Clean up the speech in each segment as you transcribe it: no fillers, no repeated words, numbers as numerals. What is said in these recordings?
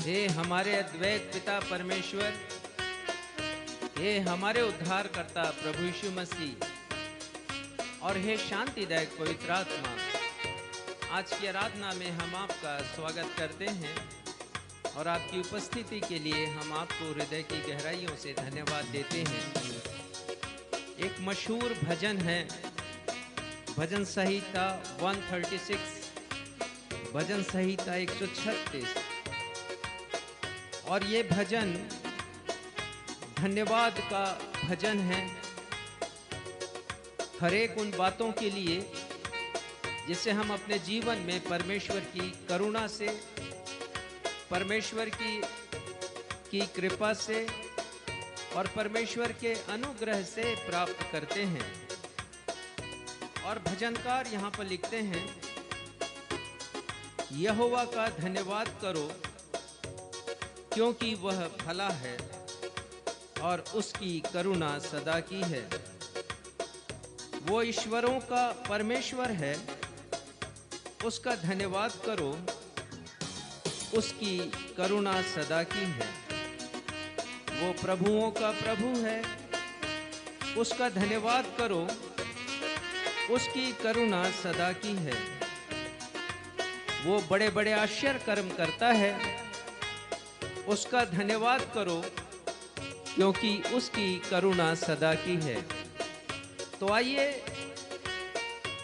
हे हमारे अद्वैत पिता परमेश्वर, हे हमारे उद्धारकर्ता प्रभु यीशु मसीह और हे शांतिदायक पवित्र आत्मा, आज की आराधना में हम आपका स्वागत करते हैं और आपकी उपस्थिति के लिए हम आपको हृदय की गहराइयों से धन्यवाद देते हैं। एक मशहूर भजन है, भजन संहिता 136, भजन संहिता 136, और ये भजन धन्यवाद का भजन है हर एक उन बातों के लिए जिसे हम अपने जीवन में परमेश्वर की करुणा से, परमेश्वर की कृपा से और परमेश्वर के अनुग्रह से प्राप्त करते हैं। और भजनकार यहाँ पर लिखते हैं, यहोवा का धन्यवाद करो क्योंकि वह भला है और उसकी करुणा सदा की है। वो ईश्वरों का परमेश्वर है, उसका धन्यवाद करो, उसकी करुणा सदा की है। वो प्रभुओं का प्रभु है, उसका धन्यवाद करो, उसकी करुणा सदा की है। वो बड़े बड़े आश्चर्य कर्म करता है, उसका धन्यवाद करो क्योंकि उसकी करुणा सदा की है। तो आइए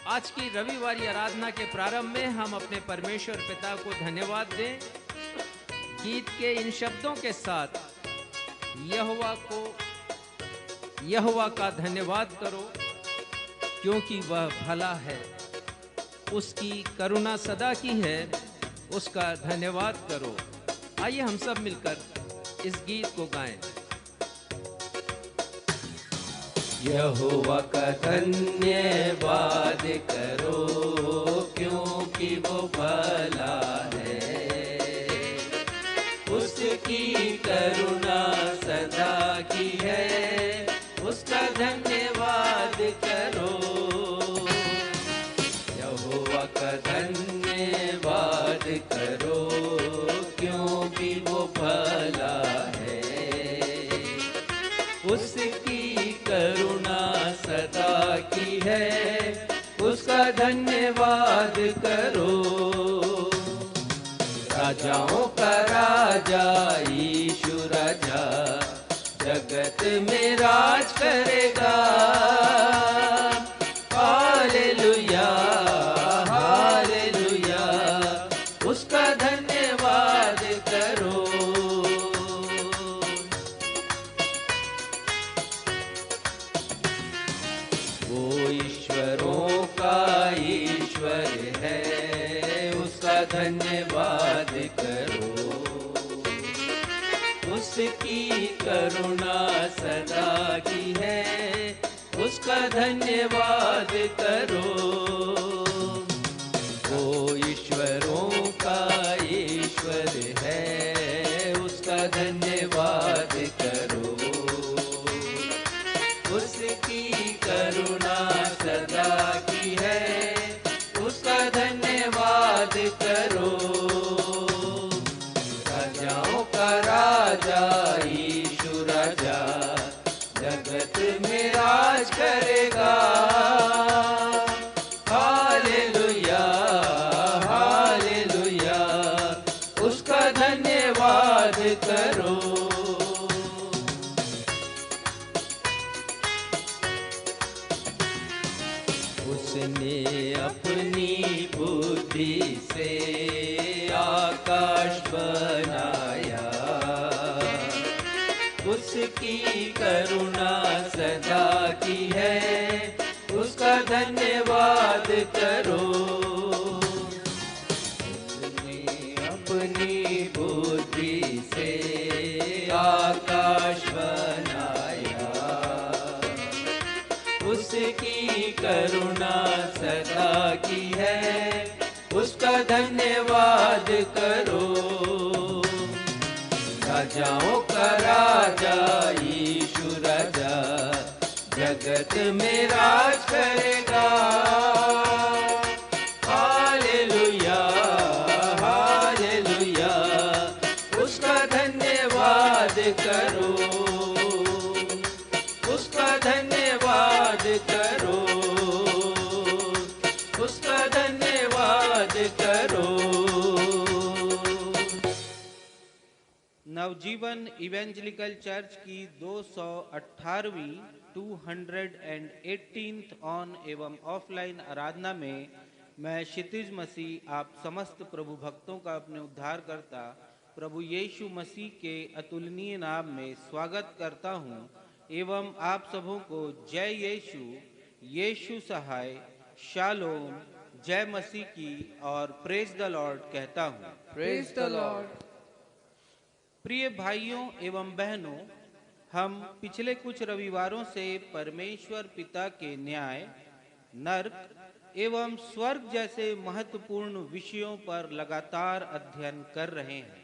आज की रविवारी आराधना के प्रारंभ में हम अपने परमेश्वर पिता को धन्यवाद दें गीत के इन शब्दों के साथ, यहोवा का धन्यवाद करो क्योंकि वह भला है, उसकी करुणा सदा की है, उसका धन्यवाद करो। आइए हम सब मिलकर इस गीत को गाएं। यहोवा का धन्यवाद करो क्योंकि वो भला है, उसकी करुणा सदा की है, उसका धन्यवाद करो। यहोवा का धन्यवाद करो क्योंकि वो भला है, उसकी करुणा सदा की है, उसका धन्यवाद करो। राजाओं का राजा यीशु राजा जगत में राज करेगा। हालेलुया हालेलुया, उसका धन्यवाद करो। वो ईश्वरों का ईश्वर है, उसका धन्यवाद करो, उसकी करुणा सदा की है, उसका धन्यवाद करो। वो ईश्वरों का ईश्वर है, उसका धन्यवाद करो, उसकी करुणा सदा की है, उसका धन्यवाद करो। राजाओं का राजा यीशु राजा जगत में राज करेगा। हालेलुया हालेलुया, उसका धन्यवाद करो। उसने अपनी बुद्धि से आकाश बनाया, उसकी करुणा सदा की है, उसका धन्यवाद करो। उसने अपनी बुद्धि से आकाश बनाया, उसकी करुणा सदा की है, उसका धन्यवाद करो। राजाओं का राजा यीशु राजा जगत में राज करेगा। हालेलुया हालेलुया, करो, उसका धन्यवाद करो। नवजीवन इवेंजलिकल चर्च की 218वीं 218th ऑन एवं ऑफलाइन आराधना में मैं क्षितिज मसीह आप समस्त प्रभु भक्तों का अपने उद्धारकर्ता प्रभु यीशु मसीह के अतुलनीय नाम में स्वागत करता हूं एवं आप सबों को जय यीशु, यीशु सहाय, शालोम, जय मसीह की और प्रेज द लॉर्ड कहता हूं। Praise the Lord. प्रिय भाइयों एवं बहनों, हम पिछले कुछ रविवारों से परमेश्वर पिता के न्याय, नर्क एवं स्वर्ग जैसे महत्वपूर्ण विषयों पर लगातार अध्ययन कर रहे हैं।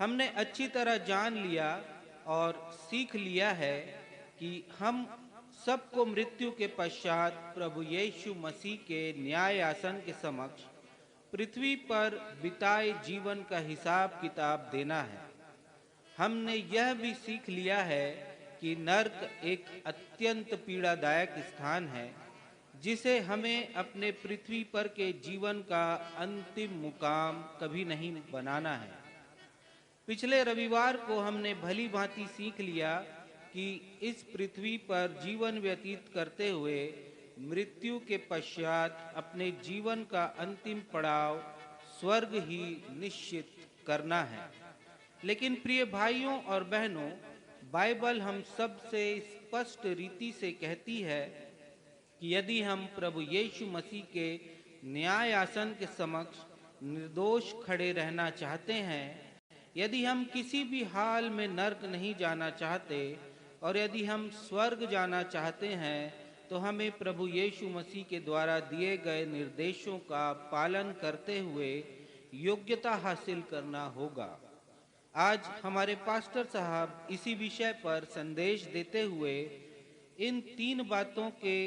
हमने अच्छी तरह जान लिया और सीख लिया है कि हम सबको मृत्यु के पश्चात प्रभु यीशु मसीह के न्याय आसन के समक्ष पृथ्वी पर बिताए जीवन का हिसाब किताब देना है। हमने यह भी सीख लिया है कि नर्क एक अत्यंत पीड़ादायक स्थान है जिसे हमें अपने पृथ्वी पर के जीवन का अंतिम मुकाम कभी नहीं बनाना है। पिछले रविवार को हमने भली भांति सीख लिया कि इस पृथ्वी पर जीवन व्यतीत करते हुए मृत्यु के पश्चात अपने जीवन का अंतिम पड़ाव स्वर्ग ही निश्चित करना है। लेकिन प्रिय भाइयों और बहनों, बाइबल हम सब से स्पष्ट रीति से कहती है कि यदि हम प्रभु यीशु मसीह के न्याय आसन के समक्ष निर्दोष खड़े रहना चाहते हैं, यदि हम किसी भी हाल में नर्क नहीं जाना चाहते और यदि हम स्वर्ग जाना चाहते हैं, तो हमें प्रभु यीशु मसीह के द्वारा दिए गए निर्देशों का पालन करते हुए योग्यता हासिल करना होगा। आज हमारे पास्टर साहब इसी विषय पर संदेश देते हुए इन 3 बातों के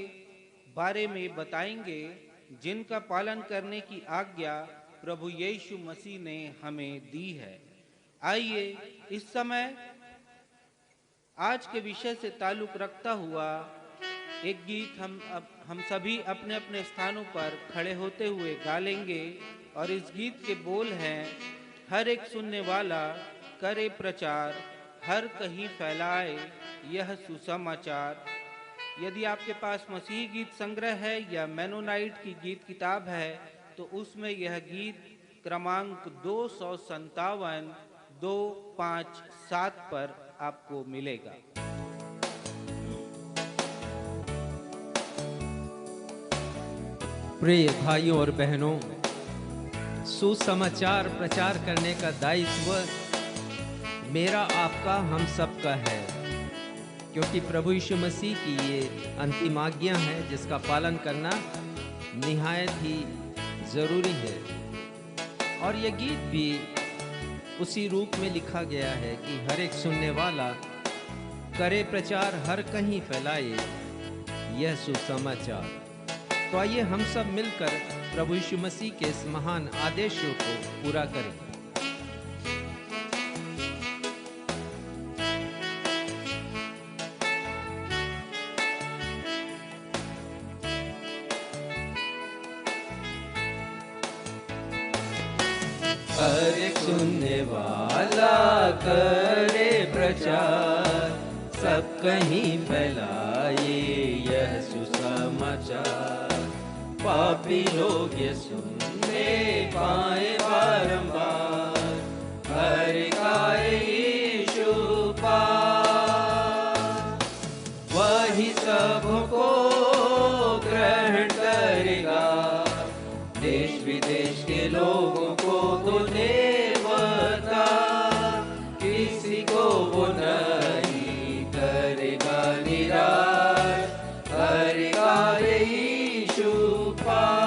बारे में बताएंगे जिनका पालन करने की आज्ञा प्रभु यीशु मसीह ने हमें दी है। आइए इस समय आज के विषय से ताल्लुक रखता हुआ एक गीत हम सभी अपने अपने स्थानों पर खड़े होते हुए गा लेंगे और इस गीत के बोल हैं, हर एक सुनने वाला करे प्रचार, हर कहीं फैलाए यह सुसमाचार। यदि आपके पास मसीही गीत संग्रह है या मेनोनाइट की गीत किताब है तो उसमें यह गीत क्रमांक 257 257 पर आपको मिलेगा। प्रिय भाइयों और बहनों, सुसमाचार प्रचार करने का दायित्व मेरा, आपका, हम सब का है, क्योंकि प्रभु यीशु मसीह की ये अंतिम आज्ञा है जिसका पालन करना निहायत ही ज़रूरी है। और ये गीत भी उसी रूप में लिखा गया है कि हर एक सुनने वाला करे प्रचार, हर कहीं फैलाए यह सुसमाचार। तो आइए हम सब मिलकर प्रभु यीशु मसीह के इस महान आदेशों को पूरा करें। हर एक सुनने वाला करे प्रचार, सब कहीं फैलाए यह सुसमाचार। पापी लोग ये सुनने पाए बारंबार, हर एक आए यीशु पार। वही सबको ग्रहण करेगा, देश विदेश के लोगों को तो देवता, किसी को वो नहीं करेगा निराश, हर एक आए यीशु पार।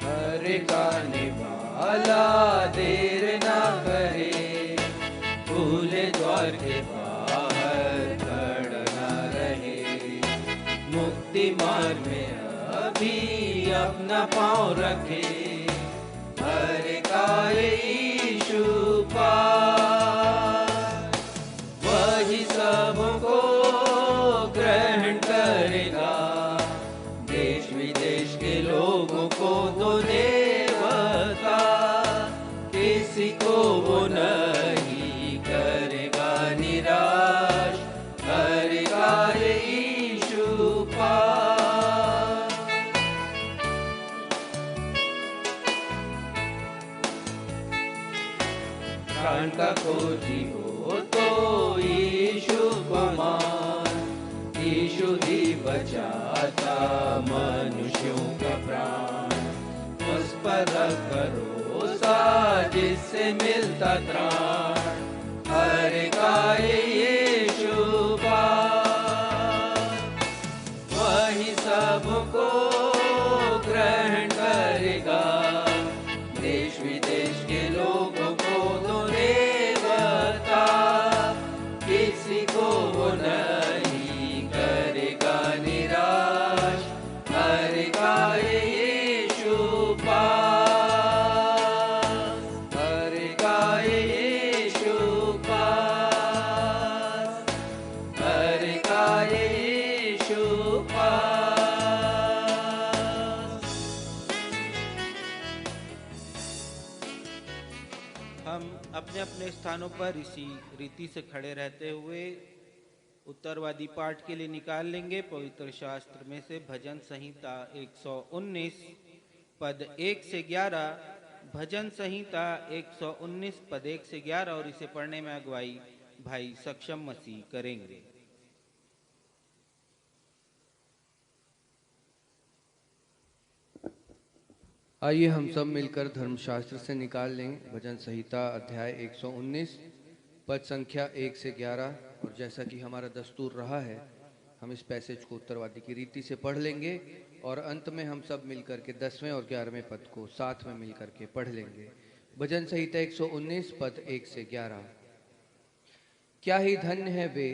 हर एक आने वाला देर ना करे, खुले द्वार के बाहर खड़ा ना रहे। मुक्ति मार्ग में अभी अपना पाँव रखे, हर एक आए यीशु प्राण का खोजी हो तो यीशु को मान। यीशु ही बचाता मनुष्यों का प्राण। उस पर रख भरोसा जिससे मिलता त्राण। हर गाए यीशु पास, वही सबको ग्रहण करेगा। देश विदेश के लोगों को दोने बता, किसी को वो नहीं करेगा निराश। हर गाए यीशु पास, हर गाए यीशु पास, हर गाए यीशु पास। हम अपने अपने स्थानों पर इसी रीति से खड़े रहते हुए उत्तरवादी पाठ के लिए निकाल लेंगे पवित्र शास्त्र में से भजन संहिता 119 पद 1 से 11। भजन संहिता 119 पद 1 से 11 और इसे पढ़ने में अगुवाई भाई सक्षम मसीह करेंगे। आइए हम सब मिलकर धर्मशास्त्र से निकाल लें भजन संहिता अध्याय 119 पद संख्या 1 से 11। और जैसा कि हमारा दस्तूर रहा है, हम इस पैसेज को उत्तरवादी की रीति से पढ़ लेंगे और अंत में हम सब मिलकर के 10वें और 11वें पद को साथ में मिलकर के पढ़ लेंगे। भजन संहिता 119 पद 1 से 11। क्या ही धन्य है वे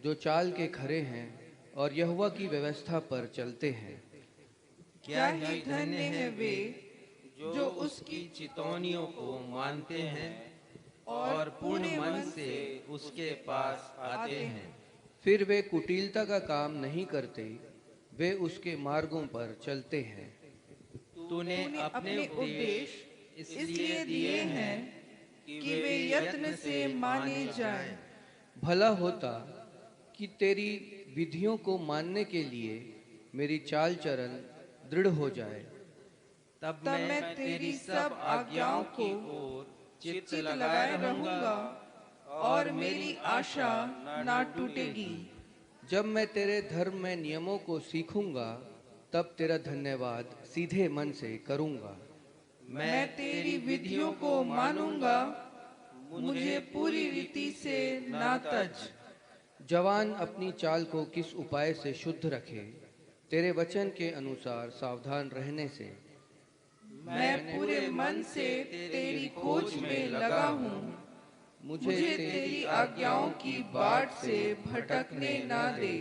जो चाल के खरे हैं और यहोवा की व्यवस्था पर चलते हैं। क्या ही धन्य है वे जो उसकी चितौनियों को मानते हैं और पूर्ण मन से उसके पास आते हैं। फिर वे कुटिलता का काम नहीं करते, वे उसके मार्गों पर चलते हैं। तूने अपने उपदेश इसलिए दिए हैं कि वे यत्न से माने जाएं। भला होता कि तेरी विधियों को मानने के लिए मेरी चाल चरण दृढ़ हो जाए। तब मैं तेरी सब आज्ञाओं की ओर चित्त लगाए रहूंगा और मेरी आशा ना टूटेगी। जब मैं तेरे धर्म में नियमों को सीखूंगा, तब तेरा धन्यवाद सीधे मन से करूंगा। मैं तेरी विधियों को मानूंगा, मुझे पूरी रीति से ना तज। जवान अपनी चाल को किस उपाय से शुद्ध रखे, तेरे वचन के अनुसार सावधान रहने से। मैं पूरे मन से तेरी खोज में लगा हूँ, मुझे तेरी आज्ञाओं की बाट से भटकने ना दे।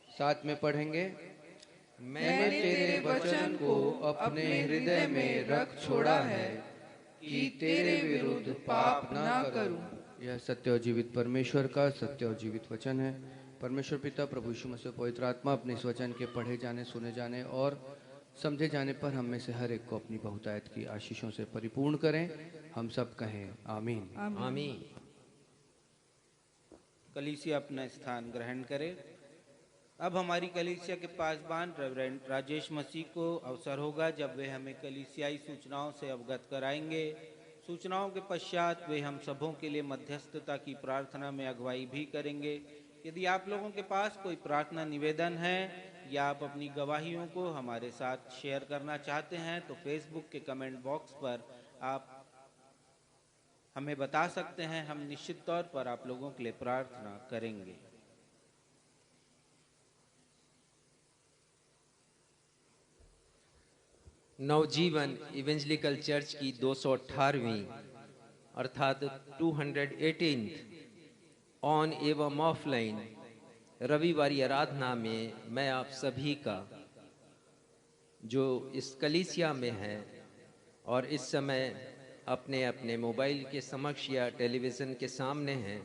साथ में पढ़ेंगे। मैंने तेरे वचन को अपने हृदय में रख छोड़ा है कि तेरे विरुद्ध पाप ना करूं। यह सत्य और जीवित परमेश्वर का सत्य और जीवित वचन है। परमेश्वर पिता प्रभु यीशु मसीह पवित्र आत्मा अपने इस वचन के पढ़े जाने, सुने जाने और समझे जाने पर हम में से हर एक को अपनी बहुतायत की आशीषों से परिपूर्ण करें। हम सब कहें आमीन। आमीन। कलीसिया अपना स्थान ग्रहण करे। अब हमारी कलीसिया के पासबान रेवरेंड राजेश मसीह को अवसर होगा जब वे हमें कलीसियाई सूचनाओं से अवगत कराएंगे। सूचनाओं के पश्चात वे हम सबों के लिए मध्यस्थता की प्रार्थना में अगुवाई भी करेंगे। यदि आप लोगों के पास कोई प्रार्थना निवेदन है या आप अपनी गवाहियों को हमारे साथ शेयर करना चाहते हैं तो फेसबुक के कमेंट बॉक्स पर आप हमें बता सकते हैं। हम निश्चित तौर पर आप लोगों के लिए प्रार्थना करेंगे। नवजीवन इवेंजलिकल चर्च की 218वीं अर्थात 218 ऑन एवं ऑफलाइन रविवारी आराधना में मैं आप सभी का जो इस कलीसिया में है और इस समय अपने अपने मोबाइल के समक्ष या टेलीविज़न के सामने हैं,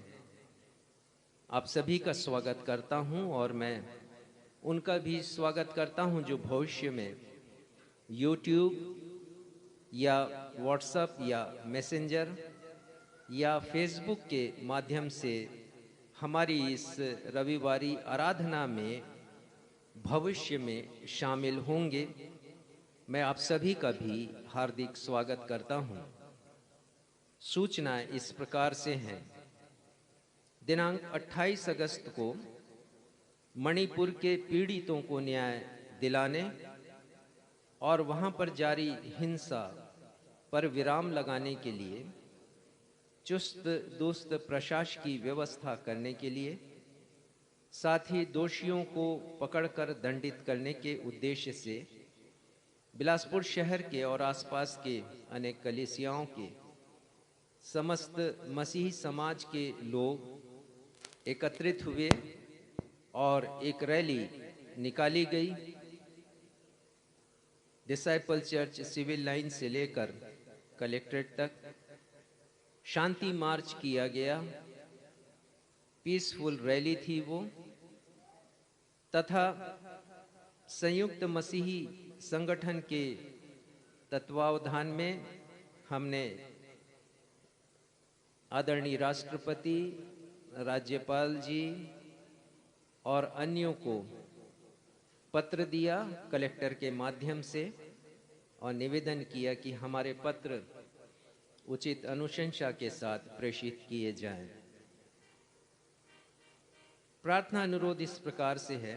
आप सभी का स्वागत करता हूं। और मैं उनका भी स्वागत करता हूं जो भविष्य में यूट्यूब या व्हाट्सएप या मैसेंजर या फेसबुक के माध्यम से हमारी इस रविवारी आराधना में भविष्य में शामिल होंगे। मैं आप सभी का भी हार्दिक स्वागत करता हूं। सूचनाएं इस प्रकार से हैं। दिनांक 28 अगस्त को मणिपुर के पीड़ितों को न्याय दिलाने और वहां पर जारी हिंसा पर विराम लगाने के लिए चुस्त दुरुस्त प्रशासकीय व्यवस्था करने के लिए, साथ ही दोषियों को पकड़कर दंडित करने के उद्देश्य से बिलासपुर शहर के और आसपास के अनेक कलीसियाओं के समस्त मसीही समाज के लोग एकत्रित हुए और एक रैली निकाली गई। डिसाइपल चर्च सिविल लाइन से लेकर कलेक्ट्रेट तक शांति मार्च किया गया। पीसफुल रैली थी वो, तथा संयुक्त मसीही संगठन के तत्वावधान में हमने आदरणीय राष्ट्रपति, राज्यपाल जी और अन्यों को पत्र दिया कलेक्टर के माध्यम से और निवेदन किया कि हमारे पत्र उचित अनुशंसा के साथ प्रेषित किए जाएं। प्रार्थना अनुरोध इस प्रकार से है।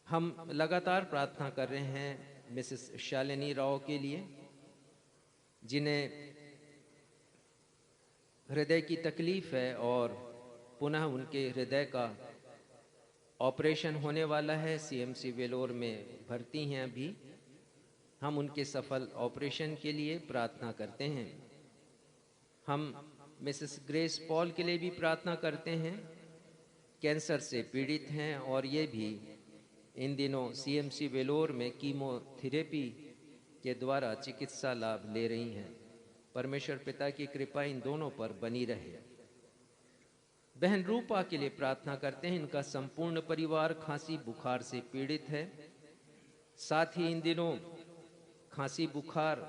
हम लगातार प्रार्थना कर रहे हैं मिसेस शालिनी राव के लिए, जिन्हें हृदय की तकलीफ है और पुनः उनके हृदय का ऑपरेशन होने वाला है। सीएमसी वेलोर में भर्ती हैं अभी। हम उनके सफल ऑपरेशन के लिए प्रार्थना करते हैं। हम मिसेस ग्रेस पॉल के लिए भी प्रार्थना करते हैं, कैंसर से पीड़ित हैं और ये भी इन दिनों सीएमसी वेलोर में कीमोथेरेपी के द्वारा चिकित्सा लाभ ले रही हैं। परमेश्वर पिता की कृपा इन दोनों पर बनी रहे। बहन रूपा के लिए प्रार्थना करते हैं। इनका संपूर्ण परिवार खांसी बुखार से पीड़ित है। साथ ही इन दिनों खांसी बुखार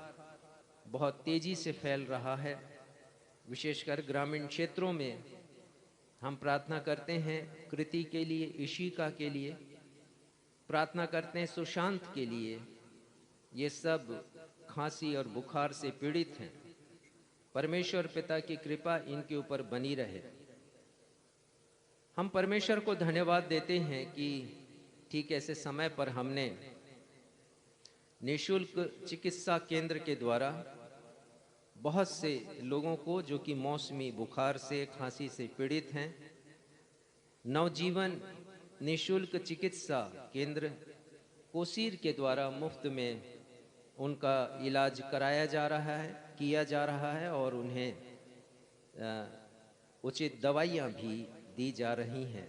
बहुत तेजी से फैल रहा है, विशेषकर ग्रामीण क्षेत्रों में। हम प्रार्थना करते हैं कृति के लिए, इशिका के लिए प्रार्थना करते हैं, सुशांत के लिए। ये सब खांसी और बुखार से पीड़ित हैं। परमेश्वर पिता की कृपा इनके ऊपर बनी रहे। हम परमेश्वर को धन्यवाद देते हैं कि ठीक ऐसे समय पर हमने निःशुल्क चिकित्सा केंद्र के द्वारा बहुत से लोगों को जो कि मौसमी बुखार से, खांसी से पीड़ित हैं, नवजीवन निःशुल्क चिकित्सा केंद्र कोसीर के द्वारा मुफ्त में उनका इलाज किया जा रहा है और उन्हें उचित दवाइयाँ भी दी जा रही हैं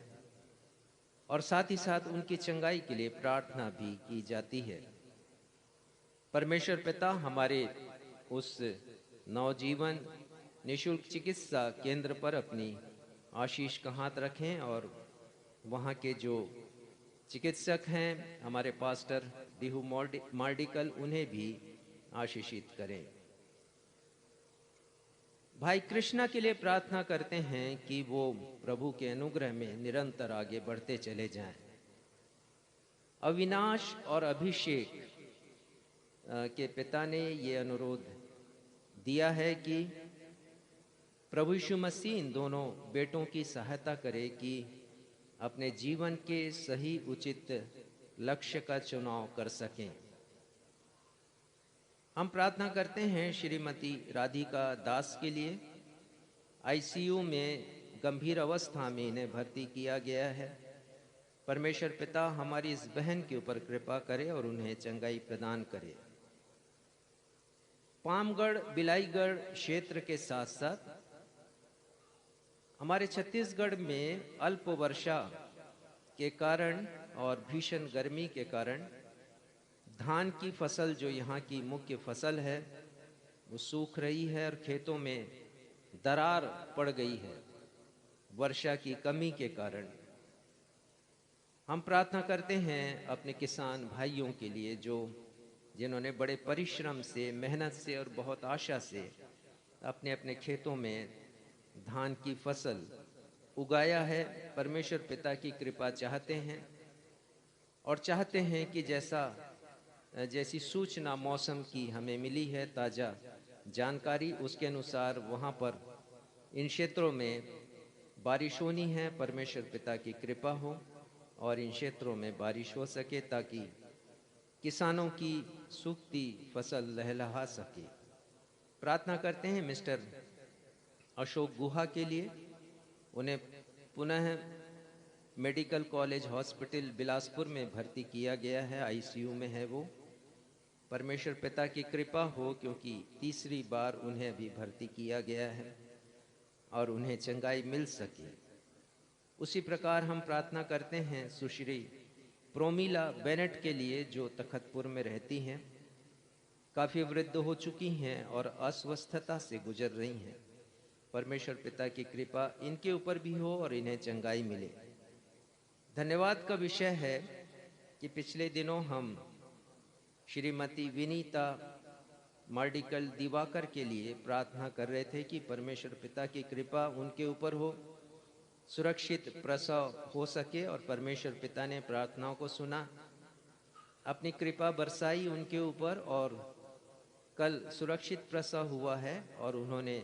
और साथ ही साथ उनकी चंगाई के लिए प्रार्थना भी की जाती है। परमेश्वर पिता हमारे उस नवजीवन निःशुल्क चिकित्सा केंद्र पर अपनी आशीष का हाथ रखें और वहाँ के जो चिकित्सक हैं, हमारे पास्टर दिहु मार्डिकल, उन्हें भी आशीषित करें। भाई कृष्णा के लिए प्रार्थना करते हैं कि वो प्रभु के अनुग्रह में निरंतर आगे बढ़ते चले जाएं। अविनाश और अभिषेक के पिता ने ये अनुरोध दिया है कि प्रभु यीशु मसीह इन दोनों बेटों की सहायता करे कि अपने जीवन के सही उचित लक्ष्य का चुनाव कर सकें। हम प्रार्थना करते हैं श्रीमती राधिका दास के लिए। आईसीयू में गंभीर अवस्था में इन्हें भर्ती किया गया है। परमेश्वर पिता हमारी इस बहन के ऊपर कृपा करे और उन्हें चंगाई प्रदान करे। पामगढ़ बिलाईगढ़ क्षेत्र के साथ साथ हमारे छत्तीसगढ़ में अल्प वर्षा के कारण और भीषण गर्मी के कारण धान की फसल, जो यहाँ की मुख्य फसल है, वो सूख रही है और खेतों में दरार पड़ गई है वर्षा की कमी के कारण। हम प्रार्थना करते हैं अपने किसान भाइयों के लिए जिन्होंने बड़े परिश्रम से, मेहनत से और बहुत आशा से अपने अपने खेतों में धान की फसल उगाया है। परमेश्वर पिता की कृपा चाहते हैं और चाहते हैं कि जैसी सूचना मौसम की हमें मिली है ताज़ा, जानकारी, उसके अनुसार वहाँ पर इन क्षेत्रों में बारिश होनी है। परमेश्वर पिता की कृपा हो और इन क्षेत्रों में बारिश हो सके ताकि किसानों की सूखती फसल लहलहा सके। प्रार्थना करते हैं मिस्टर अशोक गुहा के लिए। उन्हें पुनः मेडिकल कॉलेज हॉस्पिटल बिलासपुर में भर्ती किया गया है, आईसीयू में है वो। परमेश्वर पिता की कृपा हो क्योंकि तीसरी बार उन्हें भी भर्ती किया गया है और उन्हें चंगाई मिल सके। उसी प्रकार हम प्रार्थना करते हैं सुश्री प्रोमिला बेनेट के लिए, जो तखतपुर में रहती हैं, काफ़ी वृद्ध हो चुकी हैं और अस्वस्थता से गुजर रही हैं। परमेश्वर पिता की कृपा इनके ऊपर भी हो और इन्हें चंगाई मिले। धन्यवाद का विषय है कि पिछले दिनों हम श्रीमती विनीता मार्डिकल दिवाकर के लिए प्रार्थना कर रहे थे कि परमेश्वर पिता की कृपा उनके ऊपर हो, सुरक्षित प्रसव हो सके। और परमेश्वर पिता ने प्रार्थनाओं को सुना, अपनी कृपा बरसाई उनके ऊपर और कल सुरक्षित प्रसव हुआ है और उन्होंने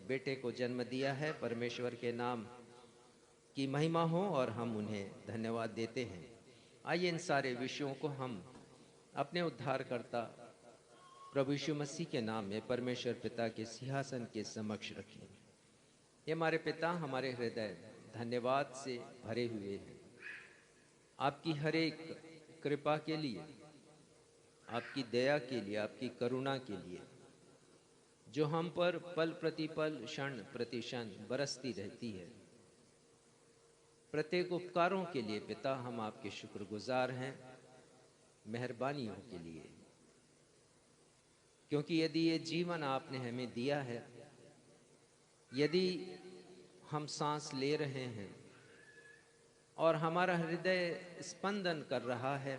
बेटे को जन्म दिया है। परमेश्वर के नाम की महिमा हो और हम उन्हें धन्यवाद देते हैं। आइए इन सारे विषयों को हम अपने उद्धारकर्ता प्रभु यीशु मसीह के नाम में परमेश्वर पिता के सिंहासन के समक्ष रखें। ये हमारे पिता, हमारे हृदय धन्यवाद से भरे हुए हैं आपकी हर एक कृपा के लिए, आपकी दया के लिए, आपकी करुणा के लिए, जो हम पर पल प्रतिपल, क्षण प्रतिक्षण बरसती रहती है। प्रत्येक उपकारों के लिए पिता हम आपके शुक्रगुजार हैं, मेहरबानियों के लिए, क्योंकि यदि ये जीवन आपने हमें दिया है, यदि हम सांस ले रहे हैं और हमारा हृदय स्पंदन कर रहा है,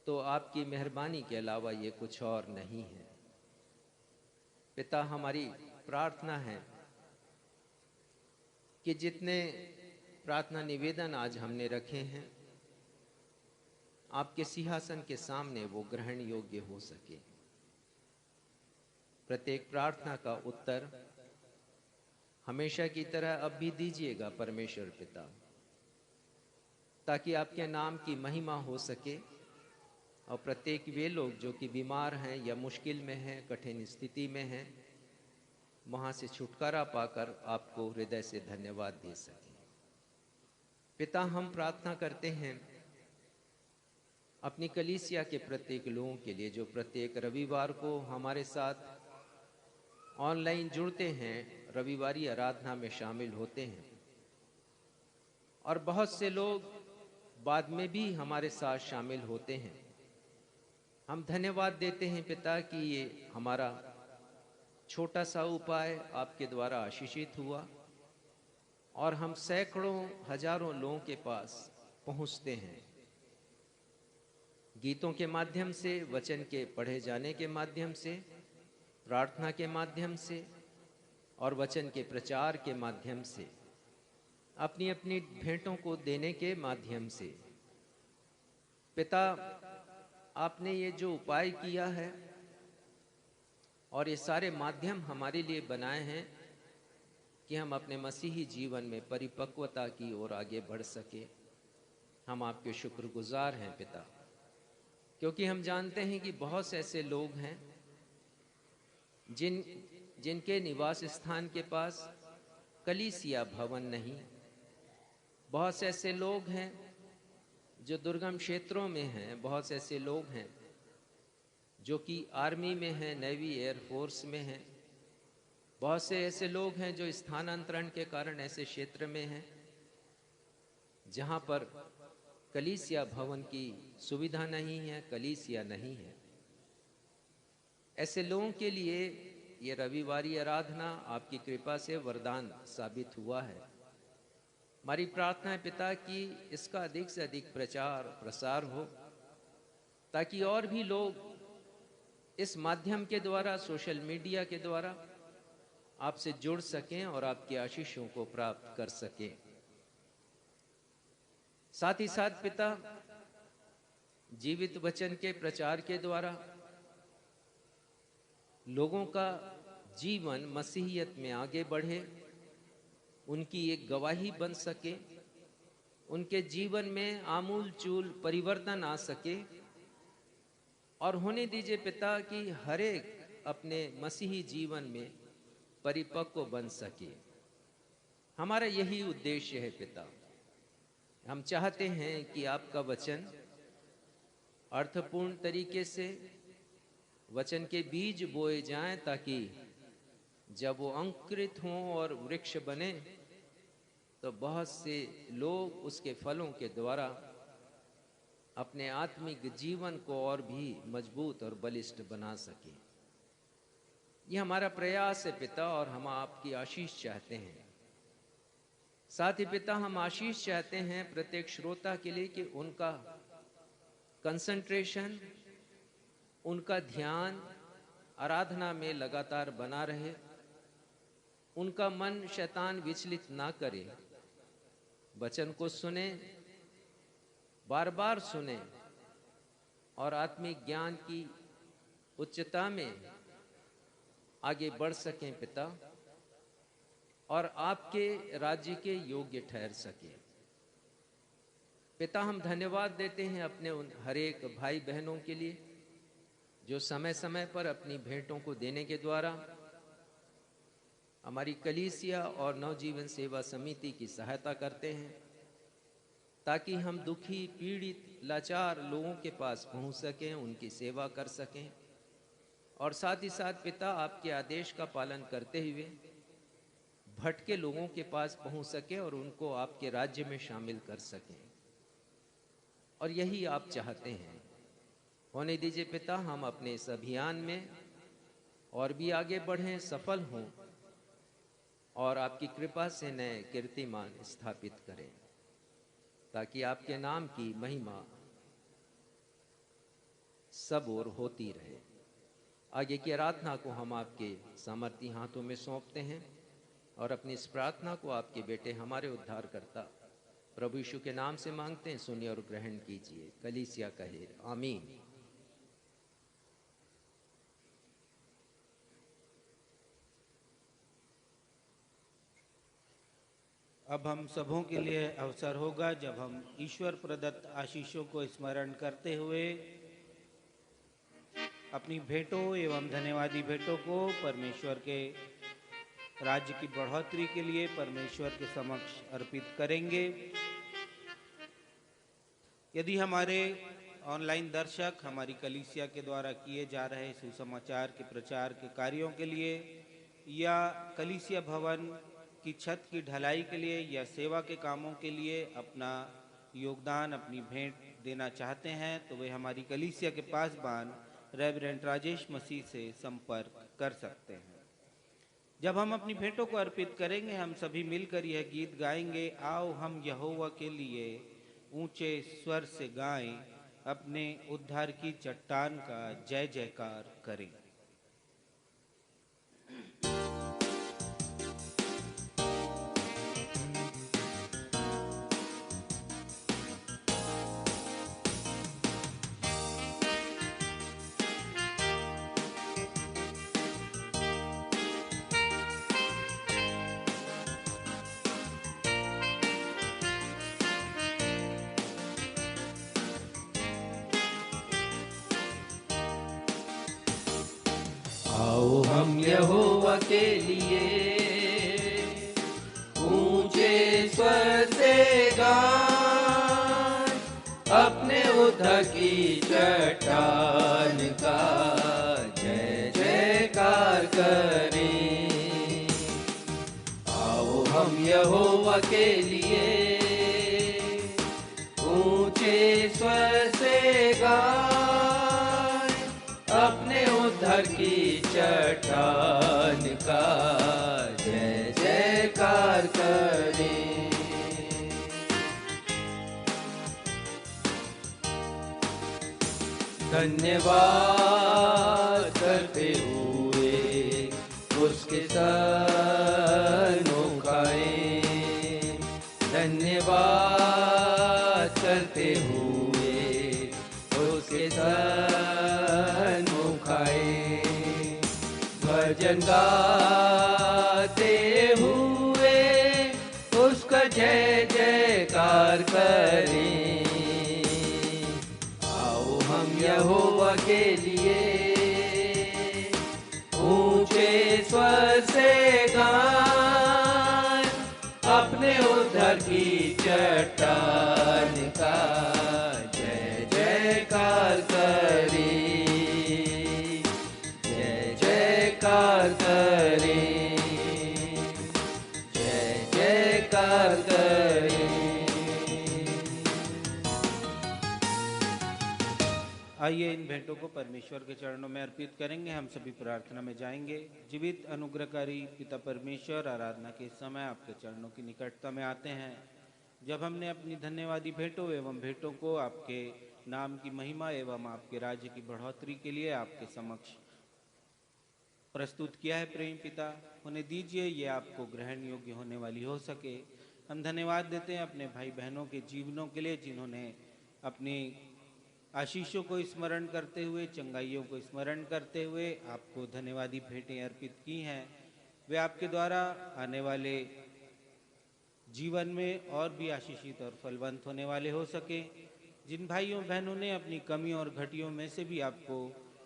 तो आपकी मेहरबानी के अलावा ये कुछ और नहीं है। पिता, हमारी प्रार्थना है कि जितने प्रार्थना निवेदन आज हमने रखे हैं, आपके सिंहासन के सामने वो ग्रहण योग्य हो सके। प्रत्येक प्रार्थना का उत्तर हमेशा की तरह अब भी दीजिएगा परमेश्वर पिता, ताकि आपके नाम की महिमा हो सके और प्रत्येक वे लोग जो कि बीमार हैं या मुश्किल में हैं, कठिन स्थिति में हैं, वहाँ से छुटकारा पाकर आपको हृदय से धन्यवाद दे सकें। पिता, हम प्रार्थना करते हैं अपनी कलीसिया के प्रत्येक लोगों के लिए, जो प्रत्येक रविवार को हमारे साथ ऑनलाइन जुड़ते हैं, रविवारी आराधना में शामिल होते हैं, और बहुत से लोग बाद में भी हमारे साथ शामिल होते हैं। हम धन्यवाद देते हैं पिता कि ये हमारा छोटा सा उपाय आपके द्वारा आशीषित हुआ और हम सैकड़ों हजारों लोगों के पास पहुंचते हैं। गीतों के माध्यम से, वचन के पढ़े जाने के माध्यम से, प्रार्थना के माध्यम से और वचन के प्रचार के माध्यम से, अपनी अपनी भेंटों को देने के माध्यम से। पिता, आपने ये जो उपाय किया है और ये सारे माध्यम हमारे लिए बनाए हैं कि हम अपने मसीही जीवन में परिपक्वता की ओर आगे बढ़ सके, हम आपके शुक्रगुजार हैं पिता, क्योंकि हम जानते हैं कि बहुत से ऐसे लोग हैं जिनके निवास स्थान के पास कलीसिया भवन नहीं। बहुत से ऐसे लोग हैं जो दुर्गम क्षेत्रों में हैं। बहुत से ऐसे लोग हैं जो कि आर्मी में हैं, नेवी, एयरफोर्स में हैं। बहुत से ऐसे लोग हैं जो स्थानांतरण के कारण ऐसे क्षेत्र में हैं जहाँ पर कलीसिया भवन की सुविधा नहीं है, कलीसिया नहीं है। ऐसे लोगों के लिए ये रविवारी आराधना आपकी कृपा से वरदान साबित हुआ है। हमारी प्रार्थना है पिता कि इसका अधिक से अधिक प्रचार प्रसार हो, ताकि और भी लोग इस माध्यम के द्वारा, सोशल मीडिया के द्वारा आपसे जुड़ सकें और आपकी आशीषों को प्राप्त कर सकें। साथ ही साथ पिता, जीवित वचन के प्रचार के द्वारा लोगों का जीवन मसीहियत में आगे बढ़े, उनकी एक गवाही बन सके, उनके जीवन में आमूल चूल परिवर्तन आ सके। और होने दीजिए पिता कि हर एक अपने मसीही जीवन में परिपक्व बन सके। हमारा यही उद्देश्य है पिता। हम चाहते हैं कि आपका वचन अर्थपूर्ण तरीके से वचन के बीज बोए जाएं, ताकि जब वो अंकुरित हों और वृक्ष बने तो बहुत से लोग उसके फलों के द्वारा अपने आत्मिक जीवन को और भी मजबूत और बलिष्ठ बना सके। ये हमारा प्रयास है पिता, और हम आपकी आशीष चाहते हैं। साथ ही पिता हम आशीष चाहते हैं प्रत्येक श्रोता के लिए कि उनका कंसंट्रेशन, उनका ध्यान आराधना में लगातार बना रहे, उनका मन शैतान विचलित ना करे, वचन को सुने, बार बार सुने और आत्मिक ज्ञान की उच्चता में आगे बढ़ सकें पिता, और आपके राज्य के योग्य ठहर सके। पिता हम धन्यवाद देते हैं अपने उन हर एक भाई बहनों के लिए जो समय समय पर अपनी भेंटों को देने के द्वारा हमारी कलीसिया और नवजीवन सेवा समिति की सहायता करते हैं, ताकि हम दुखी, पीड़ित, लाचार लोगों के पास पहुंच सकें, उनकी सेवा कर सकें, और साथ ही साथ पिता आपके आदेश का पालन करते हुए भटके लोगों के पास पहुंच सके और उनको आपके राज्य में शामिल कर सकें। और यही आप चाहते हैं। होने दीजिए पिता, हम अपने इस अभियान में और भी आगे बढ़ें, सफल हों और आपकी कृपा से नए कीर्तिमान स्थापित करें, ताकि आपके नाम की महिमा सब ओर होती रहे। आगे की आराधना को हम आपके सामर्थी हाथों में सौंपते हैं और अपनी इस प्रार्थना को आपके बेटे हमारे उद्धारकर्ता प्रभु यीशु के नाम से मांगते हैं। सुनिए और ग्रहण कीजिए। कलीसिया कहे आमीन। अब हम सबों के लिए अवसर होगा जब हम ईश्वर प्रदत्त आशीषों को स्मरण करते हुए अपनी भेंटों एवं धन्यवादी भेंटों को परमेश्वर के राज्य की बढ़ोतरी के लिए परमेश्वर के समक्ष अर्पित करेंगे। यदि हमारे ऑनलाइन दर्शक हमारी कलीसिया के द्वारा किए जा रहे सुसमाचार के प्रचार के कार्यों के लिए या कलीसिया भवन की छत की ढलाई के लिए या सेवा के कामों के लिए अपना योगदान, अपनी भेंट देना चाहते हैं, तो वे हमारी कलीसिया के पासबान रेवरेंड राजेश मसीह से संपर्क कर सकते हैं। जब हम अपनी भेंटों को अर्पित करेंगे, हम सभी मिलकर यह गीत गाएंगे, आओ हम यहोवा के लिए ऊंचे स्वर से गाएं, अपने उद्धार की चट्टान का जय जयकार करें। आओ हम यहोवा के लिए ऊंचे स्वर से गाएं, अपने उद्धार की चट्टान का जय जयकार करें। आओ हम यहोवा के लिए ऊंचे स्वर से गाएं, अपने उद्धार की चट्टान का जय जयकार करें। धन्यवाद करते हुए उसके सनों खाएं, धन्यवाद करते हुए उसके सनों खाएं। भजन गाते हुए उसका जय जयकार करें। आओ हम यहोवा के लिए ऊंचे स्वर से गाएं, अपने उद्धार की चट्टान का जय जयकार करें, जय जयकार करें, जय जयकार करें। आइए इन भेंटों को परमेश्वर के चरणों में अर्पित करेंगे। हम सभी प्रार्थना में जाएंगे। जीवित अनुग्रहकारी पिता परमेश्वर, आराधना के समय आपके चरणों की निकटता में आते हैं। जब हमने अपनी धन्यवादी भेंटों एवं भेंटों को आपके नाम की महिमा एवं आपके राज्य की बढ़ोतरी के लिए आपके समक्ष प्रस्तुत किया है, प्रेम पिता, उन्हें दीजिए ये आपको ग्रहण योग्य होने वाली हो सके। हम धन्यवाद देते हैं अपने भाई बहनों के जीवनों के लिए, जिन्होंने अपनी आशीषों को स्मरण करते हुए, चंगाइयों को स्मरण करते हुए आपको धन्यवादी भेंटें अर्पित की हैं। वे आपके द्वारा आने वाले जीवन में और भी आशीषित और फलवंत होने वाले हो सके। जिन भाइयों बहनों ने अपनी कमियों और घटियों में से भी आपको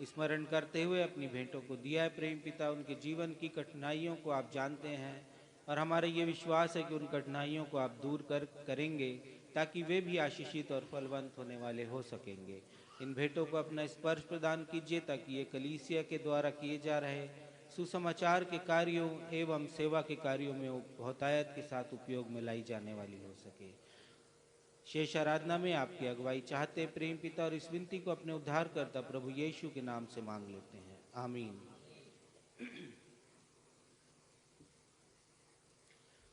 स्मरण करते हुए अपनी भेंटों को दिया है, प्रेम पिता, उनके जीवन की कठिनाइयों को आप जानते हैं और हमारा ये विश्वास है कि उन कठिनाइयों को आप दूर करेंगे ताकि वे भी आशीषित और फलवंत होने वाले हो सकेंगे। इन भेंटों को अपना स्पर्श प्रदान कीजिए ताकि ये कलीसिया के द्वारा किए जा रहे सुसमाचार के कार्यों एवं सेवा के कार्यों में बहुतायत के साथ उपयोग में लाई जाने वाली हो सके। शेष आराधना में आपकी अगुवाई चाहते प्रेम पिता, और इस विनती को अपने उद्धारकर्ता प्रभु यीशु के नाम से मांग लेते हैं, आमीन।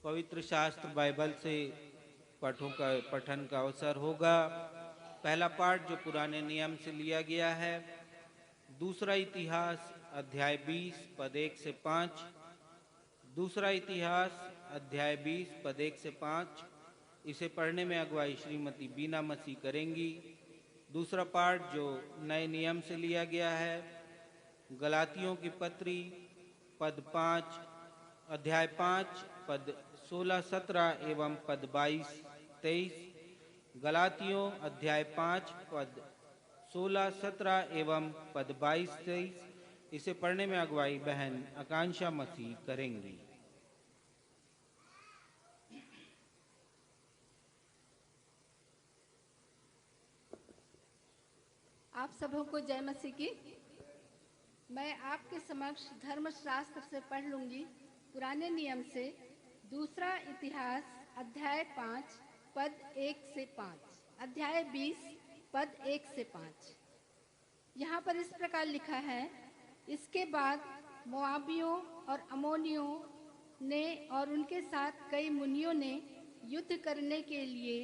पवित्र शास्त्र बाइबल से पाठों का पठन का अवसर होगा। पहला पाठ जो पुराने नियम से लिया गया है, दूसरा इतिहास अध्याय 20 पद 1 से 5। दूसरा इतिहास अध्याय 20 पद 1 से 5। इसे पढ़ने में अगुवाई श्रीमती बीना मसीह करेंगी। दूसरा पाठ जो नए नियम से लिया गया है, गलातियों की पत्री पद 5 अध्याय 5 पद 16-17 एवं पद 22-23। गलातियों अध्याय 5 पद 16-17 एवं पद 22-23। इसे पढ़ने में अगुवाई बहन आकांक्षा मसीह करेंगी। आप सबों को जय मसीह की। मैं आपके समक्ष धर्मशास्त्र से पढ़ लूंगी पुराने नियम से दूसरा इतिहास अध्याय 5 पद 1 से 5, अध्याय 20 पद 1 से 5। यहाँ पर इस प्रकार लिखा है, इसके बाद मोआबियों और अमोनियों ने और उनके साथ कई मुनियों ने युद्ध करने के लिए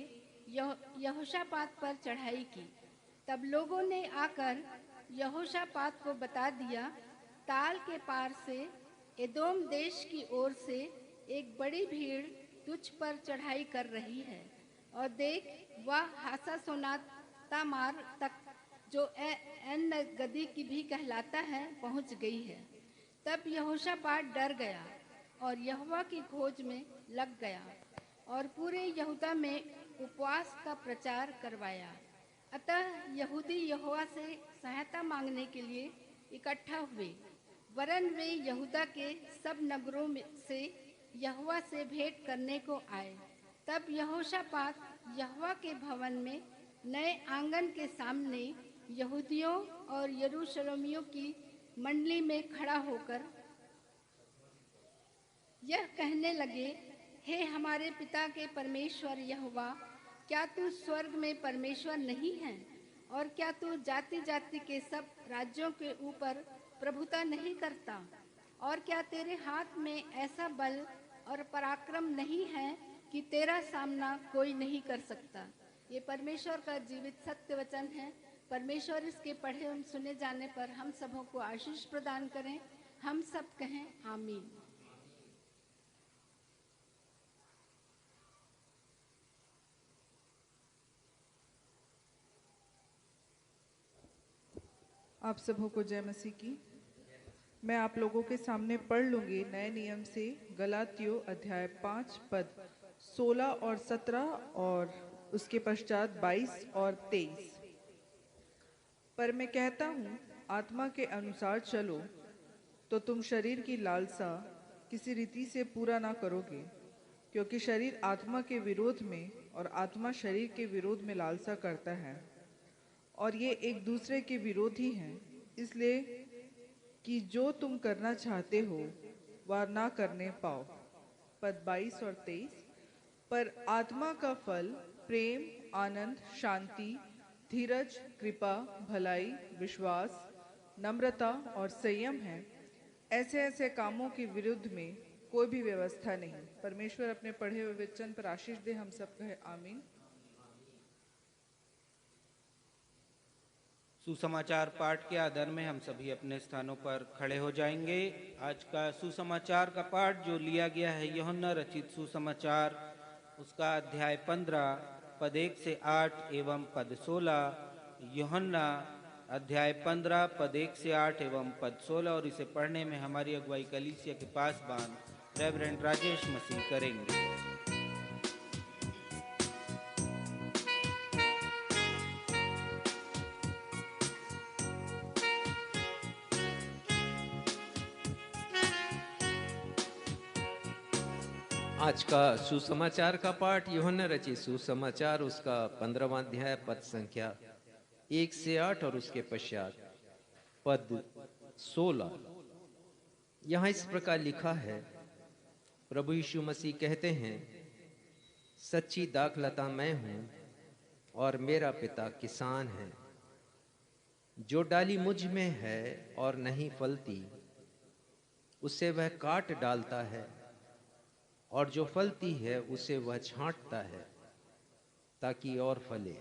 यहोशापात पर चढ़ाई की। तब लोगों ने आकर यहोशापात को बता दिया, ताल के पार से एदोम देश की ओर से एक बड़ी भीड़ तुझ पर चढ़ाई कर रही है, और देख वह हासासोनात तामार तक, जो एन गदी की भी कहलाता है, पहुंच गई है। तब यहोशापात डर गया और यहोवा की खोज में लग गया और पूरे यहूदा में उपवास का प्रचार करवाया। अतः यहूदी यहोवा से सहायता मांगने के लिए इकट्ठा हुए, वरन वे यहूदा के सब नगरों में से यहोवा से भेंट करने को आए। तब यहोशापात यहोवा के भवन में नए आंगन के सामने यहूदियों और यरूशलेमियों की मंडली में खड़ा होकर यह कहने लगे, हे हमारे पिता के परमेश्वर यहोवा, क्या तू स्वर्ग में परमेश्वर नहीं है? और क्या तू जाति जाति के सब राज्यों के ऊपर प्रभुता नहीं करता? और क्या तेरे हाथ में ऐसा बल और पराक्रम नहीं है कि तेरा सामना कोई नहीं कर सकता? ये परमेश्वर का जीवित सत्य वचन है। परमेश्वर इसके पढ़े और सुने जाने पर हम सबों को आशीष प्रदान करें। हम सब कहें आमीन। आप सबों को जय मसीह की। मैं आप लोगों के सामने पढ़ लूंगी नए नियम से गलातियों अध्याय 5 पद 16 और 17 और उसके पश्चात 22 और 23। पर मैं कहता हूँ आत्मा के अनुसार चलो तो तुम शरीर की लालसा किसी रीति से पूरा ना करोगे, क्योंकि शरीर आत्मा के विरोध में और आत्मा शरीर के विरोध में लालसा करता है, और ये एक दूसरे के विरोधी हैं, इसलिए कि जो तुम करना चाहते हो वह ना करने पाओ। पद 22 और 23। पर आत्मा का फल प्रेम, आनंद, शांति, धीरज, कृपा, भलाई, विश्वास, नम्रता और संयम है। ऐसे ऐसे कामों के विरुद्ध में कोई भी व्यवस्था नहीं। परमेश्वर अपने पढ़े हुए वचन पर आशीष दे। हम सब कहे आमीन। सुसमाचार पाठ के आधार में हम सभी अपने स्थानों पर खड़े हो जाएंगे। आज का सुसमाचार का पाठ जो लिया गया है यूहन्ना रचित सुसमाचार, उसका अध्याय 15 पद 1 से 8 एवं पद 16। यूहन्ना अध्याय 15 पद 1 से 8 एवं पद 16, और इसे पढ़ने में हमारी अगुवाई कलीसिया के पासबान रेवरेंड राजेश मसीह करेंगे। आज का सुसमाचार का पाठ यूहन्ना रचित सुसमाचार, उसका 15वां अध्याय पद संख्या 1 से 8 और उसके पश्चात पद 16। यहाँ इस प्रकार लिखा है, प्रभु यीशु मसीह कहते हैं, सच्ची दाखलता मैं हूं और मेरा पिता किसान है। जो डाली मुझ में है और नहीं फलती, उसे वह काट डालता है, और जो फलती है उसे वह छांटता है ताकि और फले।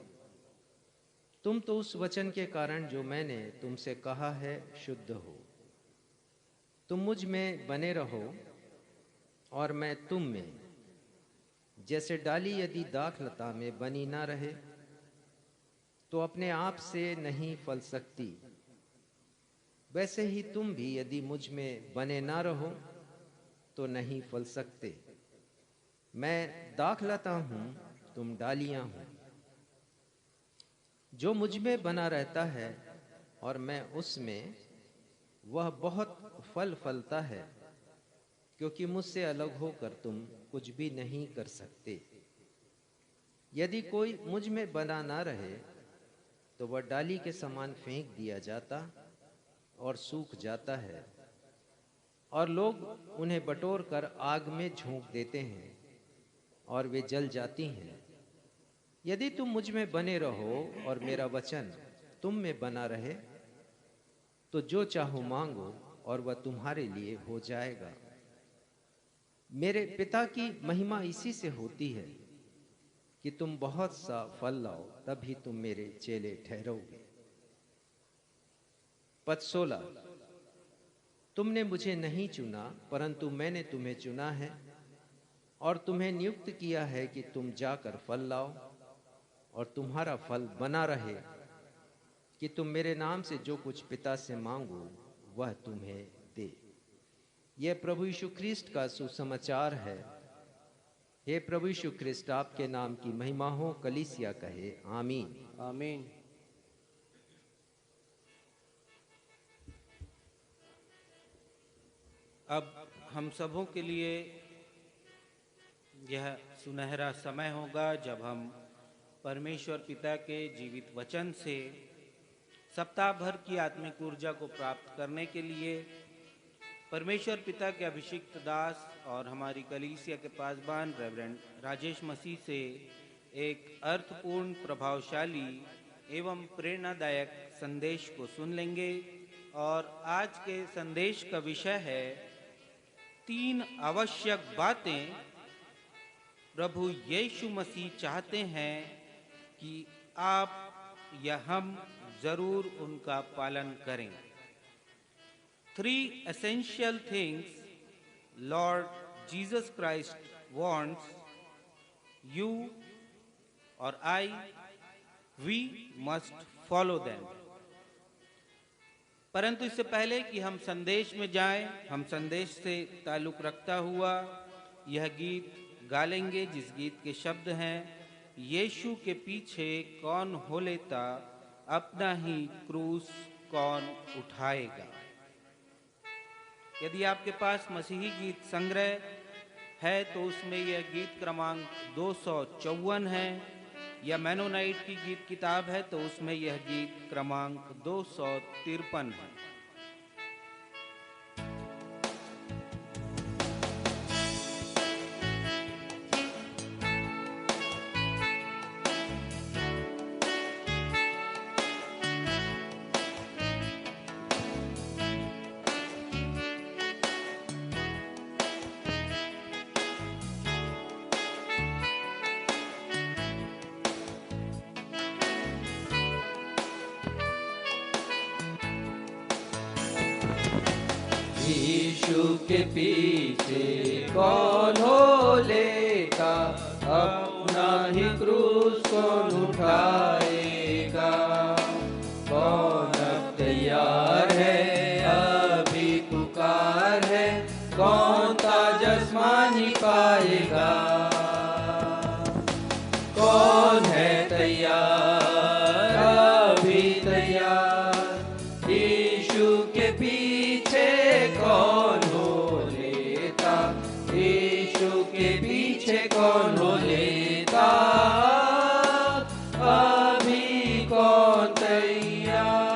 तुम तो उस वचन के कारण जो मैंने तुमसे कहा है शुद्ध हो। तुम मुझ में बने रहो और मैं तुम में। जैसे डाली यदि दाखलता में बनी ना रहे तो अपने आप से नहीं फल सकती, वैसे ही तुम भी यदि मुझ में बने ना रहो तो नहीं फल सकते। मैं दाखलता हूं, तुम डालियां हो। जो मुझ में बना रहता है और मैं उसमें, वह बहुत फल फलता है, क्योंकि मुझसे अलग होकर तुम कुछ भी नहीं कर सकते। यदि कोई मुझ में बना ना रहे तो वह डाली के समान फेंक दिया जाता और सूख जाता है, और लोग उन्हें बटोर कर आग में झोंक देते हैं और वे जल जाती हैं। यदि तुम मुझ में बने रहो और मेरा वचन तुम में बना रहे तो जो चाहो मांगो और वह तुम्हारे लिए हो जाएगा। मेरे पिता की महिमा इसी से होती है कि तुम बहुत सा फल लाओ, तभी तुम मेरे चेले ठहरोगे। पद 16। तुमने मुझे नहीं चुना, परंतु मैंने तुम्हें चुना है और तुम्हें नियुक्त किया है कि तुम जाकर फल लाओ और तुम्हारा फल बना रहे, कि तुम मेरे नाम से जो कुछ पिता से मांगो वह तुम्हें दे। यह प्रभु यीशु ख्रिस्ट का सुसमाचार है। हे प्रभु यीशु ख्रिस्ट, आपके नाम की महिमा हो। कलीसिया कहे आमीन। आमीन। अब हम सबों के लिए यह सुनहरा समय होगा जब हम परमेश्वर पिता के जीवित वचन से सप्ताह भर की आत्मिक ऊर्जा को प्राप्त करने के लिए परमेश्वर पिता के अभिषिक्त दास और हमारी कलीसिया के पासबान रेवरेंड राजेश मसीह से एक अर्थपूर्ण, प्रभावशाली एवं प्रेरणादायक संदेश को सुन लेंगे। और आज के संदेश का विषय है 3 आवश्यक बातें प्रभु यीशु मसीह चाहते हैं कि आप या हम जरूर उनका पालन करें। 3 essential things Lord Jesus Christ wants you or I, we must follow them. परंतु इससे पहले कि हम संदेश में जाएं, हम संदेश से ताल्लुक रखता हुआ यह गीत गा लेंगे, जिस गीत के शब्द हैं, यीशु के पीछे कौन हो लेता, अपना ही क्रूस कौन उठाएगा। यदि आपके पास मसीही गीत संग्रह है तो उसमें यह गीत क्रमांक 254 है, या मैनोनाइट की गीत किताब है तो उसमें यह गीत क्रमांक 253 है। यीशु के पीछे कौन हो लेगा, अपना ही क्रूस कौन उठाएगा। कौन अब तैयार है, अभी पुकार है, कौन ताज आसमानी पाएगा। कौन है तैयार, अभी तैयार, यीशु के पीछे कौन हो लेता, यीशु के पीछे कौन हो लेता, अभी कौन तैयार।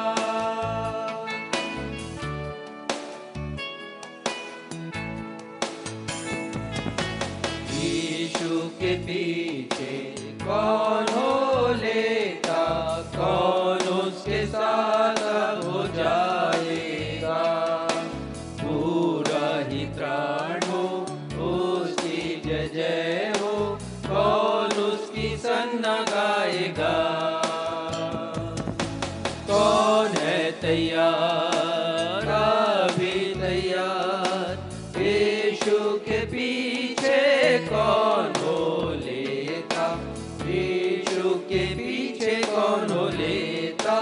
यीशु के पीछे कौन हो लेता, कौन उसके साथ हो जाएगा। पूरा ही प्राण हो, उसकी जय जय हो, कौन उसकी सन्ना गाएगा। कौन है तैयार, अभी तैयार, यीशु के पीछे कौन हो लेता, यीशु के पीछे कौन हो लेता,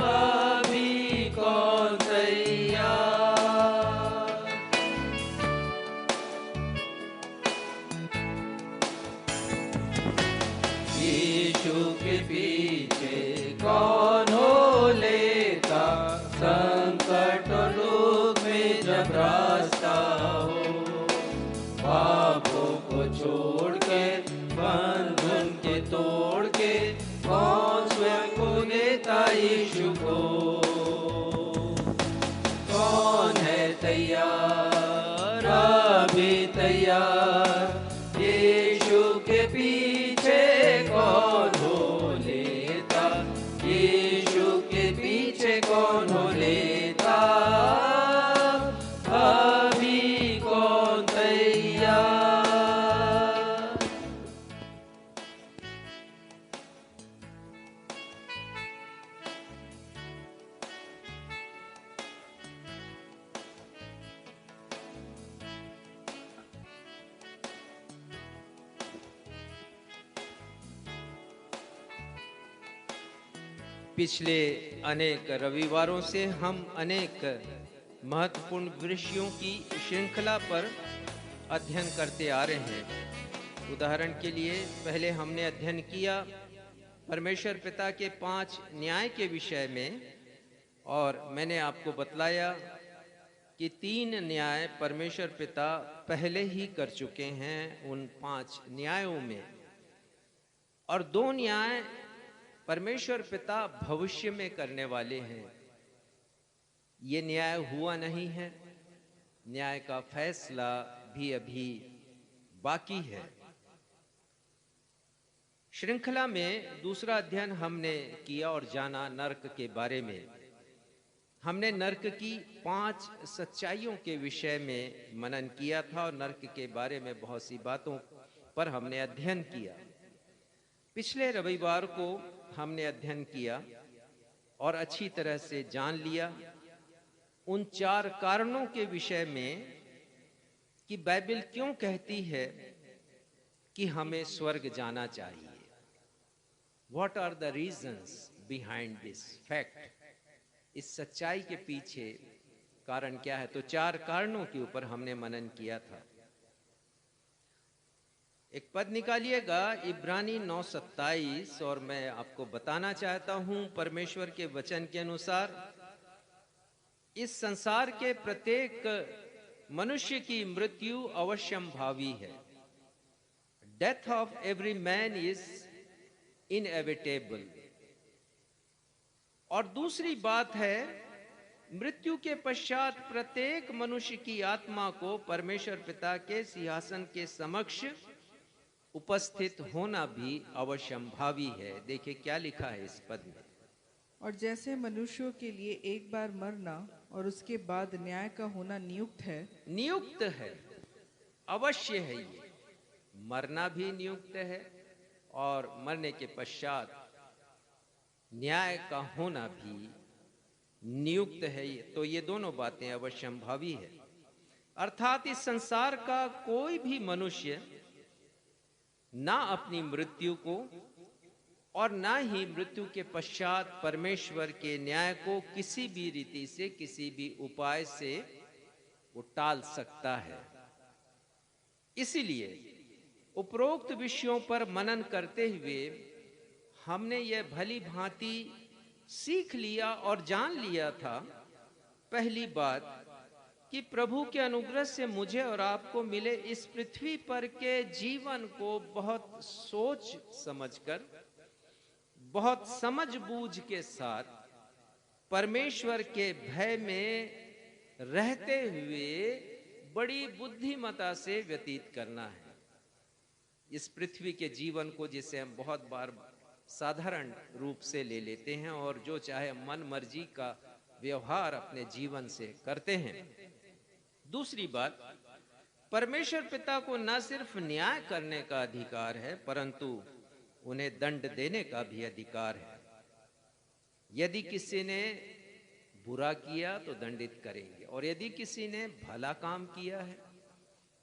अभी कौन तैयार। यीशु के पीछे कौन हो लेता, संकट और दुख में जब रास्ता हो, पापों को छोड़ के, बंधन के तोड़ के, कौन स्वयं को देता यीशु को। कौन है तैयार, अभी तैयार, यीशु के पीछे कौन हो लेता, यीशु के पीछे कौन हो लेता, अभी कौन तैयार। पिछले अनेक रविवारों से हम अनेक महत्वपूर्ण विषयों की श्रृंखला पर अध्ययन करते आ रहे हैं। उदाहरण के लिए पहले हमने अध्ययन किया परमेश्वर पिता के 5 न्याय के विषय में, और मैंने आपको बतलाया कि 3 न्याय परमेश्वर पिता पहले ही कर चुके हैं उन 5 न्यायों में, और 2 न्याय परमेश्वर पिता भविष्य में करने वाले हैं। ये न्याय हुआ नहीं है, न्याय का फैसला भी अभी बाकी है। श्रृंखला में दूसरा अध्ययन हमने किया और जाना नर्क के बारे में। हमने नर्क की 5 सच्चाइयों के विषय में मनन किया था और नर्क के बारे में बहुत सी बातों पर हमने अध्ययन किया। पिछले रविवार को हमने अध्ययन किया और अच्छी तरह से जान लिया उन 4 कारणों के विषय में कि बाइबल क्यों कहती है कि हमें स्वर्ग जाना चाहिए। What are the reasons behind this fact इस सच्चाई के पीछे कारण क्या है। तो 4 कारणों के ऊपर हमने मनन किया था। एक पद निकालिएगा इब्रानी 9:27, और मैं आपको बताना चाहता हूं परमेश्वर के वचन के अनुसार इस संसार के प्रत्येक मनुष्य की मृत्यु अवश्यंभावी है। Death of every man is inevitable. और दूसरी बात है, मृत्यु के पश्चात प्रत्येक मनुष्य की आत्मा को परमेश्वर पिता के सिंहासन के समक्ष उपस्थित होना भी अवश्यंभावी है। देखिए क्या लिखा है इस पद में। और जैसे मनुष्यों के लिए एक बार मरना और उसके बाद न्याय का होना नियुक्त है, अवश्य है। ये मरना भी नियुक्त है और मरने के पश्चात न्याय का होना भी नियुक्त है। तो ये दोनों बातें अवश्यंभावी है। अर्थात इस संसार का कोई भी मनुष्य ना अपनी मृत्यु को और ना ही मृत्यु के पश्चात परमेश्वर के न्याय को किसी भी रीति से, किसी भी उपाय से वो टाल सकता है। इसीलिए उपरोक्त विषयों पर मनन करते हुए हमने यह भली भांति सीख लिया और जान लिया था, पहली बात, कि प्रभु के अनुग्रह से मुझे और आपको मिले इस पृथ्वी पर के जीवन को बहुत सोच समझकर, बहुत समझ बूझ के साथ परमेश्वर के भय में रहते हुए बड़ी बुद्धिमता से व्यतीत करना है। इस पृथ्वी के जीवन को, जिसे हम बहुत बार साधारण रूप से ले लेते हैं और जो चाहे मन मर्जी का व्यवहार अपने जीवन से करते हैं। दूसरी बात, परमेश्वर पिता को न सिर्फ न्याय करने का अधिकार है, परंतु उन्हें दंड देने का भी अधिकार है। यदि किसी ने बुरा किया तो दंडित करेंगे, और यदि किसी ने भला काम किया है,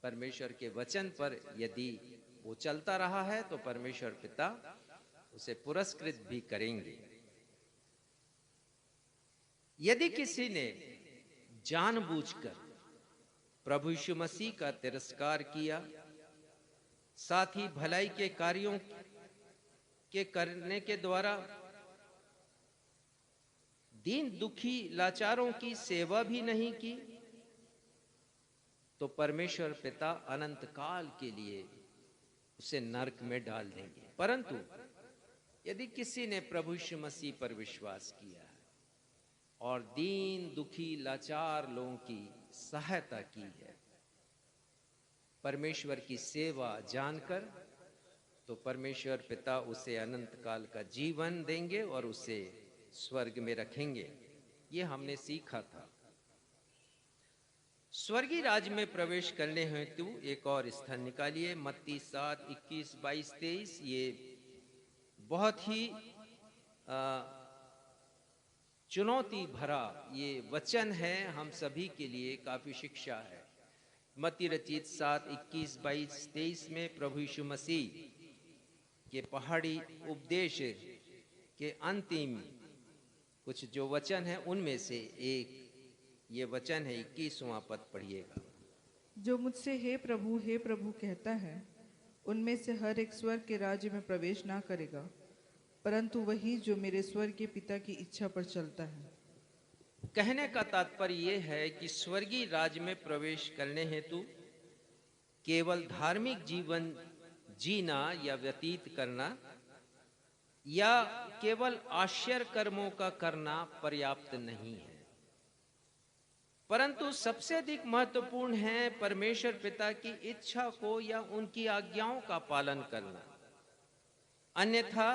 परमेश्वर के वचन पर यदि वो चलता रहा है, तो परमेश्वर पिता उसे पुरस्कृत भी करेंगे। यदि किसी ने जानबूझकर प्रभु यीशु मसीह का तिरस्कार किया, साथ ही भलाई के कार्यों के करने के द्वारा दीन दुखी लाचारों की सेवा भी नहीं की, तो परमेश्वर पिता अनंत काल के लिए उसे नरक में डाल देंगे। परंतु यदि किसी ने प्रभु यीशु मसीह पर विश्वास किया है और दीन दुखी लाचार लोगों की सहायता की है, परमेश्वर की सेवा जानकर, तो परमेश्वर पिता उसे अनंत काल का जीवन देंगे और उसे स्वर्ग में रखेंगे। ये हमने सीखा था। स्वर्गीय राज्य में प्रवेश करने हेतु एक और स्थान निकालिए, मत्ती 7, 21, 22, 23। ये बहुत ही चुनौती भरा ये वचन है, हम सभी के लिए काफी शिक्षा है। मत्ती रचित 7, 21, 22, 23 में प्रभु यीशु मसीह के पहाड़ी उपदेश के अंतिम कुछ जो वचन है, उनमें से एक ये वचन है। 21वां पद पढ़िएगा। जो मुझसे हे प्रभु कहता है, उनमें से हर एक स्वर्ग के राज्य में प्रवेश ना करेगा, परंतु वही जो मेरे स्वर्ग के पिता की इच्छा पर चलता है। कहने का तात्पर्य यह है कि स्वर्गीय राज्य में प्रवेश करने हेतु केवल धार्मिक जीवन जीना या व्यतीत करना या केवल आश्चर्य कर्मों का करना पर्याप्त नहीं है, परंतु सबसे अधिक महत्वपूर्ण है परमेश्वर पिता की इच्छा को या उनकी आज्ञाओं का पालन करना। अन्यथा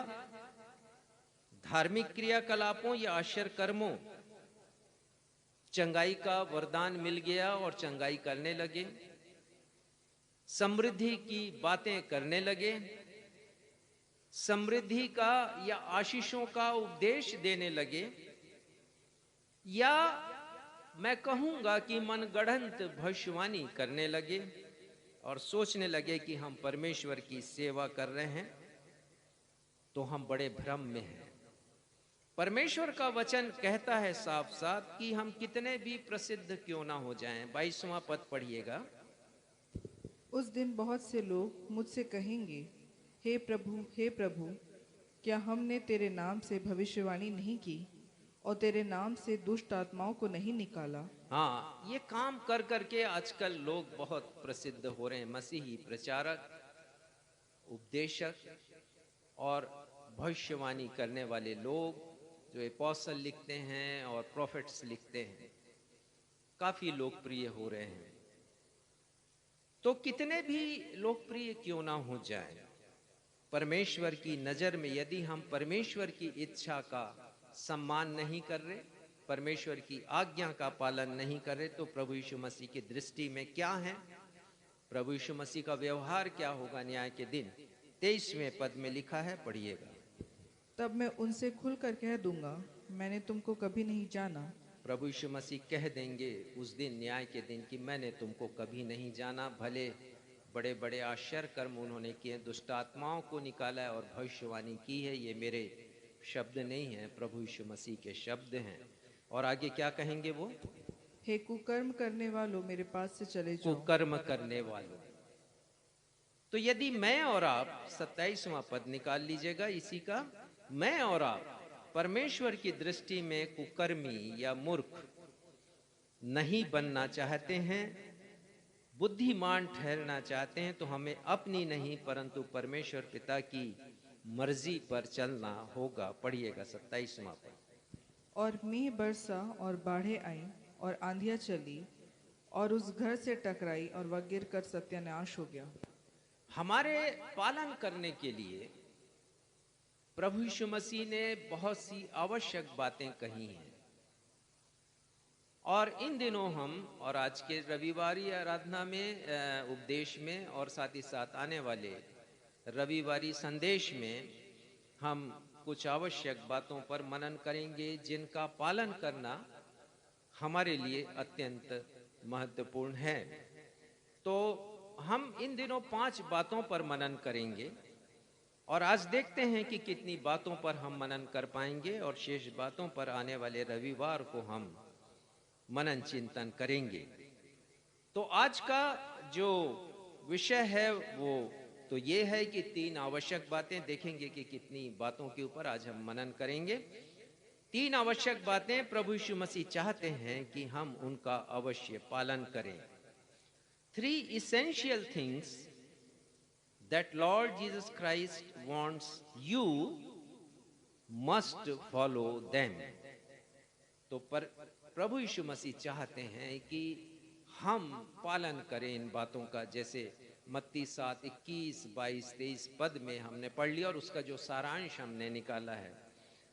धार्मिक क्रियाकलापों या आश्चर्य कर्मों, चंगाई का वरदान मिल गया और चंगाई करने लगे, समृद्धि की बातें करने लगे, समृद्धि का या आशीषों का उपदेश देने लगे, या मैं कहूंगा कि मनगढ़ंत भविष्यवाणी करने लगे और सोचने लगे कि हम परमेश्वर की सेवा कर रहे हैं, तो हम बड़े भ्रम में हैं। परमेश्वर का वचन कहता है साफ साफ कि हम कितने भी प्रसिद्ध क्यों ना हो जाएं। 22वां पद पढ़िएगा। उस दिन बहुत से लोग मुझसे कहेंगे, हे प्रभु, क्या हमने तेरे नाम से भविष्यवाणी नहीं की और तेरे नाम से दुष्ट आत्माओं को नहीं निकाला? हाँ, ये काम कर करके आजकल लोग बहुत प्रसिद्ध हो रहे हैं। मसीही प्रचारक, उपदेशक और भविष्यवाणी करने वाले लोग जो एपोस्टल लिखते हैं और प्रोफेट्स लिखते हैं, काफी लोकप्रिय हो रहे हैं। तो कितने भी लोकप्रिय क्यों ना हो जाए, परमेश्वर की नजर में यदि हम परमेश्वर की इच्छा का सम्मान नहीं कर रहे, परमेश्वर की आज्ञा का पालन नहीं कर रहे, तो प्रभु यीशु मसीह की दृष्टि में क्या है, प्रभु यीशु मसीह का व्यवहार क्या होगा न्याय के दिन। 23वें पद में लिखा है, पढ़िएगा। तब मैं उनसे खुलकर कह दूंगा, मैंने तुमको कभी नहीं जाना। प्रभु यीशु मसीह कह देंगे उस दिन, न्याय के दिन, कि मैंने तुमको कभी नहीं जाना। भले बड़े बड़े आश्चर्य कर्म उन्होंने किए, दुष्ट आत्माओं को निकाला है और भविष्यवाणी की है, ये मेरे शब्द नहीं है, प्रभु यीशु मसीह के शब्द हैं। और आगे क्या कहेंगे वो? हे कुकर्म करने वालों, मेरे पास से चले जाओ। कुकर्म करने वालों। तो यदि मैं और आप, 27वां पद निकाल लीजिएगा इसी का, मैं और आप परमेश्वर की दृष्टि में कुकर्मी या मूर्ख नहीं बनना चाहते हैं, बुद्धिमान ठहरना चाहते हैं, तो हमें अपनी नहीं परंतु परमेश्वर पिता की मर्जी पर चलना होगा। पढ़िएगा 27वां पद। और मेंह बरसा और बाढ़ें आई और आंधियां चली और उस घर से टकराई और वह गिरकर सत्यानाश हो गया। हमारे पालन करने के लिए प्रभु यीशु मसीह ने बहुत सी आवश्यक बातें कही हैं, और इन दिनों हम और आज के रविवारी आराधना में, उपदेश में, और साथ ही साथ आने वाले रविवारी संदेश में हम कुछ आवश्यक बातों पर मनन करेंगे, जिनका पालन करना हमारे लिए अत्यंत महत्वपूर्ण है। तो हम इन दिनों 5 बातों पर मनन करेंगे, और आज देखते हैं कि कितनी बातों पर हम मनन कर पाएंगे, और शेष बातों पर आने वाले रविवार को हम मनन चिंतन करेंगे। तो आज का जो विषय है वो तो ये है कि 3 आवश्यक बातें, देखेंगे कि कितनी बातों के ऊपर आज हम मनन करेंगे। 3 आवश्यक बातें प्रभु यीशु मसीह चाहते हैं कि हम उनका अवश्य पालन करें। 3 essential things that Lord Jesus Christ wants you must follow them। तो प्रभु यीशु मसीह चाहते हैं कि हम पालन करें इन बातों का, जैसे मत्ती 7, 21, 22, 23 पद में हमने पढ़ लिया, और उसका जो सारांश हमने निकाला है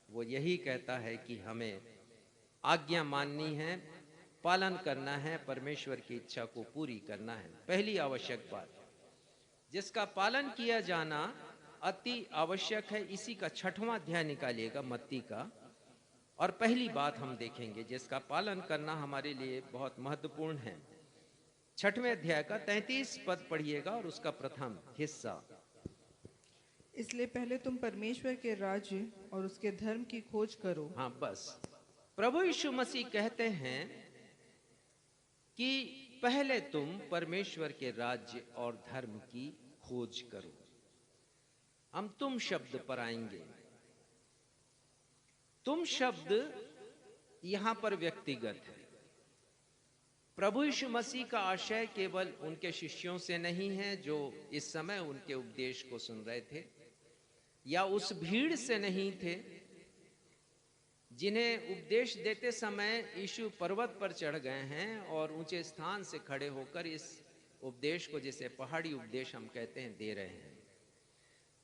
वो यही कहता है कि हमें आज्ञा माननी है, पालन करना है, परमेश्वर की इच्छा को पूरी करना है। पहली आवश्यक बात जिसका पालन किया जाना अति आवश्यक है, इसी का 6वां अध्याय निकालिएगा मत्ती का, और पहली बात हम देखेंगे जिसका पालन करना हमारे लिए बहुत महत्वपूर्ण है। 6वें अध्याय का 33 पद पढ़िएगा और उसका प्रथम हिस्सा। इसलिए पहले तुम परमेश्वर के राज्य और उसके धर्म की खोज करो। हाँ, बस प्रभु यीशु मसीह कहते हैं कि पहले तुम परमेश्वर के राज्य और धर्म की खोज करो। हम तुम शब्द पर आएंगे। तुम शब्द यहां पर व्यक्तिगत है। प्रभु यीशु मसीह का आशय केवल उनके शिष्यों से नहीं है जो इस समय उनके उपदेश को सुन रहे थे, या उस भीड़ से नहीं थे जिन्हें उपदेश देते समय यीशु पर्वत पर चढ़ गए हैं और ऊंचे स्थान से खड़े होकर इस उपदेश को, जिसे पहाड़ी उपदेश हम कहते हैं, दे रहे हैं।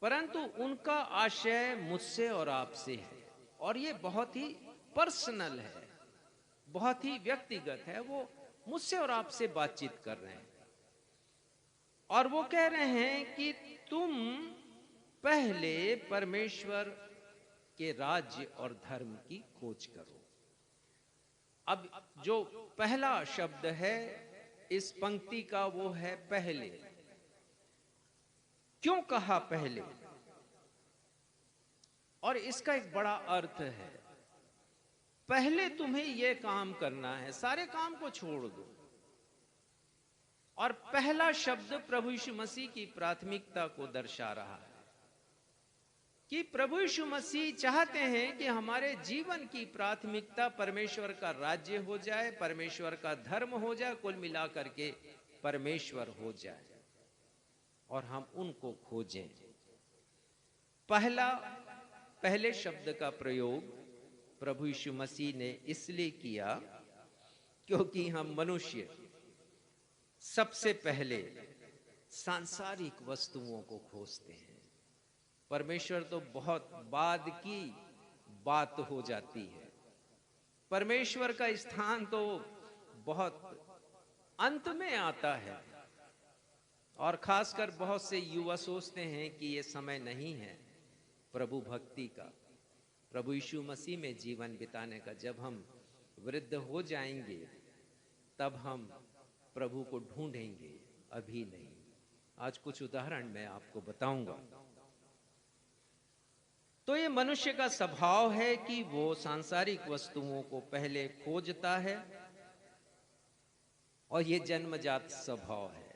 परंतु उनका आशय मुझसे और आपसे है, और ये बहुत ही पर्सनल है, बहुत ही व्यक्तिगत है। वो मुझसे और आपसे बातचीत कर रहे हैं, और वो कह रहे हैं कि तुम पहले परमेश्वर के राज्य और धर्म की खोज करो। अब जो पहला शब्द है इस पंक्ति का वो है पहले। क्यों कहा पहले? और इसका एक बड़ा अर्थ है। पहले तुम्हें यह काम करना है, सारे काम को छोड़ दो। और पहला शब्द प्रभु यीशु मसीह की प्राथमिकता को दर्शा रहा है कि प्रभु यीशु मसीह चाहते हैं कि हमारे जीवन की प्राथमिकता परमेश्वर का राज्य हो जाए, परमेश्वर का धर्म हो जाए, कुल मिलाकर के परमेश्वर हो जाए और हम उनको खोजें। पहले शब्द का प्रयोग प्रभु यीशु मसीह ने इसलिए किया क्योंकि हम मनुष्य सबसे पहले सांसारिक वस्तुओं को खोजते हैं। परमेश्वर तो बहुत बाद की बात हो जाती है, परमेश्वर का स्थान तो बहुत अंत में आता है। और खासकर बहुत से युवा सोचते हैं कि ये समय नहीं है प्रभु भक्ति का, प्रभु यीशु मसीह में जीवन बिताने का। जब हम वृद्ध हो जाएंगे तब हम प्रभु को ढूंढेंगे, अभी नहीं। आज कुछ उदाहरण मैं आपको बताऊंगा। तो ये मनुष्य का स्वभाव है कि वो सांसारिक वस्तुओं को पहले खोजता है और ये जन्मजात स्वभाव है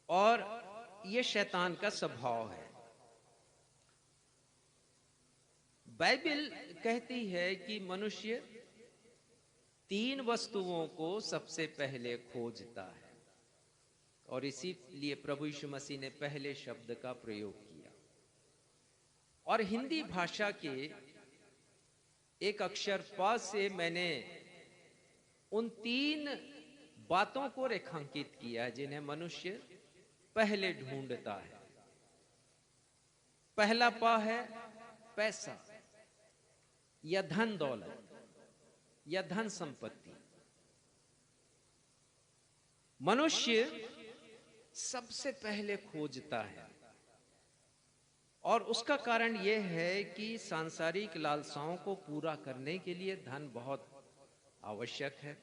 और ये शैतान का स्वभाव है। बाइबल कहती है कि मनुष्य 3 वस्तुओं को सबसे पहले खोजता है और इसीलिए प्रभु यीशु मसीह ने पहले शब्द का प्रयोग किया। और हिंदी भाषा के एक अक्षर प से मैंने उन 3 बातों को रेखांकित किया जिन्हें मनुष्य पहले ढूंढता है। पहला प है पैसा या धन दौलत या धन संपत्ति। मनुष्य सबसे पहले खोजता है और उसका कारण यह है कि सांसारिक लालसाओं को पूरा करने के लिए धन बहुत आवश्यक है।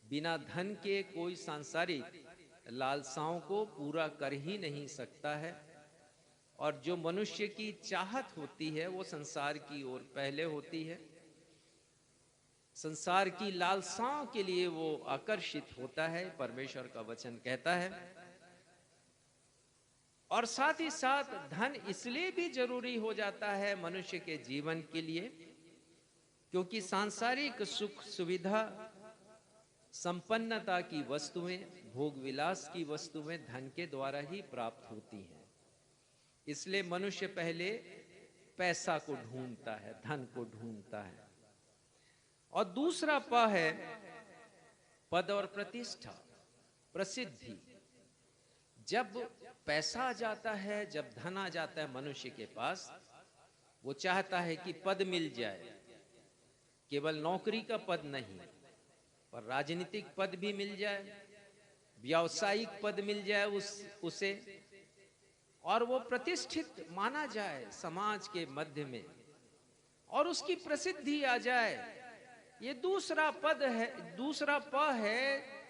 बिना धन के कोई सांसारिक लालसाओं को पूरा कर ही नहीं सकता है। और जो मनुष्य की चाहत होती है वो संसार की ओर पहले होती है, संसार की लालसाओं के लिए वो आकर्षित होता है, परमेश्वर का वचन कहता है। और साथ ही साथ धन इसलिए भी जरूरी हो जाता है मनुष्य के जीवन के लिए क्योंकि सांसारिक सुख सुविधा, संपन्नता की वस्तुएं, भोग विलास की वस्तुएं धन के द्वारा ही प्राप्त होती हैं। इसलिए मनुष्य पहले पैसा को ढूंढता है, धन को ढूंढता है। और दूसरा प है पद और प्रतिष्ठा, प्रसिद्धि। जब पैसा आ जाता है, जब धन आ जाता है मनुष्य के पास, वो चाहता है कि पद मिल जाए, केवल नौकरी का पद नहीं पर राजनीतिक पद भी मिल जाए, व्यावसायिक पद मिल जाए उसे, और वो प्रतिष्ठित माना जाए समाज के मध्य में और उसकी प्रसिद्धि आ जाए। ये दूसरा पद है, दूसरा प है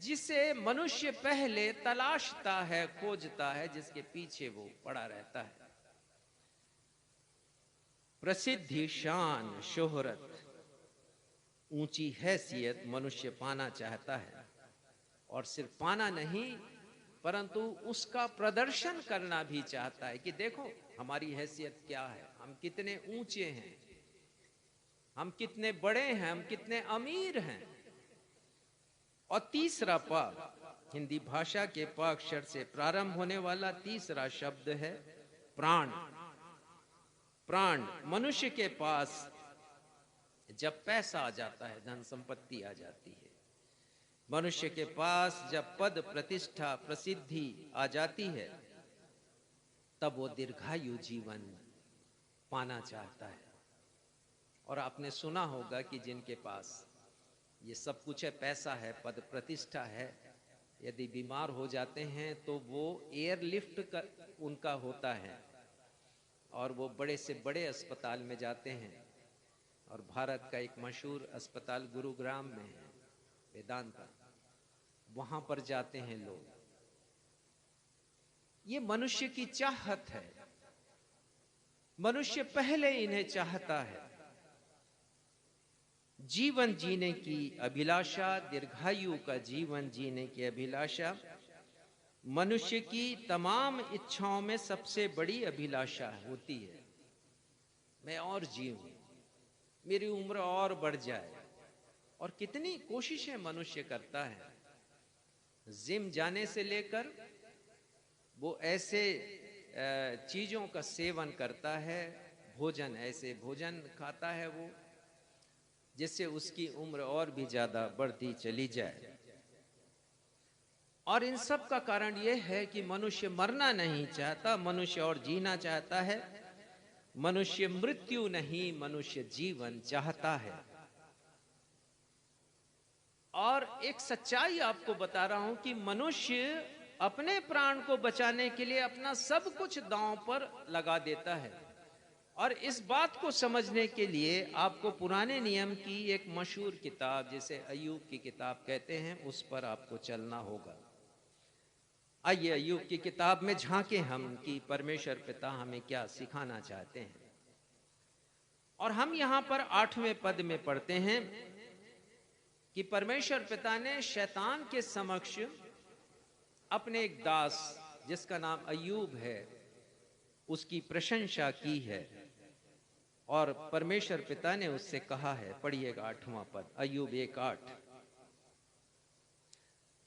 जिसे मनुष्य पहले तलाशता है, खोजता है, जिसके पीछे वो पड़ा रहता है। प्रसिद्धि, शान, शोहरत, ऊंची हैसियत मनुष्य पाना चाहता है और सिर्फ पाना नहीं परंतु उसका प्रदर्शन करना भी चाहता है कि देखो हमारी हैसियत क्या है, हम कितने ऊंचे हैं, हम कितने बड़े हैं, हम कितने अमीर हैं। और तीसरा प, हिंदी भाषा के प अक्षर से प्रारंभ होने वाला तीसरा शब्द है प्राण। प्राण। मनुष्य के पास जब पैसा आ जाता है, धन संपत्ति आ जाती है, मनुष्य के पास जब पद, प्रतिष्ठा, प्रसिद्धि आ जाती है, तब वो दीर्घायु जीवन पाना चाहता है। और आपने सुना होगा कि जिनके पास ये सब कुछ है, पैसा है, पद प्रतिष्ठा है, यदि बीमार हो जाते हैं तो वो एयरलिफ्ट का उनका होता है और वो बड़े से बड़े अस्पताल में जाते हैं। और भारत का एक मशहूर अस्पताल गुरुग्राम में है, वेदांता, वहां पर जाते हैं लोग। ये मनुष्य की चाहत है, मनुष्य पहले इन्हें चाहता है। जीवन जीने की अभिलाषा, दीर्घायु का जीवन जीने की अभिलाषा मनुष्य की तमाम इच्छाओं में सबसे बड़ी अभिलाषा होती है। मैं और जीऊं, मेरी उम्र और बढ़ जाए। और कितनी कोशिशें मनुष्य करता है, जिम जाने से लेकर वो ऐसे चीजों का सेवन करता है, भोजन ऐसे भोजन खाता है वो जिससे उसकी उम्र और भी ज्यादा बढ़ती चली जाए। और इन सब का कारण यह है कि मनुष्य मरना नहीं चाहता, मनुष्य और जीना चाहता है। मनुष्य मृत्यु नहीं, मनुष्य जीवन चाहता है। और एक सच्चाई आपको बता रहा हूं कि मनुष्य अपने प्राण को बचाने के लिए अपना सब कुछ दांव पर लगा देता है। और इस बात को समझने के लिए आपको पुराने नियम की एक मशहूर किताब, जिसे अय्यूब की किताब कहते हैं, उस पर आपको चलना होगा। आइए अय्यूब की किताब में झांके हम कि परमेश्वर पिता हमें क्या सिखाना चाहते हैं। और हम यहां पर 8वें पद में पढ़ते हैं कि परमेश्वर पिता ने शैतान के समक्ष अपने एक दास जिसका नाम अय्यूब है उसकी प्रशंसा की है। और परमेश्वर पिता ने उससे कहा है, पढ़िएगा 8वां पद, अय्यूब 1:8,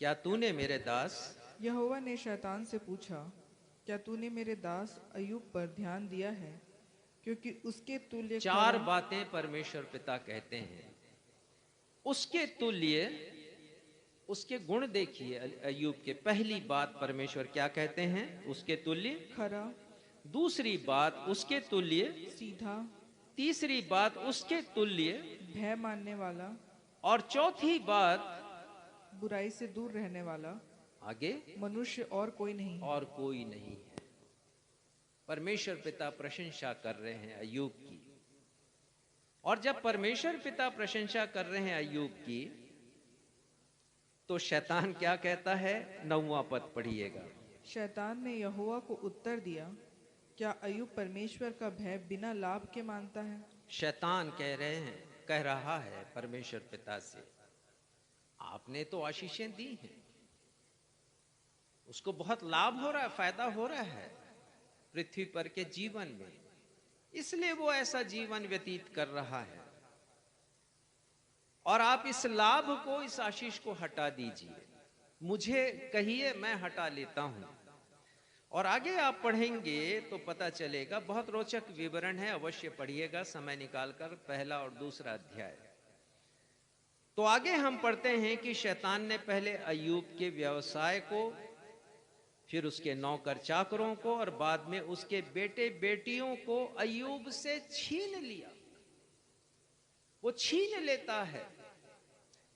क्या तूने मेरे दास यहोवा ने शैतान से पूछा, क्या तूने मेरे दास अय्यूब पर ध्यान दिया है, क्योंकि उसके तुल्य 4 बातें परमेश्वर पिता कहते हैं। उसके तुल्य, उसके गुण देखिए अय्यूब के। पहली बात परमेश्वर क्या कहते हैं? उसके तुल्य खरा। दूसरी बात उसके तुल्य सीधा। तीसरी बात उसके तुल्य भय मानने वाला। और चौथी बात बुराई से दूर रहने वाला। आगे मनुष्य और कोई नहीं है। और कोई नहीं है। परमेश्वर पिता प्रशंसा कर रहे हैं अय्यूब की। और जब परमेश्वर पिता प्रशंसा कर रहे हैं अय्यूब की, तो शैतान क्या कहता है? 9वां पद पढ़िएगा। शैतान ने यहोवा को उत्तर दिया, क्या अय्यूब परमेश्वर का भय बिना लाभ के मानता है? शैतान कह रहा है परमेश्वर पिता से, आपने तो आशीषें दी हैं, उसको बहुत लाभ हो रहा है, फायदा हो रहा है पृथ्वी पर के जीवन में, इसलिए वो ऐसा जीवन व्यतीत कर रहा है। और आप इस लाभ को, इस आशीष को हटा दीजिए, मुझे कहिए, मैं हटा लेता हूं। और आगे आप पढ़ेंगे तो पता चलेगा, बहुत रोचक विवरण है, अवश्य पढ़िएगा समय निकालकर, 1 और 2 अध्याय। तो आगे हम पढ़ते हैं कि शैतान ने पहले अय्यूब के व्यवसाय को, फिर उसके नौकर चाकरों को और बाद में उसके बेटे बेटियों को अय्यूब से छीन लिया। वो छीन लेता है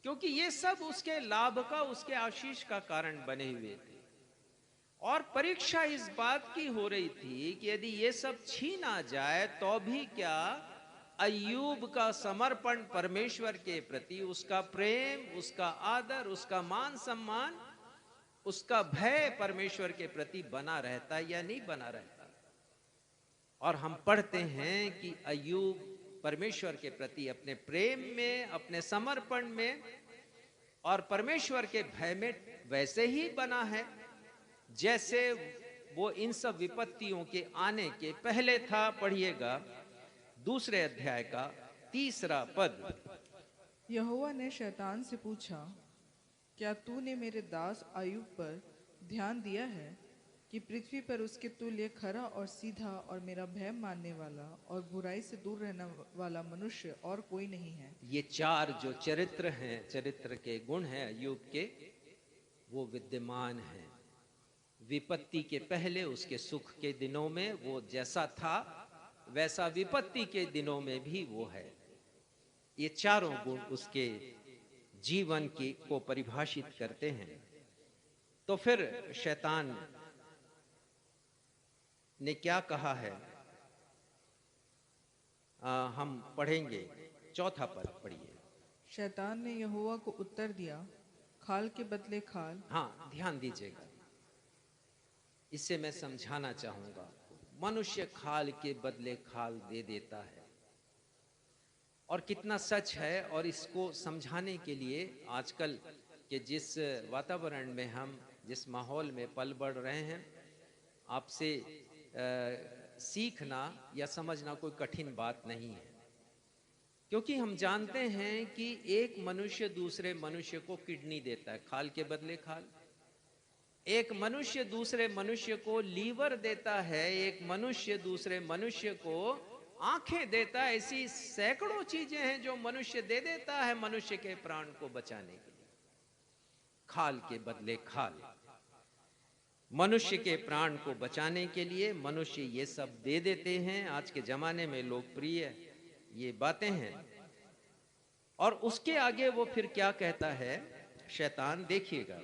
क्योंकि ये सब उसके लाभ का, उसके आशीष का कारण बने हुए थे। और परीक्षा इस बात की हो रही थी कि यदि ये सब छीना जाए तो भी क्या अय्यूब का समर्पण परमेश्वर के प्रति, उसका प्रेम, उसका आदर, उसका मान सम्मान, उसका भय परमेश्वर के प्रति बना रहता या नहीं बना रहता। और हम पढ़ते हैं कि अय्यूब परमेश्वर के प्रति अपने प्रेम में, अपने समर्पण में और परमेश्वर के भय में वैसे ही बना है जैसे वो इन सब विपत्तियों के आने के पहले था। पढ़िएगा 2 अध्याय का 3 पद। यहोवा ने शैतान से पूछा, क्या तूने मेरे दास अय्यूब पर ध्यान दिया है कि पृथ्वी पर उसके तुल्य खरा और सीधा और मेरा भय मानने वाला और बुराई से दूर रहने वाला मनुष्य और कोई नहीं है? ये 4 जो चरित्र हैं, चरित्र के गुण हैं अय्यूब के, वो विद्यमान हैं। विपत्ति के पहले, उसके सुख के दिनों में वो जैसा था वैसा विपत्ति के दिनों में भी वो है। ये चारों गुण उसके जीवन की को परिभाषित करते हैं। तो फिर शैतान ने क्या कहा है? हम पढ़ेंगे 4 पद पढ़िए। शैतान ने यहोवा को उत्तर दिया, खाल के बदले खाल। हाँ, ध्यान दीजिएगा, इससे मैं समझाना चाहूंगा। मनुष्य खाल के बदले खाल दे देता है। और कितना सच है, और इसको समझाने के लिए आजकल के जिस वातावरण में हम, जिस माहौल में पल बढ़ रहे हैं, आपसे सीखना या समझना कोई कठिन बात नहीं है। क्योंकि हम जानते हैं कि एक मनुष्य दूसरे मनुष्य को किडनी देता है, खाल के बदले खाल। एक मनुष्य दूसरे मनुष्य को लीवर देता है, एक मनुष्य दूसरे मनुष्य को आंखें देता है। ऐसी सैकड़ों चीजें हैं जो मनुष्य दे देता है मनुष्य के प्राण को बचाने के लिए। खाल के बदले खाल, मनुष्य के प्राण को बचाने के लिए मनुष्य ये सब दे देते हैं। आज के जमाने में लोकप्रिय ये बातें हैं। और उसके आगे वो फिर क्या कहता है शैतान, देखिएगा।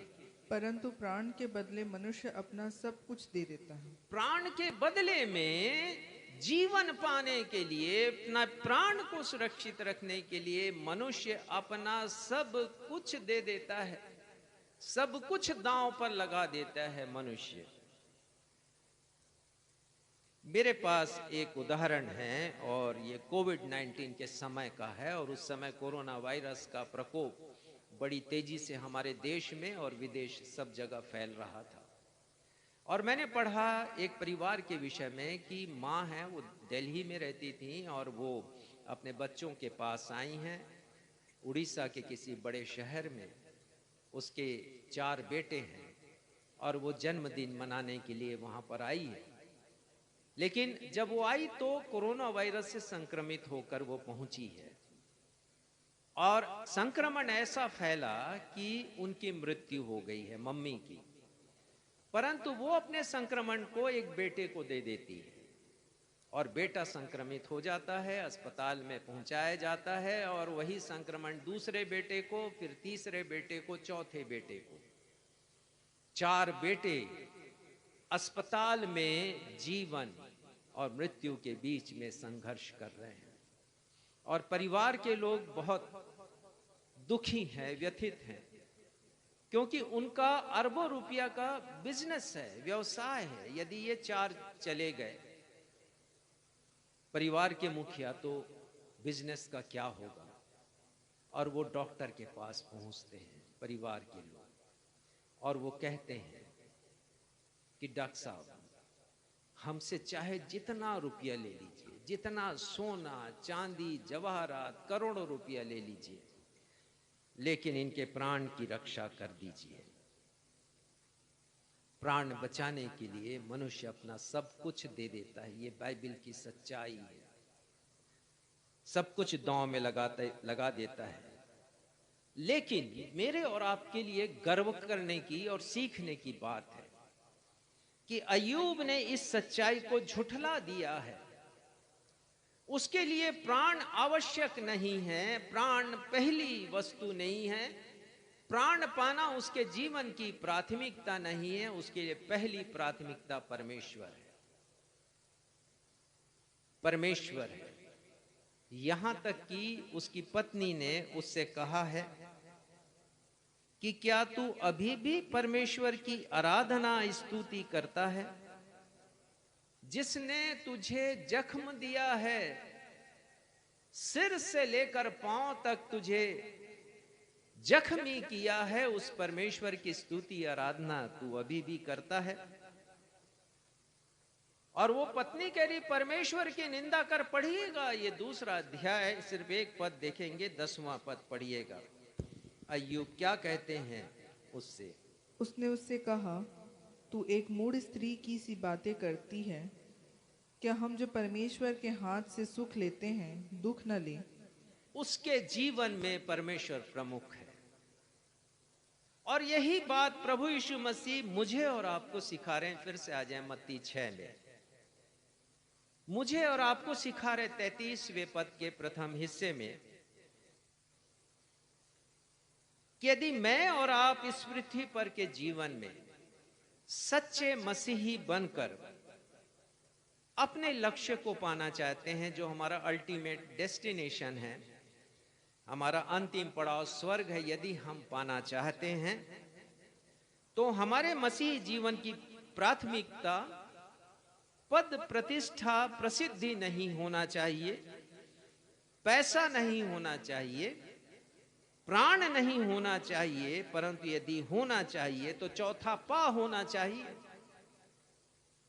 परंतु प्राण के बदले मनुष्य अपना सब कुछ दे देता है। प्राण के बदले में, जीवन पाने के लिए, अपना प्राण को सुरक्षित रखने के लिए मनुष्य अपना सब कुछ दे देता है, सब कुछ दांव पर लगा देता है मनुष्य। मेरे पास एक उदाहरण है, और ये कोविड-19 के समय का है। और उस समय कोरोना वायरस का प्रकोप बड़ी तेजी से हमारे देश में और विदेश सब जगह फैल रहा था। और मैंने पढ़ा एक परिवार के विषय में कि माँ है, वो दिल्ली में रहती थी और वो अपने बच्चों के पास आई हैं उड़ीसा के किसी बड़े शहर में। उसके 4 बेटे हैं और वो जन्मदिन मनाने के लिए वहाँ पर आई है। लेकिन जब वो आई तो कोरोना वायरस से संक्रमित होकर वो पहुंची है, और संक्रमण ऐसा फैला कि उनकी मृत्यु हो गई है मम्मी की। परंतु वो अपने संक्रमण को एक बेटे को दे देती है, और बेटा संक्रमित हो जाता है, अस्पताल में पहुंचाया जाता है, और वही संक्रमण दूसरे बेटे को, फिर तीसरे बेटे को, चौथे बेटे को। 4 बेटे अस्पताल में जीवन और मृत्यु के बीच में संघर्ष कर रहे हैं। और परिवार के लोग बहुत दुखी हैं, व्यथित हैं, क्योंकि उनका अरबों रुपया का बिजनेस है, व्यवसाय है। यदि ये 4 चले गए, परिवार के मुखिया, तो बिजनेस का क्या होगा। और वो डॉक्टर के पास पहुंचते हैं परिवार के लोग, और वो कहते हैं कि डॉक्टर साहब, हमसे चाहे जितना रुपया ले लीजिए, जितना सोना चांदी जवाहरात करोड़ों रुपया ले लीजिए, लेकिन इनके प्राण की रक्षा कर दीजिए। प्राण बचाने के लिए मनुष्य अपना सब कुछ दे देता है। ये बाइबल की सच्चाई है। सब कुछ दांव में लगा देता है। लेकिन मेरे और आपके लिए गर्व करने की और सीखने की बात है कि अय्यूब ने इस सच्चाई को झुठला दिया है। उसके लिए प्राण आवश्यक नहीं है, प्राण पहली वस्तु नहीं है, प्राण पाना उसके जीवन की प्राथमिकता नहीं है। उसके लिए पहली प्राथमिकता परमेश्वर है, परमेश्वर है। यहां तक कि उसकी पत्नी ने उससे कहा है कि क्या तू अभी भी परमेश्वर की आराधना स्तुति करता है, जिसने तुझे जख्म दिया है, सिर से लेकर पांव तक तुझे जख्मी किया है, उस परमेश्वर की स्तुति आराधना तू अभी भी करता है। और वो पत्नी कह रही, परमेश्वर की निंदा कर। पढ़िएगा ये 2 अध्याय, सिर्फ एक पद देखेंगे, 10वां पद पढ़िएगा। अय्यूब क्या कहते हैं उससे। उसने उससे कहा, तू एक मूढ़ स्त्री की सी बातें करती है। क्या हम जो परमेश्वर के हाथ से सुख लेते हैं दुख न ले। उसके जीवन में परमेश्वर प्रमुख है। और यही बात प्रभु यीशु मसीह मुझे और आपको सिखा रहे हैं। फिर से आ जाए मत्ती 6 में, मुझे और आपको सिखा रहे 33वें पद के प्रथम हिस्से में कि यदि मैं और आप इस पृथ्वी पर के जीवन में सच्चे मसीही बनकर अपने लक्ष्य को पाना चाहते हैं, जो हमारा अल्टीमेट डेस्टिनेशन है, हमारा अंतिम पड़ाव स्वर्ग है, यदि हम पाना चाहते हैं तो हमारे मसीही जीवन की प्राथमिकता पद प्रतिष्ठा प्रसिद्धि नहीं होना चाहिए, पैसा नहीं होना चाहिए, प्राण नहीं होना चाहिए, परंतु यदि होना चाहिए तो चौथा पा होना चाहिए।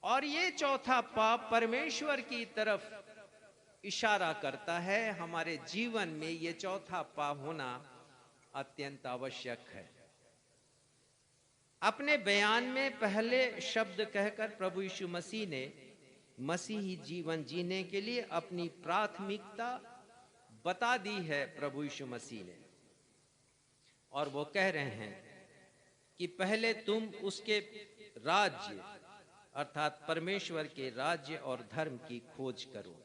और ये चौथा पा परमेश्वर की तरफ इशारा करता है। हमारे जीवन में ये चौथा पा होना अत्यंत आवश्यक है। अपने बयान में पहले शब्द कहकर प्रभु यीशु मसीह ने मसीही जीवन जीने के लिए अपनी प्राथमिकता बता दी है प्रभु यीशु मसीह ने। और वो कह रहे हैं कि पहले तुम उसके राज्य अर्थात परमेश्वर के राज्य और धर्म की खोज करो।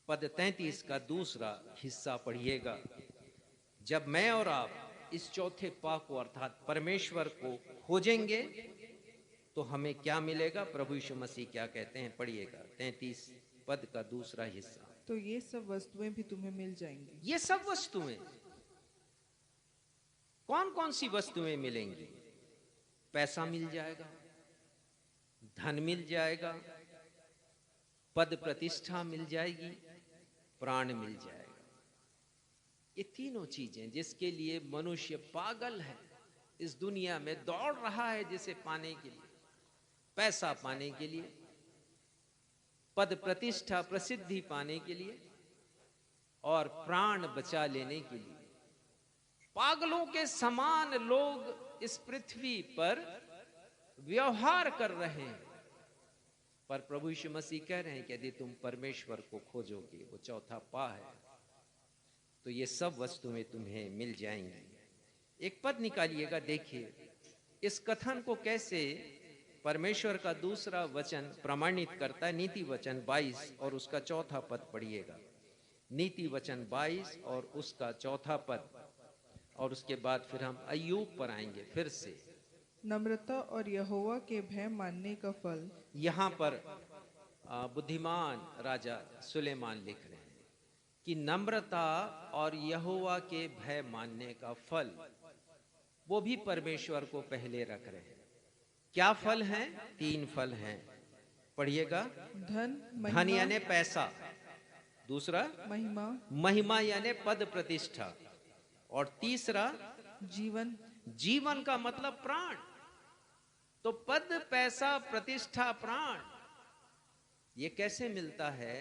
पद 33 का दूसरा हिस्सा पढ़िएगा। जब मैं और आप इस चौथे पा को अर्थात परमेश्वर को खोजेंगे तो हमें क्या मिलेगा? प्रभु यीशु मसीह क्या कहते हैं, पढ़िएगा 33 पद का दूसरा हिस्सा। तो ये सब वस्तुएं भी तुम्हें मिल जाएंगी। ये सब वस्तुएं कौन कौन सी वस्तुएं मिलेंगी? पैसा मिल जाएगा, धन मिल जाएगा, पद प्रतिष्ठा मिल जाएगी, प्राण मिल जाएगा। ये तीनों चीजें जिसके लिए मनुष्य पागल है, इस दुनिया में दौड़ रहा है, जिसे पाने के लिए, पैसा पाने के लिए, पद प्रतिष्ठा प्रसिद्धि पाने के लिए और प्राण बचा लेने के लिए। पागलों के समान लोग इस पृथ्वी पर व्यवहार कर रहे हैं। पर प्रभु यीशु मसीह कह रहे हैं कि यदि तुम परमेश्वर को खोजोगे, वो चौथा पा है, तो ये सब वस्तुएं तुम्हें मिल जाएंगी। एक पद निकालिएगा, देखिए इस कथन को कैसे परमेश्वर का दूसरा वचन प्रमाणित करता है। नीति वचन 22 और उसका चौथा पद पढ़िएगा। नीति वचन 22 और उसका चौथा पद, और उसके बाद फिर हम अय्यूब पर आएंगे फिर से। नम्रता और यहोवा के भय मानने का फल। यहाँ पर बुद्धिमान राजा सुलेमान लिख रहे हैं कि नम्रता और यहोवा के भय मानने का फल, वो भी परमेश्वर को पहले रख रहे हैं। क्या फल हैं? 3 फल हैं, पढ़िएगा। धन यानी पैसा, दूसरा महिमा यानी पद प्रतिष्ठा, और तीसरा जीवन का मतलब प्राण। तो पद, पैसा, प्रतिष्ठा, प्राण, ये कैसे मिलता है?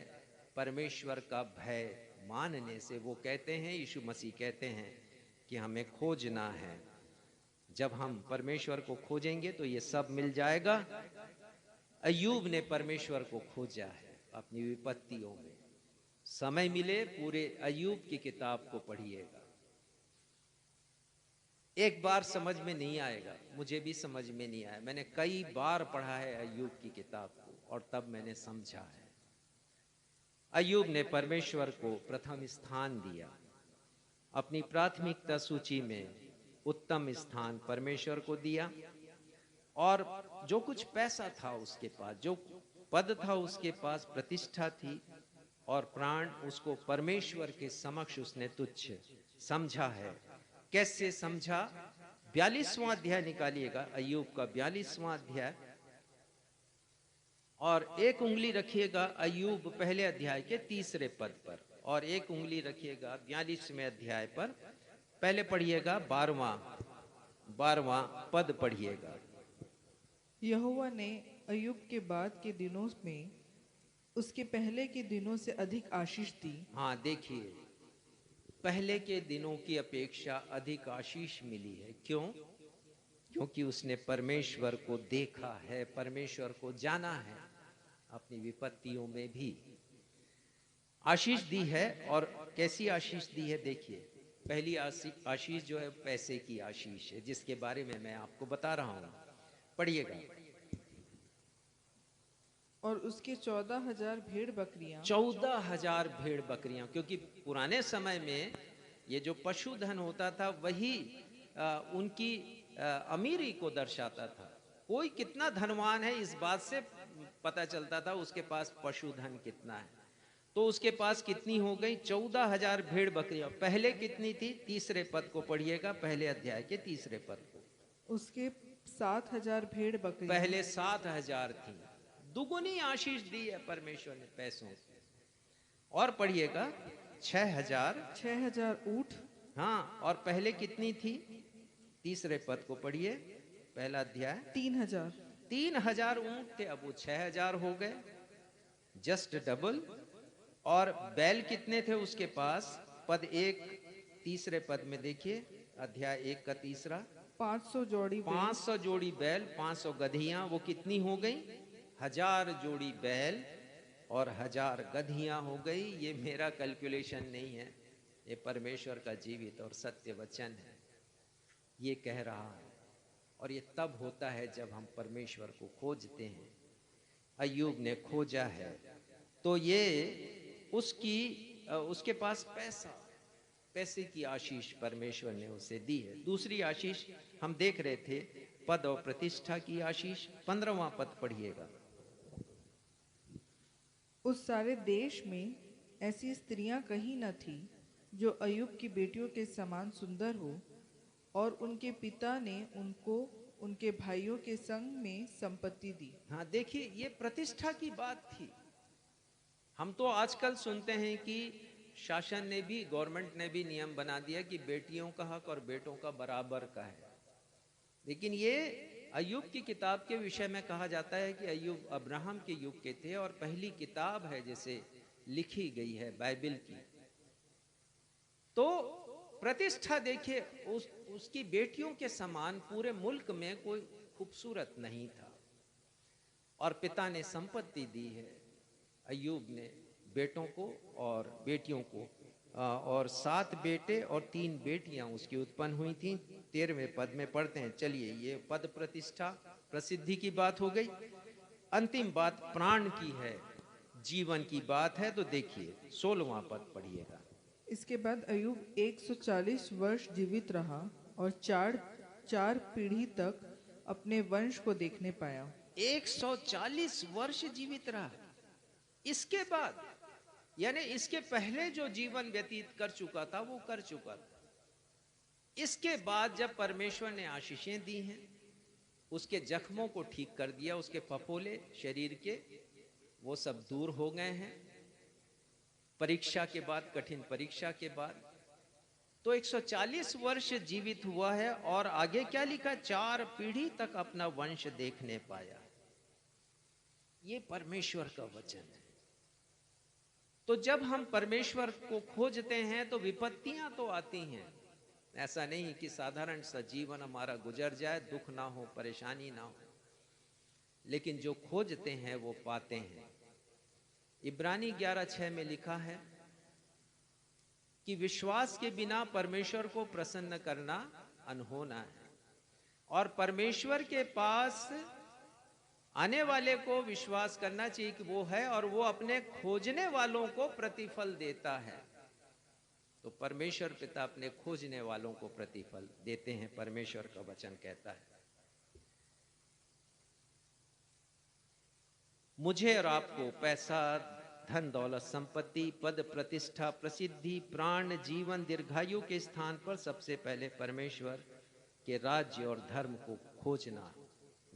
परमेश्वर का भय मानने से। वो कहते हैं, यीशु मसीह कहते हैं कि हमें खोजना है। जब हम परमेश्वर को खोजेंगे तो ये सब मिल जाएगा। अय्यूब ने परमेश्वर को खोजा है अपनी विपत्तियों में। समय मिले पूरे अय्यूब की किताब को पढ़िएगा। एक बार समझ में नहीं आएगा, मुझे भी समझ में नहीं आया। मैंने कई बार पढ़ा है अय्यूब की किताब को और तब मैंने समझा है। अय्यूब ने परमेश्वर को प्रथम स्थान दिया। अपनी प्राथमिकता सूची में उत्तम स्थान परमेश्वर को दिया, और जो कुछ पैसा था उसके पास, जो पद था उसके पास, प्रतिष्ठा थी और प्राण, उसको परमेश्वर के समक्ष उसने तुच्छ समझा है। कैसे समझा? 42वां अध्याय निकालिएगा, अय्यूब का 42वां अध्याय, और एक उंगली रखिएगा अय्यूब पहले अध्याय के 3 पद पर, और एक उंगली रखिएगा 42वें अध्याय पर। पहले पढ़िएगा 12वां पद पढ़िएगा। यहोवा ने अय्यूब के बाद के दिनों में उसके पहले के दिनों से अधिक आशीष दी। हाँ, देखिए, पहले के दिनों की अपेक्षा अधिक आशीष मिली है। क्यों? क्योंकि उसने परमेश्वर को देखा है, परमेश्वर को जाना है। अपनी विपत्तियों में भी आशीष दी है। और कैसी आशीष दी है? देखिए, पहली आशीष जो है पैसे की आशीष है, जिसके बारे में मैं आपको बता रहा हूं। पढ़िएगा। और उसके 14,000 भेड़ बकरियां। 14,000 भेड़ बकरियां, क्योंकि पुराने समय में ये जो पशुधन होता था वही उनकी अमीरी को दर्शाता था। कोई कितना धनवान है इस बात से पता चलता था उसके पास पशुधन कितना है। तो उसके पास कितनी हो गई? 14,000 भेड़ बकरियां। पहले कितनी थी? 3 पद को पढ़िएगा, पहले अध्याय के 3 पद को। उसके 7,000 भेड़ बकरियां। पहले 7,000 थी। दुगुनी आशीष दी है परमेश्वर ने पैसों से। और पढ़िएगा 6,000 ऊँट, हाँ, और पहले कितनी थी? तीसरे पद को पढ़िए, पहला अध्याय। 3,000, 3,000 ऊंट थे, अब वो 6,000 हो गए, जस्ट डबल। और बैल कितने थे उसके पास? पद 1 तीसरे पद में देखिए, अध्याय 1 का तीसरा। 500 जोड़ी बैल, 500 जोड़ी बैल, 500 गधियां, वो कितनी हो गई? 1000 जोड़ी बैल और 1000 गधियां हो गई। ये मेरा कैलकुलेशन नहीं है, ये परमेश्वर का जीवित और सत्य वचन है, ये कह रहा है। और ये तब होता है जब हम परमेश्वर को खोजते हैं। अय्यूब ने खोजा है, तो ये उसके पास पैसे की आशीष परमेश्वर ने उसे दी है। दूसरी आशीष हम देख रहे थे, पद और प्रतिष्ठा की आशीष। 15वां पद पढ़िएगा। उस सारे देश में ऐसी स्त्रियां कहीं न थी जो अय्यूब की बेटियों के समान सुंदर हो, और उनके पिता ने उनको उनके भाइयों के संग में संपत्ति दी। हाँ, देखिए, ये प्रतिष्ठा की बात थी। हम तो आजकल सुनते हैं कि शासन ने भी, गवर्नमेंट ने भी नियम बना दिया कि बेटियों का हक और बेटों का बराबर का है। लेकिन ये अय्यूब की किताब के विषय में कहा जाता है कि अय्यूब अब्राहम के युग के थे और पहली किताब है जैसे लिखी गई है बाइबल की। तो प्रतिष्ठा देखिए, उसकी बेटियों के समान पूरे मुल्क में कोई खूबसूरत नहीं था, और पिता ने संपत्ति दी है अय्यूब ने बेटों को और बेटियों को। और 7 बेटे और 3 बेटियां उसकी उत्पन्न हुई थीं। 13वें पद में पढ़ते हैं। चलिए, ये पद प्रतिष्ठा प्रसिद्धि की बात हो गई। अंतिम बात प्राण की है, जीवन की बात है। तो देखिए 16वां पद पढ़िएगा। इसके बाद अय्यूब 140 वर्ष जीवित रहा और चार पीढ़ी तक अपने वंश को देखने पाया। 140 वर्ष जीवित रहा। इसके बाद, यानी इसके पहले जो जीवन व्यतीत कर चुका था वो कर चुका था। इसके बाद जब परमेश्वर ने आशीषें दी हैं, उसके जख्मों को ठीक कर दिया, उसके फफोले शरीर के वो सब दूर हो गए हैं परीक्षा के बाद, कठिन परीक्षा के बाद। तो 140 वर्ष जीवित हुआ है, और आगे क्या लिखा? 4 पीढ़ी तक अपना वंश देखने पाया। ये परमेश्वर का वचन है। तो जब हम परमेश्वर को खोजते हैं तो विपत्तियां तो आती हैं। ऐसा नहीं कि साधारण सा जीवन हमारा गुजर जाए, दुख ना हो, परेशानी ना हो, लेकिन जो खोजते हैं वो पाते हैं। इब्रानी 11:6 में लिखा है कि विश्वास के बिना परमेश्वर को प्रसन्न करना अनहोना है, और परमेश्वर के पास आने वाले को विश्वास करना चाहिए कि वो है, और वो अपने खोजने वालों को प्रतिफल देता है। तो परमेश्वर पिता अपने खोजने वालों को प्रतिफल देते हैं, परमेश्वर का वचन कहता है। मुझे और आपको पैसा, धन दौलत, संपत्ति, पद, प्रतिष्ठा, प्रसिद्धि, प्राण, जीवन, दीर्घायु के स्थान पर सबसे पहले परमेश्वर के राज्य और धर्म को खोजना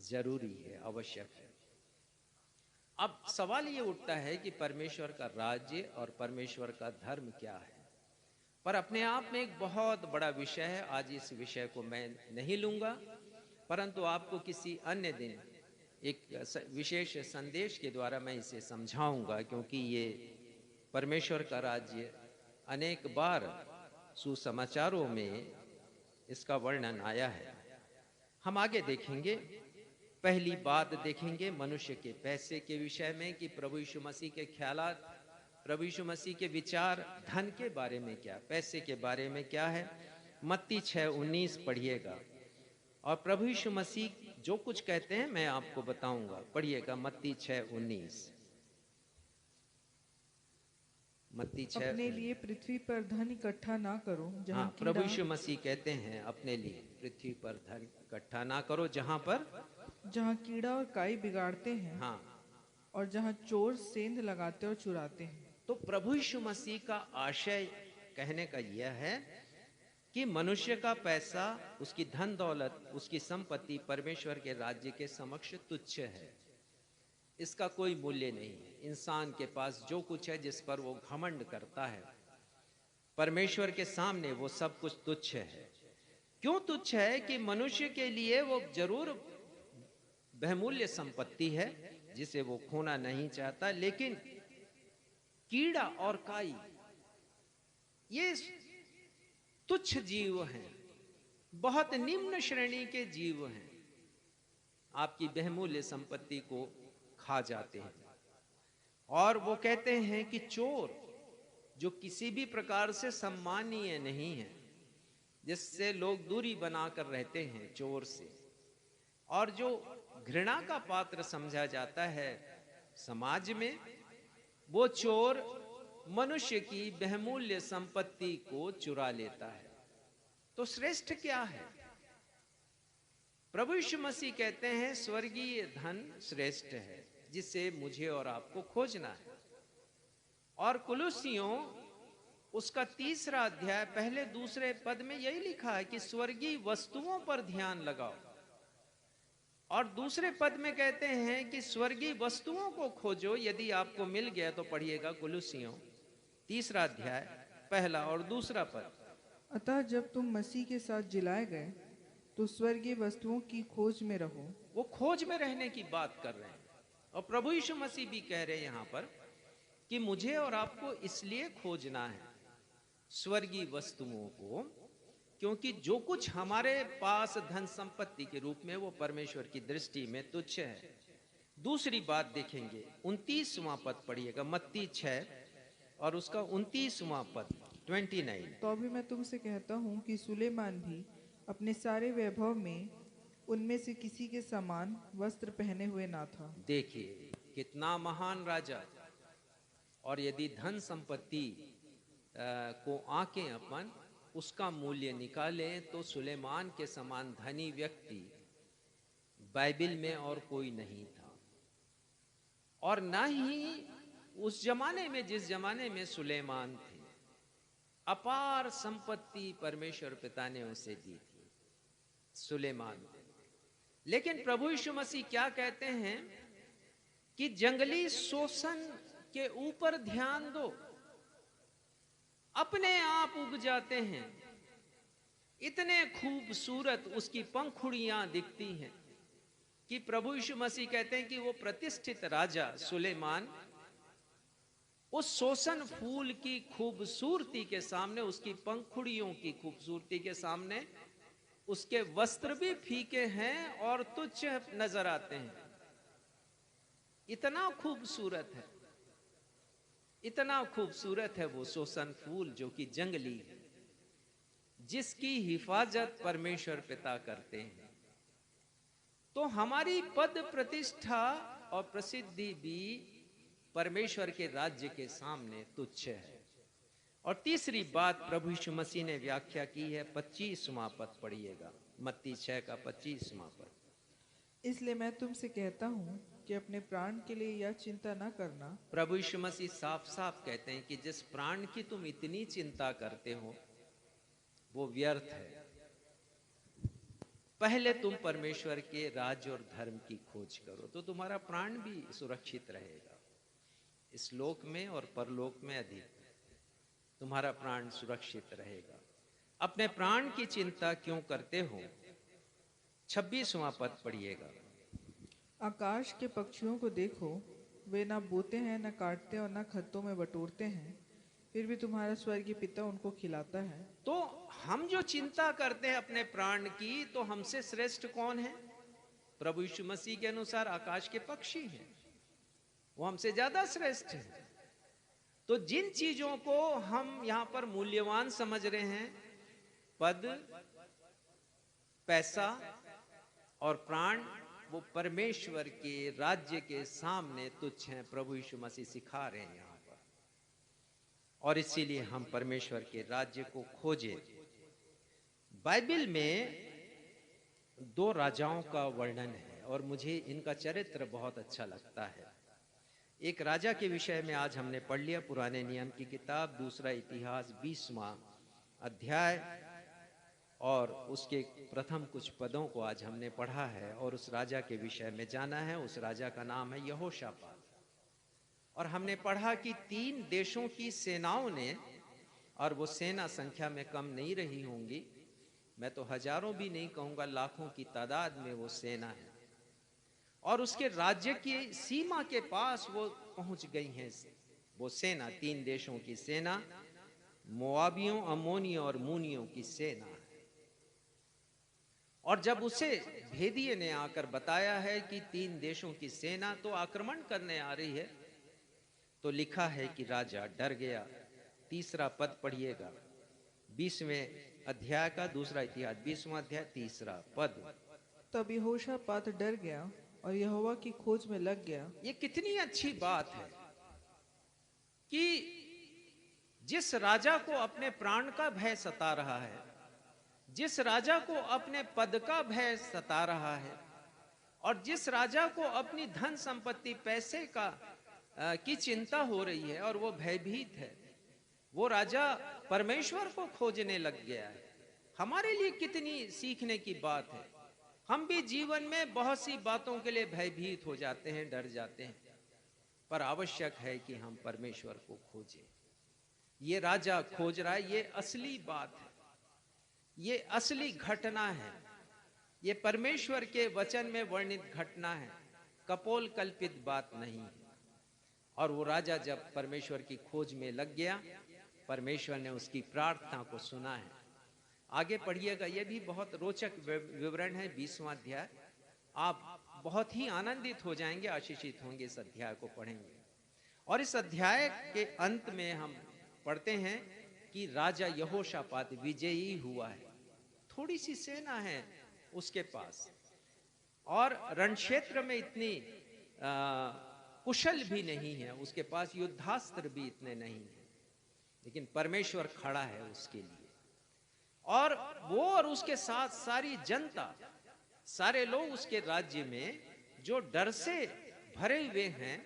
जरूरी है, आवश्यक है। अब सवाल ये उठता है कि परमेश्वर का राज्य और परमेश्वर का धर्म क्या है, पर अपने आप में एक बहुत बड़ा विषय है। आज इस विषय को मैं नहीं लूंगा, परंतु आपको किसी अन्य दिन एक विशेष संदेश के द्वारा मैं इसे समझाऊंगा, क्योंकि ये परमेश्वर का राज्य अनेक बार सुसमाचारों में इसका वर्णन आया है। हम आगे देखेंगे। पहली बात देखेंगे मनुष्य के पैसे के विषय में, कि प्रभु यीशु मसीह के ख्यालात, प्रभु यीशु मसीह के विचार धन के बारे में क्या, पैसे के बारे में क्या है। मत्ती 6:19 पढ़िएगा, और प्रभु यीशु मसीह जो कुछ कहते हैं मैं आपको बताऊंगा। पढ़िएगा मत्ती 6:19। मत्ती 6। अपने लिए पृथ्वी पर धन इकट्ठा ना करो जहाँ हाँ, प्रभु यीशु मसीह कहते हैं अपने लिए पृथ्वी पर धन इकट्ठा ना करो जहाँ कीड़ा और काई बिगाड़ते हैं, हाँ, और जहाँ चोर सेंध लगाते और चुराते हैं। तो प्रभु यीशु मसीह का आशय कहने का यह है कि मनुष्य का पैसा, उसकी धन दौलत, उसकी संपत्ति परमेश्वर के राज्य के समक्ष तुच्छ है। इसका कोई मूल्य नहीं है। इंसान के पास जो कुछ है, जिस पर वो घमंड करता है, परमेश्वर के सामने वो सब कुछ तुच्छ है। क्यों तुच्छ है? कि मनुष्य के लिए वो जरूर बहुमूल्य संपत्ति है जिसे वो खोना नहीं चाहता, लेकिन कीड़ा और काई ये तुच्छ जीव हैं, बहुत निम्न श्रेणी के जीव हैं, आपकी बहुमूल्य संपत्ति को खा जाते हैं। और वो कहते हैं कि चोर जो किसी भी प्रकार से सम्मानीय नहीं है, जिससे लोग दूरी बनाकर रहते हैं चोर से, और जो घृणा का पात्र समझा जाता है समाज में, वो चोर मनुष्य की बहुमूल्य संपत्ति को चुरा लेता है। तो श्रेष्ठ क्या है? प्रभु यीशु मसीह कहते हैं स्वर्गीय धन श्रेष्ठ है, जिसे मुझे और आपको खोजना है। और कुलुसियों उसका 3 अध्याय पहले 2 पद में यही लिखा है कि स्वर्गीय वस्तुओं पर ध्यान लगाओ। और 2 पद में कहते हैं कि स्वर्गीय वस्तुओं को खोजो, यदि आपको मिल गया तो पढ़िएगा कुलुसियों 3 अध्याय पहला और 2 पद। अतः जब तुम मसीह के साथ जिलाए गए तो स्वर्गीय वस्तुओं की खोज में रहो। वो खोज में रहने की बात कर रहे हैं। और प्रभु यीशु मसीह भी कह रहे हैं यहां पर कि मुझे और आपको इसलिए खोजना है स्वर्गीय वस्तुओं को, क्योंकि जो कुछ हमारे पास धन संपत्ति के रूप में वो परमेश्वर की दृष्टि में तुच्छ है। दूसरी बात देखेंगे, 29वां पद पढ़िएगा, मत्ती 6 और उसका 29वां पद 29। तो अभी मैं तुमसे कहता हूँ कि सुलेमान भी अपने सारे वैभव में उनमें से किसी के समान वस्त्र पहने हुए ना था। देखिए कितना महान राजा। और यदि धन संपत्ति को आंकें अपन उसका मूल्य निकालें तो सुलेमान के समान धनी व्यक्ति बाइबल में और कोई नहीं था। और ना ही उस जमाने में, जिस जमाने में सुलेमान थे, अपार संपत्ति परमेश्वर पिता ने उसे दी थी सुलेमान थे। लेकिन प्रभु यीशु मसीह क्या कहते हैं कि जंगली शोषण के ऊपर ध्यान दो, अपने आप उग जाते हैं, इतने खूबसूरत उसकी पंखुड़ियां दिखती हैं कि प्रभु यीशु मसीह कहते हैं कि वो प्रतिष्ठित राजा सुलेमान उस शोषण फूल की खूबसूरती के सामने, उसकी पंखुड़ियों की खूबसूरती के सामने, उसके वस्त्र भी फीके हैं और तुच्छ नजर आते हैं। इतना खूबसूरत है, इतना खूबसूरत है वो शोषण फूल जो कि जंगली है, जिसकी हिफाजत परमेश्वर पिता करते हैं। तो हमारी पद प्रतिष्ठा और प्रसिद्धि भी परमेश्वर के राज्य के सामने तुच्छ है। और तीसरी बात प्रभु यीशु मसीह ने व्याख्या की है, 25वां पद पढ़िएगा, मत्ती 6 का 25वां पद। इसलिए मैं तुमसे कहता हूँ कि अपने प्राण के लिए यह चिंता न करना। प्रभु यीशु मसीह साफ साफ कहते हैं कि जिस प्राण की तुम इतनी चिंता करते हो वो व्यर्थ है। पहले तुम परमेश्वर के राज्य और धर्म की खोज करो तो तुम्हारा प्राण भी सुरक्षित रहेगा। इस लोक में और परलोक में अधिक तुम्हारा प्राण सुरक्षित रहेगा। अपने प्राण की चिंता क्यों करते हो? 26वां पद पढ़िएगा। आकाश के पक्षियों को देखो, वे ना बोते हैं, न काटते और न खत्तों में बटोरते हैं, फिर भी तुम्हारा स्वर्गीय पिता उनको खिलाता है। तो हम जो चिंता करते हैं अपने प्राण की, तो हमसे श्रेष्ठ कौन है? प्रभु यीशु मसीह के अनुसार आकाश के पक्षी हैं, वो हमसे ज्यादा श्रेष्ठ हैं। तो जिन चीजों को हम यहां पर मूल्यवान समझ रहे हैं, पद, पैसा और प्राण, वो परमेश्वर के राज्य के सामने तुच्छ हैं। प्रभु यीशु मसीह सिखा रहे हैं यहां पर। और इसीलिए हम परमेश्वर के राज्य को खोजें। बाइबल में 2 राजाओं का वर्णन है और मुझे इनका चरित्र बहुत अच्छा लगता है। एक राजा के विषय में आज हमने पढ़ लिया, पुराने नियम की किताब 2 इतिहास 20वां अध्याय, और उसके प्रथम कुछ पदों को आज हमने पढ़ा है और उस राजा के विषय में जाना है। उस राजा का नाम है यहोशापात। और हमने पढ़ा कि 3 देशों की सेनाओं ने और वो सेना संख्या में कम नहीं रही होंगी। मैं तो हजारों भी नहीं कहूंगा, लाखों की तादाद में वो सेना है। और उसके राज्य की सीमा के पास वो पहुंच गई हैं। वो सेना 3 देशों की सेना, मोआबियों, अमोनियों और मूनियों की सेना है। और जब उसे भेदिए ने आकर बताया है कि 3 देशों की सेना तो आक्रमण करने आ रही है, तो लिखा है कि राजा डर गया। 3रा पद पढ़िएगा, 20वें अध्याय का 2 इतिहास, 20वां अध्याय 3रा पद। तब यहोशापात डर गया और यहोवा की खोज में लग गया। ये कितनी अच्छी बात है कि जिस राजा को अपने प्राण का भय सता रहा है, जिस राजा को अपने पद का भय सता रहा है, और जिस राजा को अपनी धन संपत्ति पैसे की चिंता हो रही है और वो भयभीत है, वो राजा परमेश्वर को खोजने लग गया है। हमारे लिए कितनी सीखने की बात है। हम भी जीवन में बहुत सी बातों के लिए भयभीत हो जाते हैं, डर जाते हैं, पर आवश्यक है कि हम परमेश्वर को खोजें। ये राजा खोज रहा है, ये असली बात है, ये असली घटना है, ये परमेश्वर के वचन में वर्णित घटना है, कपोल कल्पित बात नहीं है। और वो राजा जब परमेश्वर की खोज में लग गया, परमेश्वर ने उसकी प्रार्थना को सुना है। आगे पढ़िएगा, ये भी बहुत रोचक विवरण है 20वां अध्याय। आप बहुत ही आनंदित हो जाएंगे, आशीषित होंगे इस अध्याय को पढ़ेंगे। और इस अध्याय के अंत में हम पढ़ते हैं कि राजा यहोशापात विजयी हुआ है। थोड़ी सी सेना है उसके पास और रणक्षेत्र में इतनी कुशल भी नहीं है, उसके पास युद्धास्त्र भी इतने नहीं है, लेकिन परमेश्वर खड़ा है उसके लिए। और वो और उसके साथ सारी जनता, सारे लोग उसके राज्य में जो डर से भरे हुए हैं।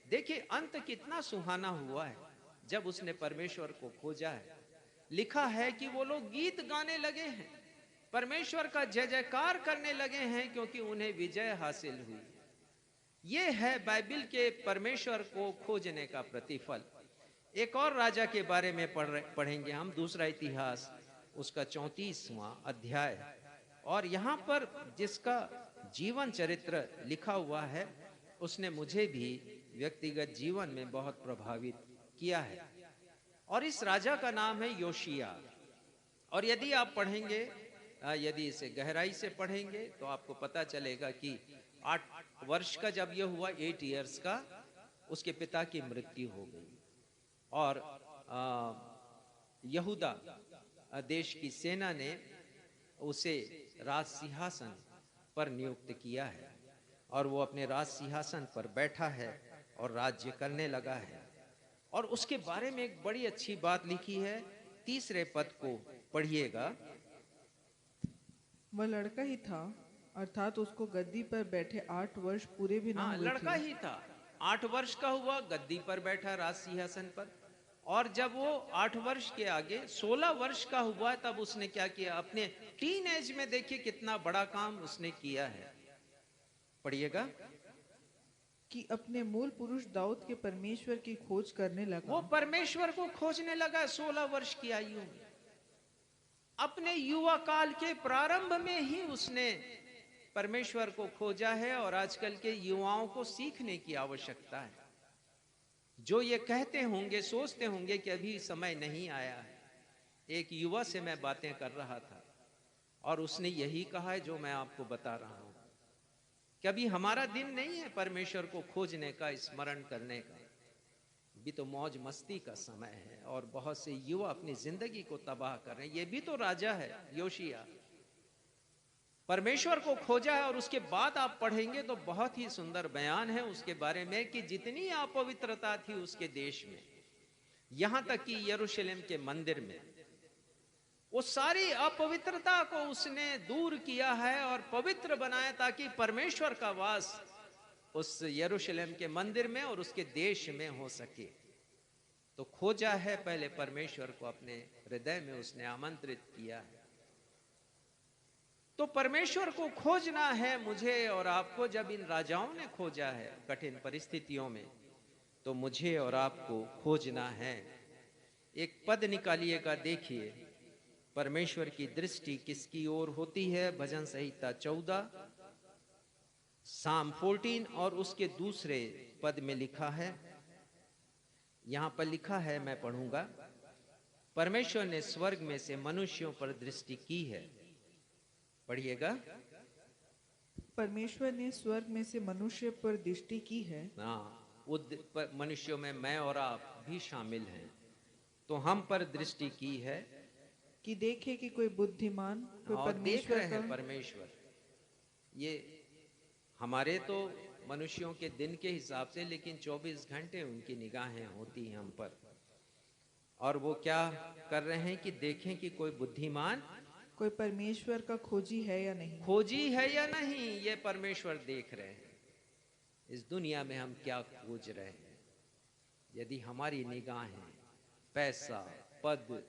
देखिए अंत कितना सुहाना हुआ है जब उसने परमेश्वर को खोजा है। लिखा है कि वो लोग गीत गाने लगे हैं, परमेश्वर का जय जयकार करने लगे हैं, क्योंकि उन्हें विजय हासिल हुई। ये है बाइबल के परमेश्वर को खोजने का प्रतिफल। एक और राजा के बारे में पढ़ेंगे हम, 2 इतिहास उसका 34वां अध्याय। और यहाँ पर जिसका जीवन चरित्र लिखा हुआ है, उसने मुझे भी व्यक्तिगत जीवन में बहुत प्रभावित किया है। और इस राजा का नाम है योशिया। और यदि आप पढ़ेंगे, यदि इसे गहराई से पढ़ेंगे, तो आपको पता चलेगा कि 8 वर्ष का जब यह हुआ, 8 इयर्स का, उसके पिता की मृत्यु हो गई। और यहूदा देश की सेना ने उसे राज सिंहासन पर नियुक्त किया है, और वो अपने राज सिंहासन पर बैठा है और राज्य करने लगा है। और उसके बारे में एक बड़ी अच्छी बात लिखी है, 3रे पद को पढ़िएगा। वह लड़का ही था, अर्थात उसको गद्दी पर बैठे 8 वर्ष पूरे भी न हुए लड़का थे। ही था, 8 वर्ष का हुआ, गद्दी पर बैठा राज सिंहासन पर। और जब वो 8 वर्ष के आगे 16 वर्ष का हुआ, तब उसने क्या किया, अपने टीन एज में देखिए कितना बड़ा काम उसने किया है। पढ़िएगा कि अपने मूल पुरुष दाऊद के परमेश्वर की खोज करने लगा। वो परमेश्वर को खोजने लगा 16 वर्ष की आयु में। अपने युवा काल के प्रारंभ में ही उसने परमेश्वर को खोजा है। और आजकल के युवाओं को सीखने की आवश्यकता है। जो ये कहते होंगे, सोचते होंगे कि अभी समय नहीं आया है। एक युवा से मैं बातें कर रहा था और उसने यही कहा है जो मैं आपको बता रहा हूं। कभी हमारा दिन नहीं है परमेश्वर को खोजने का, स्मरण करने का। भी तो मौज मस्ती का समय है और बहुत से युवा अपनी जिंदगी को तबाह कर रहे हैं। ये भी तो राजा है योशिया, परमेश्वर को खोजा है। और उसके बाद आप पढ़ेंगे तो बहुत ही सुंदर बयान है उसके बारे में कि जितनी अपवित्रता थी उसके देश में, यहां तक कि यरूशलेम के मंदिर में, वो सारी अपवित्रता को उसने दूर किया है और पवित्र बनाया, ताकि परमेश्वर का वास उस यरूशलेम के मंदिर में और उसके देश में हो सके। तो खोजा है पहले परमेश्वर को, अपने हृदय में उसने आमंत्रित किया है। तो परमेश्वर को खोजना है मुझे और आपको। जब इन राजाओं ने खोजा है कठिन परिस्थितियों में, तो मुझे और आपको खोजना है। एक पद निकालिएगा, देखिए परमेश्वर की दृष्टि किसकी ओर होती है। भजन संहिता 14 साम 14 और उसके दूसरे पद में लिखा है, यहां पर लिखा है, मैं पढ़ूंगा। परमेश्वर ने स्वर्ग में से मनुष्यों पर दृष्टि की है। पढ़िएगा। परमेश्वर ने स्वर्ग में से मनुष्य पर दृष्टि की है। हाँ, मनुष्यों में मैं और आप भी शामिल हैं। तो हम पर दृष्टि की है कि देखे कि कोई बुद्धिमान, कोई और देख परमेश्वर रहे हैं का परमेश्वर। ये हमारे तो मनुष्यों के दिन के हिसाब से, लेकिन 24 घंटे उनकी निगाहें होती हैं हम पर। और वो क्या कर रहे हैं कि देखें कि कोई बुद्धिमान, कोई परमेश्वर का खोजी है या नहीं। खोजी है या नहीं, ये परमेश्वर देख रहे हैं। इस दुनिया में हम क्या खोज रहे हैं। यदि हमारी निगाहें पैसा, पद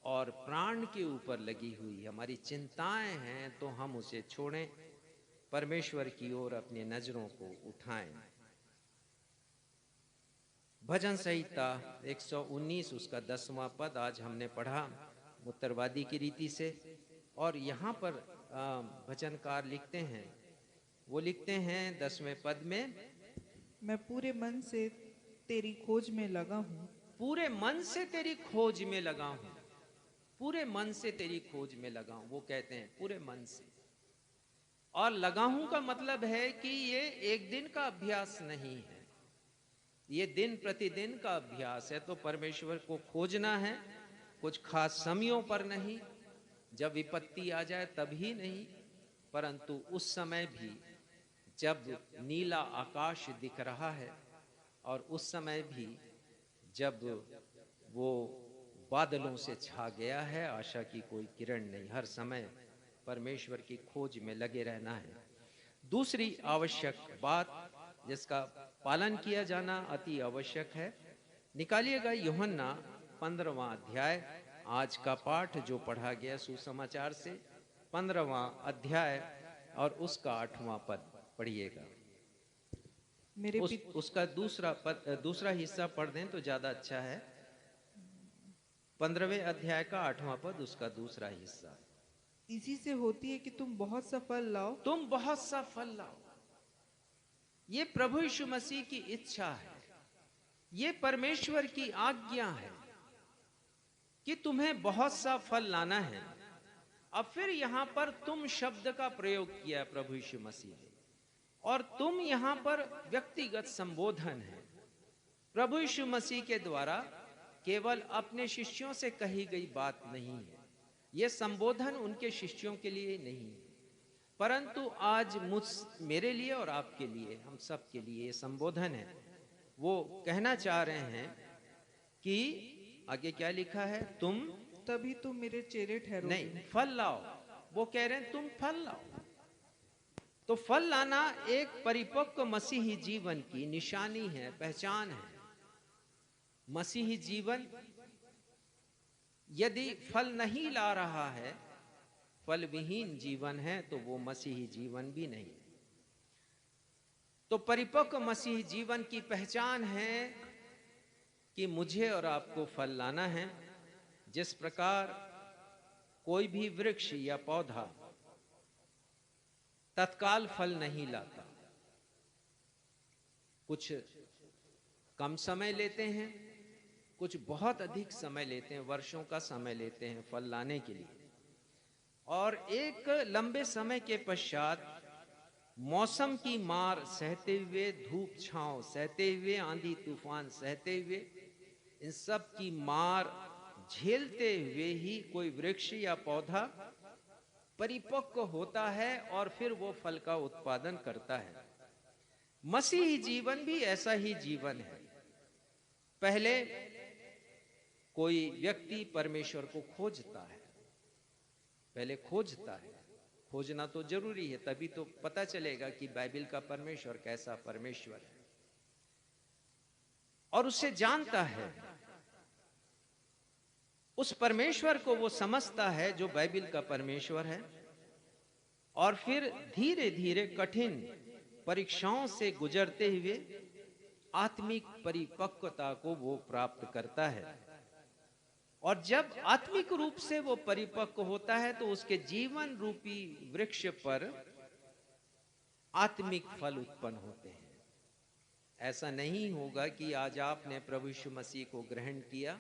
और प्राण के ऊपर लगी हुई हमारी चिंताएं हैं, तो हम उसे छोड़ें, परमेश्वर की ओर अपनी नजरों को उठाएं। भजन संहिता 119 उसका 10वां पद आज हमने पढ़ा उत्तरवादी की रीति से। और यहाँ पर भजनकार लिखते हैं, वो लिखते हैं 10वें पद में, मैं पूरे मन से तेरी खोज में लगा हूँ। पूरे मन से तेरी खोज में लगा हूँ। पूरे मन से तेरी खोज में लगा हूँ, वो कहते हैं पूरे मन से। और लगा हूं का मतलब है कि ये एक दिन का अभ्यास नहीं है, ये दिन प्रतिदिन का अभ्यास है। तो परमेश्वर को खोजना है, कुछ खास समयों पर नहीं, जब विपत्ति आ जाए तभी नहीं, परंतु उस समय भी जब नीला आकाश दिख रहा है, और उस समय भी जब वो बादलों से छा गया है, आशा की कोई किरण नहीं। हर समय परमेश्वर की खोज में लगे रहना है। दूसरी आवश्यक बात जिसका पालन किया जाना अति आवश्यक है, निकालिएगा यूहन्ना 15वां अध्याय, आज का पाठ जो पढ़ा गया सुसमाचार से, 15वां अध्याय और उसका 8वां पद पढ़िएगा। उसका दूसरा हिस्सा पढ़ दें तो ज्यादा अच्छा है। 15वें अध्याय का 8वां पद, उसका दूसरा हिस्सा। इसी से होती है कि तुम बहुत सा फल लाओ। तुम बहुत सा फल लाओ। ये प्रभु यीशु मसीह की इच्छा है, ये परमेश्वर की आज्ञा है कि तुम्हें बहुत सा फल लाना है। अब फिर यहां पर तुम शब्द का प्रयोग किया है प्रभु यीशु मसीह ने, और तुम यहां पर व्यक्तिगत संबोधन है। प्रभु यीशु मसीह के द्वारा केवल अपने शिष्यों से कही गई बात नहीं है। यह संबोधन उनके शिष्यों के लिए नहीं है, परंतु आज मेरे लिए और आपके लिए, हम सब के लिए संबोधन है। वो कहना चाह रहे हैं कि आगे क्या लिखा है, तभी तुम मेरे चेले ठहरोगे। नहीं, फल लाओ। वो कह रहे हैं तुम फल लाओ। तो फल लाना एक परिपक्व मसीही जीवन की निशानी है, पहचान है। मसीही जीवन यदि फल नहीं ला रहा है, फल विहीन जीवन है, तो वो मसीही जीवन भी नहीं। तो परिपक्व मसीही जीवन की पहचान है कि मुझे और आपको फल लाना है। जिस प्रकार कोई भी वृक्ष या पौधा तत्काल फल नहीं लाता, कुछ कम समय लेते हैं, कुछ बहुत अधिक समय लेते हैं, वर्षों का समय लेते हैं फल लाने के लिए। और एक लंबे समय के पश्चात मौसम की मार सहते हुए, धूप छांव सहते हुए, आंधी तूफान सहते हुए, इन सब की मार झेलते हुए ही कोई वृक्ष या पौधा परिपक्व होता है और फिर वो फल का उत्पादन करता है। मसीही जीवन भी ऐसा ही जीवन है। पहले कोई व्यक्ति परमेश्वर को खोजता है, पहले खोजता है। खोजना तो जरूरी है, तभी तो पता चलेगा कि बाइबल का परमेश्वर कैसा परमेश्वर है, और उसे जानता है। उस परमेश्वर को वो समझता है जो बाइबल का परमेश्वर है, और फिर धीरे धीरे कठिन परीक्षाओं से गुजरते हुए आत्मिक परिपक्वता को वो प्राप्त करता है। और जब आत्मिक रूप से वो परिपक्व होता है तो उसके जीवन रूपी वृक्ष पर आत्मिक फल उत्पन्न होते हैं। ऐसा नहीं होगा कि आज आपने प्रभु यीशु मसीह को ग्रहण किया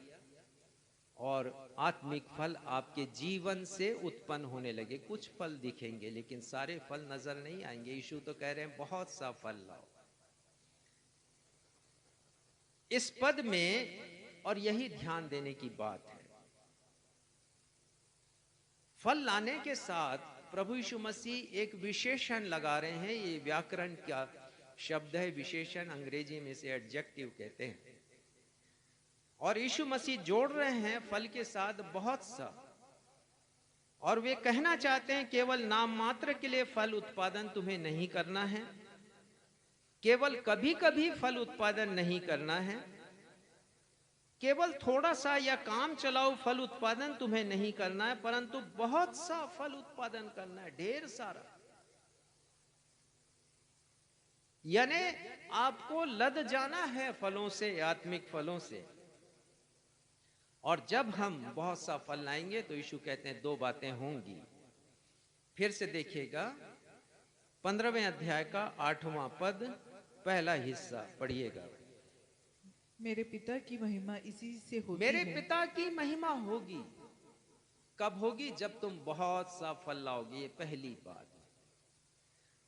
और आत्मिक फल आपके जीवन से उत्पन्न होने लगे। कुछ फल दिखेंगे लेकिन सारे फल नजर नहीं आएंगे। यीशु तो कह रहे हैं बहुत सा फल लाओ। इस पद में, और यही ध्यान देने की बात है, फल लाने के साथ प्रभु यीशु मसीह एक विशेषण लगा रहे हैं। ये व्याकरण का शब्द है विशेषण, अंग्रेजी में से एडजेक्टिव कहते हैं। और यीशु मसीह जोड़ रहे हैं फल के साथ बहुत सा, और वे कहना चाहते हैं केवल नाम मात्र के लिए फल उत्पादन तुम्हें नहीं करना है, केवल कभी कभी फल उत्पादन नहीं करना है, केवल थोड़ा सा या काम चलाओ फल उत्पादन तुम्हें नहीं करना है, परंतु बहुत सा फल उत्पादन करना है, ढेर सारा। यानी आपको लद जाना है फलों से, आत्मिक फलों से। और जब हम बहुत सा फल लाएंगे तो यीशु कहते हैं दो बातें होंगी। फिर से देखिएगा 15वें अध्याय का 8वां पद, पहला हिस्सा पढ़िएगा। मेरे पिता की महिमा इसी से होती मेरे है। पिता की महिमा होगी। कब होगी? जब तुम बहुत सा फल लाओगे। ये पहली बात।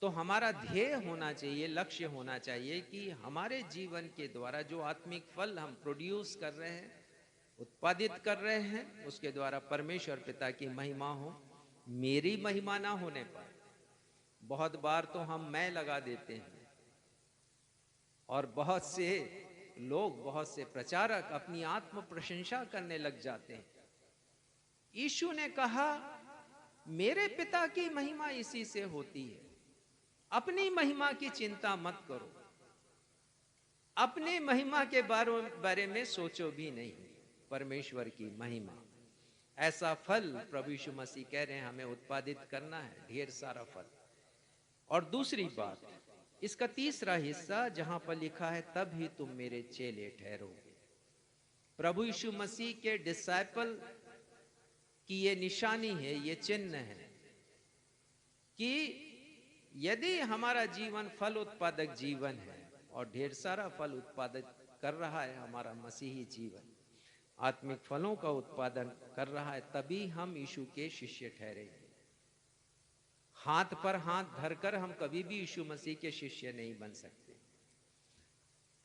तो हमारा ध्येय होना चाहिए, लक्ष्य होना चाहिए कि हमारे जीवन के द्वारा जो आत्मिक फल हम प्रोड्यूस कर रहे हैं, उत्पादित कर रहे हैं, उसके द्वारा परमेश्वर पिता की महिमा हो, मेरी महिमा ना होने पर। बहुत बार तो हम मैं लगा देते हैं और बहुत से लोग, बहुत से प्रचारक अपनी आत्म प्रशंसा करने लग जाते हैं। यीशु ने कहा मेरे पिता की महिमा इसी से होती है। अपनी महिमा की चिंता मत करो, अपनी महिमा के बारे में सोचो भी नहीं, परमेश्वर की महिमा। ऐसा फल प्रभु यीशु मसीह कह रहे हैं हमें उत्पादित करना है, ढेर सारा फल। और दूसरी बात, इसका तीसरा हिस्सा जहां पर लिखा है तब ही तुम मेरे चेले ठहरोगे। प्रभु यीशु मसीह के डिसाइपल की ये निशानी है, ये चिन्ह है कि यदि हमारा जीवन फल उत्पादक जीवन है और ढेर सारा फल उत्पादक कर रहा है हमारा मसीही जीवन, आत्मिक फलों का उत्पादन कर रहा है, तभी हम यीशु के शिष्य ठहरेंगे। हाथ पर हाथ धरकर हम कभी भी यीशु मसीह के शिष्य नहीं बन सकते।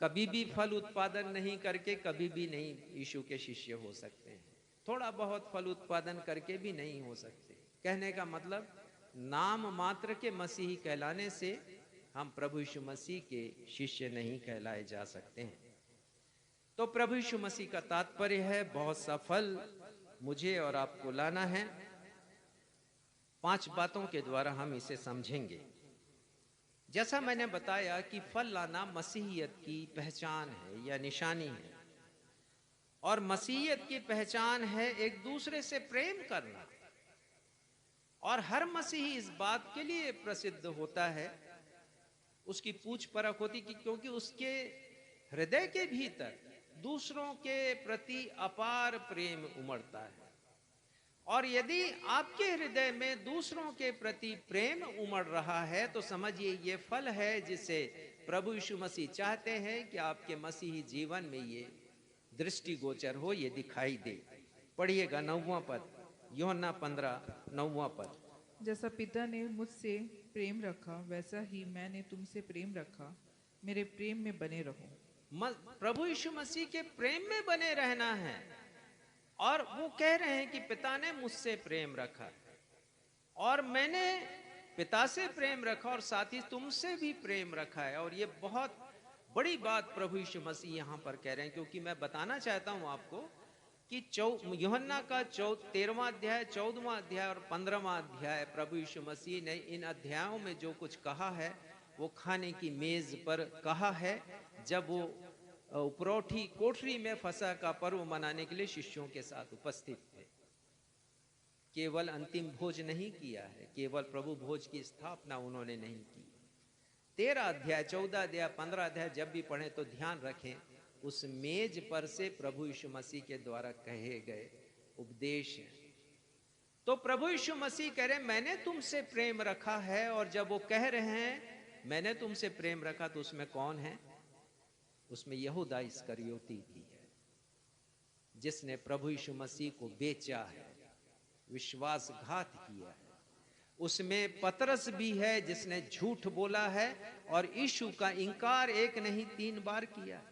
कभी भी फल उत्पादन नहीं करके कभी भी नहीं यीशु के शिष्य हो सकते हैं। थोड़ा बहुत फल उत्पादन करके भी नहीं हो सकते। कहने का मतलब नाम मात्र के मसीही कहलाने से हम प्रभु यीशु मसीह के शिष्य नहीं कहलाए जा सकते हैं। तो प्रभु यीशु मसीह का तात्पर्य है बहुत सा फल मुझे और आपको लाना है। 5 बातों के द्वारा हम इसे समझेंगे। जैसा मैंने बताया कि फल लाना मसीहियत की पहचान है या निशानी है, और मसीहियत की पहचान है एक दूसरे से प्रेम करना। और हर मसीही इस बात के लिए प्रसिद्ध होता है, उसकी पूछ परख होती कि क्योंकि उसके हृदय के भीतर दूसरों के प्रति अपार प्रेम उमड़ता है। और यदि आपके हृदय में दूसरों के प्रति प्रेम उमड़ रहा है तो समझिए ये फल है जिसे प्रभु यीशु मसीह चाहते हैं कि आपके मसीही जीवन में ये दृष्टिगोचर हो, ये दिखाई दे। पढ़िएगा 9वां पद, यूहन्ना 15 9वां पद। जैसा पिता ने मुझसे प्रेम रखा वैसा ही मैंने तुमसे प्रेम रखा, मेरे प्रेम में बने रहो। प्रभु यीशु मसीह के प्रेम में बने रहना है। और वो कह रहे हैं कि पिता ने मुझसे प्रेम रखा और मैंने पिता से प्रेम रखा और साथ ही तुमसे भी प्रेम रखा है। और ये बहुत बड़ी बात प्रभु यीशु मसीह यहाँ पर कह रहे हैं, क्योंकि मैं बताना चाहता हूँ आपको कि यूहन्ना का 13वां अध्याय, 14वां अध्याय और 15वां अध्याय, प्रभु यीशु मसीह ने इन अध्यायों में जो कुछ कहा है वो खाने की मेज पर कहा है, जब वो उपरौठी कोठरी में फसह का पर्व मनाने के लिए शिष्यों के साथ उपस्थित थे। केवल अंतिम भोज नहीं किया है, केवल प्रभु भोज की स्थापना उन्होंने नहीं की। 13 अध्याय, 14 अध्याय, 15 अध्याय जब भी पढ़ें तो ध्यान रखें उस मेज पर से प्रभु यीशु मसीह के द्वारा कहे गए उपदेश हैं। तो प्रभु यीशु मसीह कह रहे हैं मैंने तुमसे प्रेम रखा है, और जब वो कह रहे हैं मैंने तुमसे प्रेम रखा, तो उसमें कौन है? उसमें यहूदा इस्करियोती भी है, जिसने प्रभु यीशु मसीह को बेचा है, विश्वासघात किया है। उसमें पतरस भी है जिसने झूठ बोला है और यीशु का इंकार एक नहीं 3 बार किया है।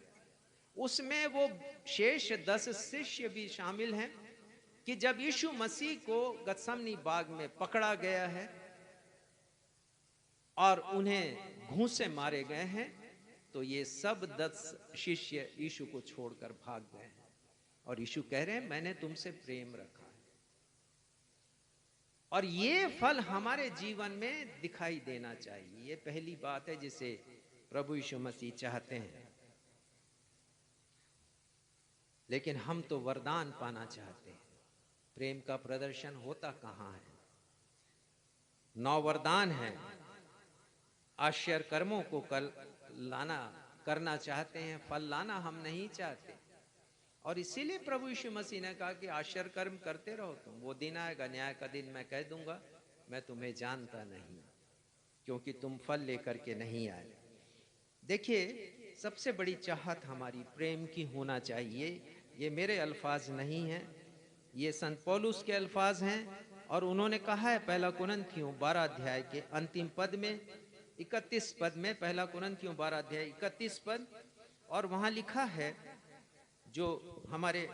उसमें वो शेष 10 शिष्य भी शामिल हैं कि जब यीशु मसीह को गतसमनी बाग में पकड़ा गया है और उन्हें घूंसे मारे गए हैं, तो ये सब 10 शिष्य यीशु को छोड़कर भाग गए हैं। और यीशु कह रहे हैं मैंने तुमसे प्रेम रखा है। और ये फल हमारे जीवन में दिखाई देना चाहिए। ये पहली बात है जिसे प्रभु यीशु मसीह चाहते हैं। लेकिन हम तो वरदान पाना चाहते हैं। प्रेम का प्रदर्शन होता कहाँ है? 9 वरदान हैं। आश्चर्य कर्मों को करना चाहते हैं, फल लाना हम नहीं चाहते। और इसीलिए प्रभु यीशु मसीह ने कहा कि आश्चर्य कर्म करते रहो तुम, वो दिन आएगा न्याय का दिन, मैं कह दूंगा मैं तुम्हें जानता नहीं, क्योंकि तुम फल लेकर के नहीं आए। देखिए, सबसे बड़ी चाहत हमारी प्रेम की होना चाहिए। ये मेरे अल्फाज नहीं हैं, ये संत पौलुस के अल्फाज हैं। और उन्होंने कहा है 1 कुरिन्थियों 12 अध्याय के अंतिम पद में 31 पद में, 1 कुरिन्थियों 12 अध्याय 31 पद, और वहां लिखा है, जो हमारे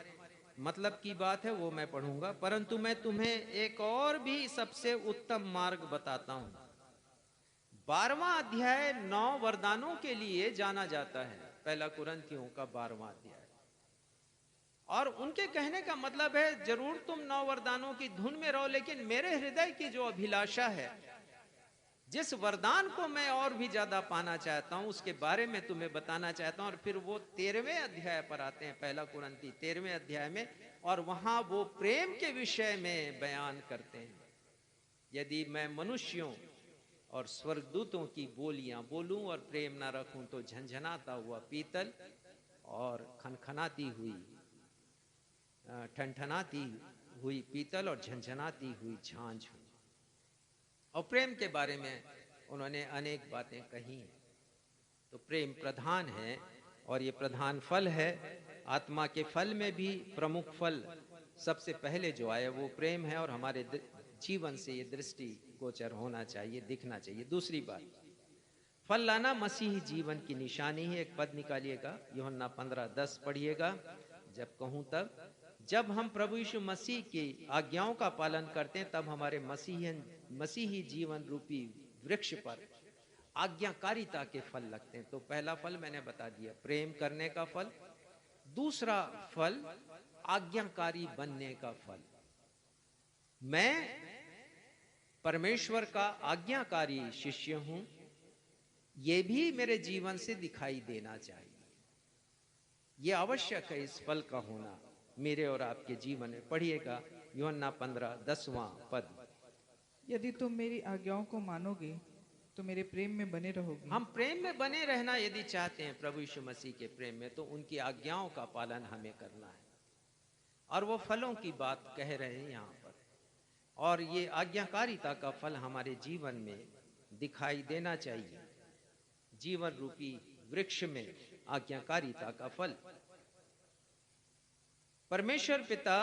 मतलब की बात है वो मैं पढ़ूंगा। परंतु मैं तुम्हें एक और भी सबसे उत्तम मार्ग बताता हूं। 12वां अध्याय 9 वरदानों के लिए जाना जाता है, 1 कुरिन्थियों का 12वां अध्याय। और उनके कहने का मतलब है जरूर तुम 9 वरदानों की धुन में रहो, लेकिन मेरे हृदय की जो अभिलाषा है, जिस वरदान को मैं और भी ज्यादा पाना चाहता हूं, उसके बारे में तुम्हें बताना चाहता हूं। और फिर वो 13वें अध्याय पर आते हैं, 1 कुरिन्थी 13वें अध्याय में, और वहां वो प्रेम के विषय में बयान करते हैं। यदि मैं मनुष्यों और स्वर्गदूतों की बोलियां बोलूं और प्रेम ना रखूं, तो झंझनाता हुआ पीतल और खनखनाती हुई ठनठनाती हुई पीतल और झंझनाती हुई झांझ हूं। और प्रेम के बारे में उन्होंने अनेक बातें कही। तो प्रेम प्रधान है, और ये प्रधान फल है। आत्मा के फल में भी प्रमुख फल सबसे पहले जो आया वो प्रेम है, और हमारे जीवन से ये दृष्टि गोचर होना चाहिए, दिखना चाहिए। दूसरी बात, फल लाना मसीही जीवन की निशानी है। एक पद निकालिएगा, यूहन्ना 15:10 पढ़िएगा जब कहूं तब। जब हम प्रभु यीशु मसीह की आज्ञाओं का पालन करते हैं, तब हमारे मसीही जीवन रूपी वृक्ष पर आज्ञाकारिता के फल लगते हैं। तो पहला फल मैंने बता दिया, प्रेम करने का फल। दूसरा फल, आज्ञाकारी बनने का फल। मैं परमेश्वर का आज्ञाकारी शिष्य हूं, यह भी मेरे जीवन से दिखाई देना चाहिए। यह आवश्यक है इस फल का होना मेरे और आपके जीवन में। पढ़िएगा यूहन्ना 15:10वां पद। यदि तुम मेरी आज्ञाओं को मानोगे तो मेरे प्रेम में बने रहोगे। हम प्रेम में बने रहना यदि चाहते हैं प्रभु यीशु मसीह के प्रेम में, तो उनकी आज्ञाओं का पालन हमें करना है। और वो फलों की बात कह रहे हैं यहाँ पर, और ये आज्ञाकारिता का फल हमारे जीवन में दिखाई देना चाहिए। जीवन रूपी वृक्ष में आज्ञाकारिता का फल। परमेश्वर पिता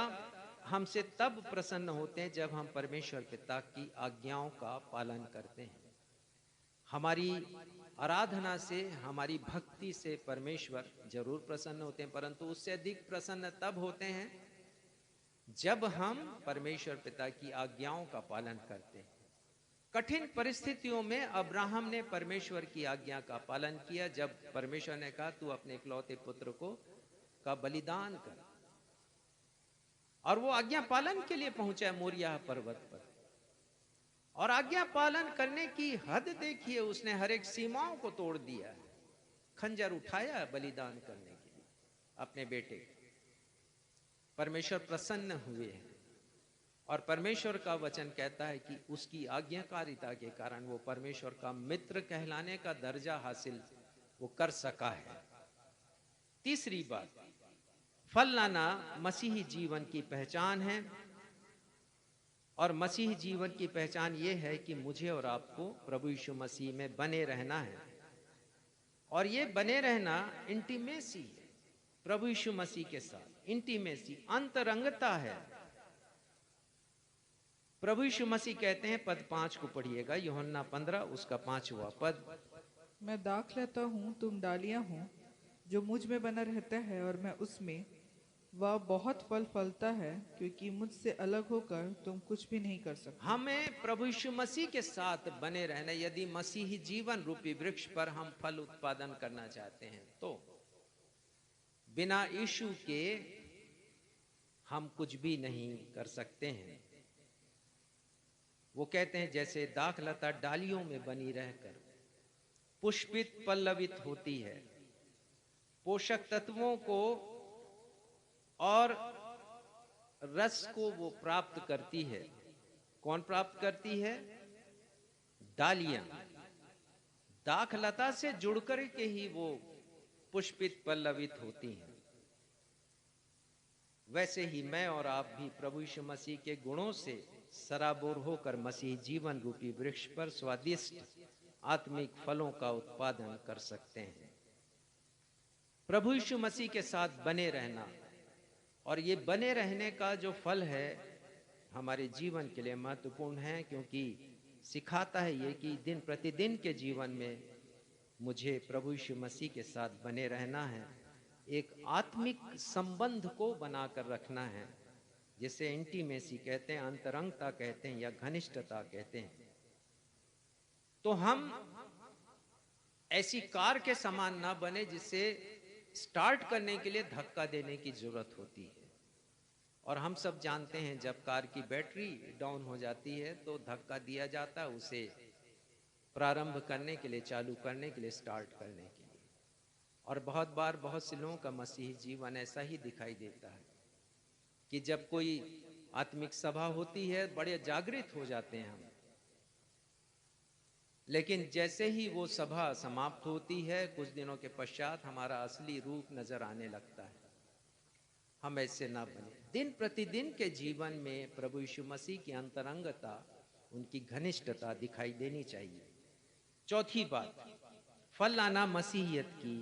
हमसे तब प्रसन्न होते हैं जब हम परमेश्वर पिता की आज्ञाओं का पालन करते हैं। हमारी आराधना से, हमारी भक्ति से परमेश्वर जरूर प्रसन्न होते हैं, परंतु उससे अधिक प्रसन्न तब होते हैं जब हम परमेश्वर पिता की आज्ञाओं का पालन करते हैं। कठिन परिस्थितियों में अब्राहम ने परमेश्वर की आज्ञा का पालन किया। जब परमेश्वर ने कहा तू अपने इकलौते पुत्र का बलिदान कर, और वो आज्ञा पालन के लिए पहुंचा मोरिया पर्वत पर। और आज्ञा पालन करने की हद देखिए, उसने हर एक सीमाओं को तोड़ दिया है। खंजर उठाया बलिदान करने के लिए अपने बेटे। परमेश्वर प्रसन्न हुए हैं, और परमेश्वर का वचन कहता है कि उसकी आज्ञाकारिता के कारण वो परमेश्वर का मित्र कहलाने का दर्जा हासिल वो कर सका है। तीसरी बात, फल लाना मसीही जीवन की पहचान है। और मसीही जीवन की पहचान ये है कि मुझे और आपको प्रभु यीशु मसीह में बने रहना है। और ये बने रहना इंटीमेसी है, प्रभु यीशु मसीह के साथ इंटीमेसी, अंतरंगता है। प्रभु यीशु मसीह कहते हैं, पद 5 को पढ़िएगा, यूहन्ना 15 उसका 5वां पद। मैं दाख लेता हूँ, तुम डालियां हो, जो मुझ में बना रहता है और मैं उसमें, वह बहुत फल फलता है, क्योंकि मुझसे अलग होकर तुम कुछ भी नहीं कर सकते। हमें प्रभु यीशु मसीह के साथ बने रहना, यदि मसीही जीवन रूपी वृक्ष पर हम फल उत्पादन करना चाहते हैं तो बिना यीशु के हम कुछ भी नहीं कर सकते हैं। वो कहते हैं, जैसे दाखलता डालियों में बनी रहकर पुष्पित पल्लवित होती है, पोषक तत्वों को और रस को वो प्राप्त करती है। कौन प्राप्त करती है? डालियां। दाखलता से जुड़कर के ही वो पुष्पित पल्लवित होती हैं। वैसे ही मैं और आप भी प्रभु यीशु मसीह के गुणों से सराबोर होकर मसीह जीवन रूपी वृक्ष पर स्वादिष्ट आत्मिक फलों का उत्पादन कर सकते हैं। प्रभु यीशु मसीह के साथ बने रहना, और ये बने रहने का जो फल है हमारे जीवन के लिए महत्वपूर्ण है, क्योंकि सिखाता है ये कि दिन प्रतिदिन के जीवन में मुझे प्रभु यीशु मसीह के साथ बने रहना है, एक आत्मिक संबंध को बनाकर रखना है, जिसे इंटीमेसी कहते हैं, अंतरंगता कहते हैं या घनिष्ठता कहते हैं। तो हम ऐसी कार के समान ना बने जिसे स्टार्ट करने के लिए धक्का देने की जरूरत होती है। और हम सब जानते हैं, जब कार की बैटरी डाउन हो जाती है तो धक्का दिया जाता है उसे प्रारंभ करने के लिए, चालू करने के लिए, स्टार्ट करने के लिए। और बहुत बार बहुत से लोगों का मसीही जीवन ऐसा ही दिखाई देता है कि जब कोई आत्मिक सभा होती है बड़े जागृत हो जाते हैं हम, लेकिन जैसे ही वो सभा समाप्त होती है कुछ दिनों के पश्चात हमारा असली रूप नजर आने लगता है। हम ऐसे ना बने। दिन प्रतिदिन के जीवन में प्रभु यीशु मसीह की अंतरंगता, उनकी घनिष्ठता दिखाई देनी चाहिए। चौथी बात, फल लाना मसीहियत की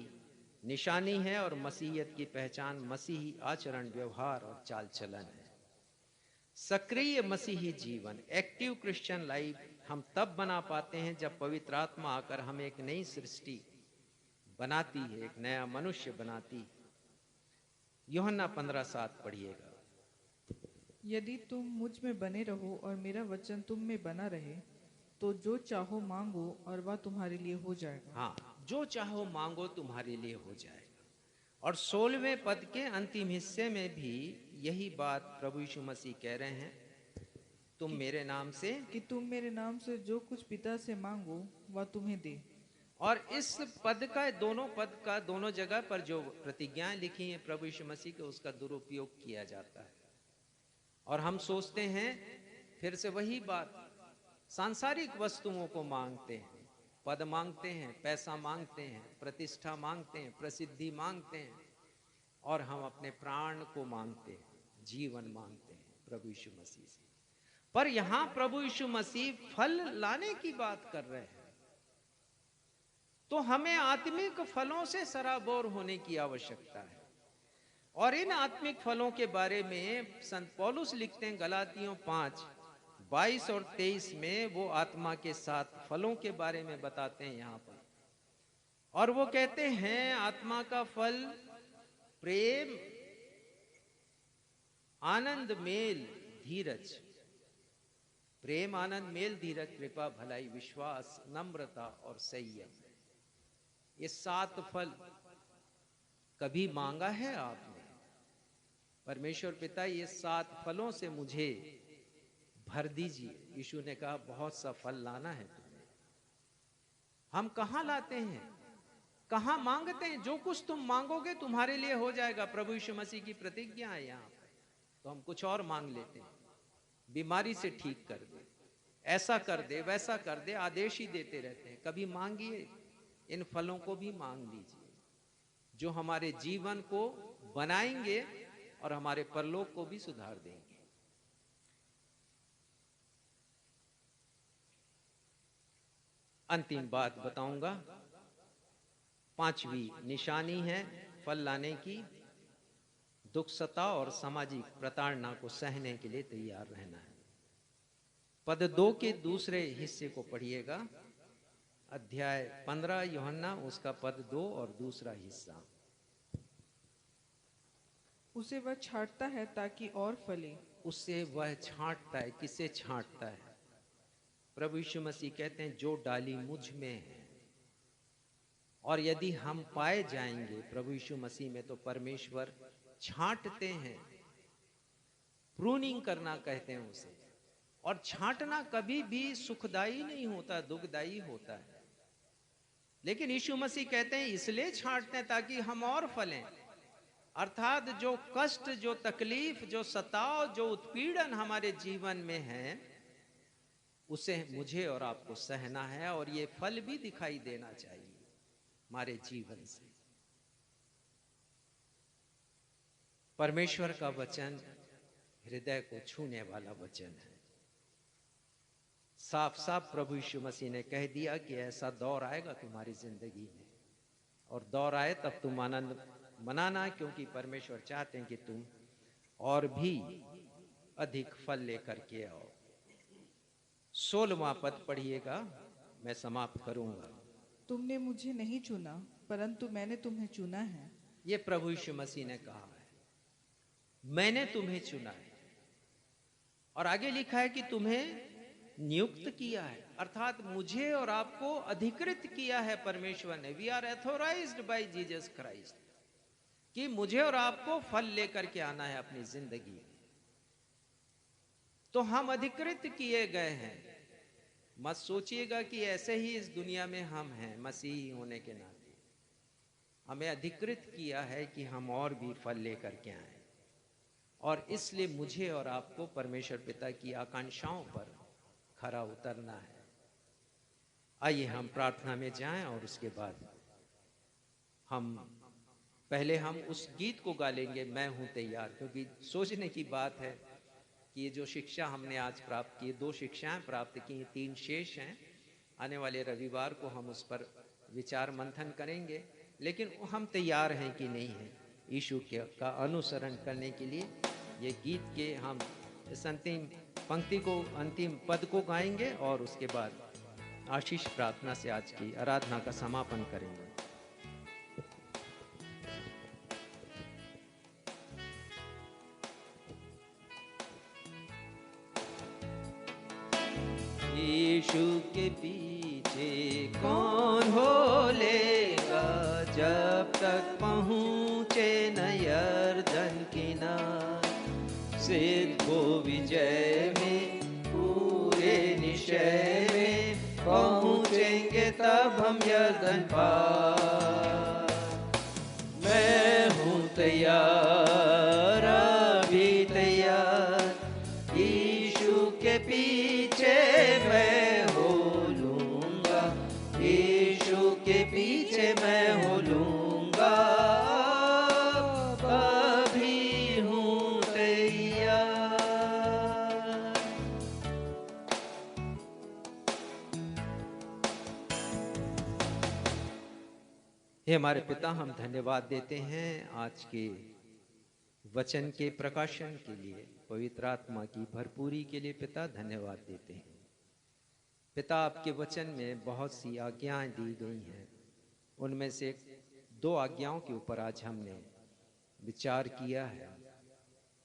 निशानी है, और मसीहियत की पहचान मसीही आचरण, व्यवहार और चाल चलन है। सक्रिय मसीही जीवन, एक्टिव क्रिश्चियन लाइफ हम तब बना पाते हैं जब पवित्र आत्मा आकर हमें एक नई सृष्टि बनाती है, एक नया मनुष्य बनाती है। यूहन्ना 15:7 पढ़िएगा। यदि तुम मुझ में बने रहो और मेरा वचन तुम में बना रहे, तो जो चाहो मांगो और वह तुम्हारे लिए हो जाएगा। हाँ, जो चाहो मांगो तुम्हारे लिए हो जाएगा। और 16वें पद के अंतिम हिस्से में भी यही बात प्रभु यीशु मसीह कह रहे हैं, तुम मेरे नाम से, कि तुम मेरे नाम से जो कुछ पिता से मांगो वह तुम्हें दे। और इस पद का, दोनों पद का दोनों जगह पर जो प्रतिज्ञाएं लिखी हैं प्रभु यीशु मसीह के, उसका दुरुपयोग किया जाता है। और हम सोचते हैं फिर से वही बात, सांसारिक वस्तुओं को मांगते हैं, पद मांगते हैं, पैसा मांगते हैं, प्रतिष्ठा मांगते हैं, प्रसिद्धि मांगते हैं, और हम अपने प्राण को मांगते हैं, जीवन मांगते हैं प्रभु यीशु मसीह से। पर यहां प्रभु यीशु मसीह फल लाने की बात कर रहे हैं, तो हमें आत्मिक फलों से सराबोर होने की आवश्यकता है। और इन आत्मिक फलों के बारे में संत पौलुस लिखते हैं गलातियों 5:22 और 23 में, वो आत्मा के 7 फलों के बारे में बताते हैं यहाँ पर। और वो कहते हैं आत्मा का फल प्रेम, आनंद, मेल, धीरज। प्रेम, आनंद, मेल, धीरज, कृपा, भलाई, विश्वास, नम्रता और संयम। ये 7 फल कभी मांगा है आपने? परमेश्वर पिता, ये 7 फलों से मुझे भर दीजिए। यीशु ने कहा बहुत सा फल लाना है तुम्हें। हम कहां लाते हैं, कहां मांगते हैं? जो कुछ तुम मांगोगे तुम्हारे लिए हो जाएगा, प्रभु यीशु मसीह की प्रतिज्ञा है यहाँ पर। तो हम कुछ और मांग लेते हैं, बीमारी से ठीक कर दे, ऐसा कर दे, वैसा कर दे, आदेश ही देते रहते हैं। कभी मांगिए, इन फलों को भी मांग लीजिए। जो हमारे जीवन को बनाएंगे और हमारे परलोक को भी सुधार देंगे। अंतिम बात बताऊंगा। 5वीं निशानी है फल लाने की, दुख सता और सामाजिक प्रताड़ना को सहने के लिए तैयार रहना है। पद 2 के दूसरे हिस्से को पढ़िएगा, अध्याय 15 यूहन्ना, उसका पद 2 और दूसरा हिस्सा। उसे वह छांटता है ताकि और फले। उससे वह छांटता है। किसे छांटता है? प्रभु यीशु मसीह कहते हैं जो डाली मुझ में है, और यदि हम पाए जाएंगे प्रभु यीशु मसीह में, तो परमेश्वर छांटते हैं। प्रूनिंग करना कहते हैं उसे। और छांटना कभी भी सुखदाई नहीं होता, दुखदाई होता है। लेकिन यीशु मसीह कहते हैं इसलिए छांटते हैं ताकि हम और फलें। अर्थात जो कष्ट, जो तकलीफ, जो सताव, जो उत्पीड़न हमारे जीवन में है, उसे मुझे और आपको सहना है, और ये फल भी दिखाई देना चाहिए हमारे जीवन से। परमेश्वर का वचन हृदय को छूने वाला वचन है। साफ साफ प्रभु यीशु मसीह ने कह दिया कि ऐसा दौर आएगा तुम्हारी जिंदगी में, और दौर आए तब तुम आनंद मनाना, क्योंकि परमेश्वर चाहते हैं कि तुम और भी अधिक फल लेकर के आओ। 16वां पद पढ़िएगा, मैं समाप्त करूंगा। तुमने मुझे नहीं चुना, परंतु मैंने तुम्हें चुना है। ये प्रभु यीशु मसीह ने कहा है, मैंने तुम्हें चुना है। और आगे लिखा है कि तुम्हें नियुक्त किया है, अर्थात मुझे और आपको अधिकृत किया है परमेश्वर ने। We are authorised by Jesus Christ, कि मुझे और आपको फल लेकर के आना है अपनी जिंदगी में। तो हम अधिकृत किए गए हैं। मत सोचिएगा कि ऐसे ही इस दुनिया में हम हैं। मसीही होने के नाते हमें अधिकृत किया है कि हम और भी फल लेकर के आए, और इसलिए मुझे और आपको परमेश्वर पिता की आकांक्षाओं पर खरा उतरना है। आइए हम प्रार्थना में जाएं, और उसके बाद हम उस गीत को गा लेंगे, मैं हूं तैयार। क्योंकि सोचने की बात है कि ये जो शिक्षा हमने आज प्राप्त की, 2 शिक्षाएं प्राप्त की, 3 शेष हैं। आने वाले रविवार को हम उस पर विचार मंथन करेंगे। लेकिन हम तैयार हैं कि नहीं हैं यीशु का अनुसरण करने के लिए। ये गीत के हम इस अंतिम पंक्ति को, अंतिम पद को गाएंगे, और उसके बाद आशीष प्रार्थना से आज की आराधना का समापन करेंगे। यीशु के पीछे कौन हो लेगा, जब तक पहुँचे न यर्दन किनार। सिद्ध हो विजय में पूरे निश्चय में, पहुँचेंगे तब हम यर्दन पार। मैं हूँ तैयार, अभी तैयार, यीशु के पीछे मैं हो लूँगा, यीशु के पीछे मैं हो लूँगा, अभी हूँ तैयार। हे हमारे पिता, हम धन्यवाद देते हैं आज के वचन के प्रकाशन के लिए, पवित्र आत्मा की भरपूरी के लिए। पिता धन्यवाद देते हैं। पिता, आपके वचन में बहुत सी आज्ञाएं दी गई हैं। उनमें से 2 आज्ञाओं के ऊपर आज हमने विचार किया है।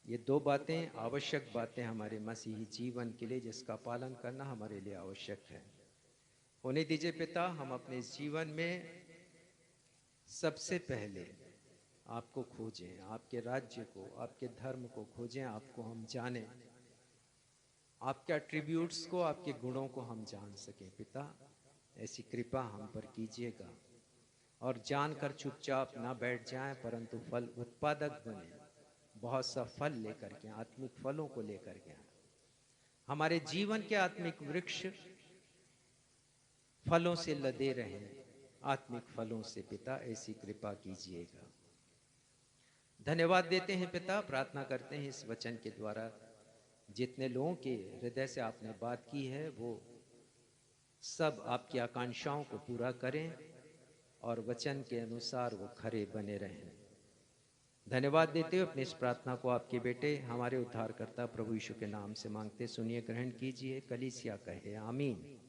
ये 2 बातें, आवश्यक बातें हमारे मसीही जीवन के लिए, जिसका पालन करना हमारे लिए आवश्यक है। होने दीजिए पिता, हम अपने जीवन में सबसे पहले आपको खोजें, आपके राज्य को, आपके धर्म को खोजें, आपको हम जानें, आपके एट्रीब्यूट्स को, आपके गुणों को हम जान सकें। पिता, ऐसी कृपा हम पर कीजिएगा, और जानकर चुपचाप ना बैठ जाएं, परंतु फल उत्पादक बने, बहुत सा फल लेकर के, आत्मिक फलों को लेकर के। हमारे जीवन के आत्मिक वृक्ष फलों से लदे रहें, आत्मिक फलों से पिता ऐसी कृपा कीजिएगा। धन्यवाद देते हैं पिता, प्रार्थना करते हैं इस वचन के द्वारा जितने लोगों के हृदय से आपने बात की है वो सब आपकी आकांक्षाओं को पूरा करें और वचन के अनुसार वो खरे बने रहें। धन्यवाद देते हुए अपनी इस प्रार्थना को आपके बेटे हमारे उद्धारकर्ता प्रभु यीशु के नाम से मांगते सुनिए, ग्रहण कीजिए। कलीसिया कहे आमीन।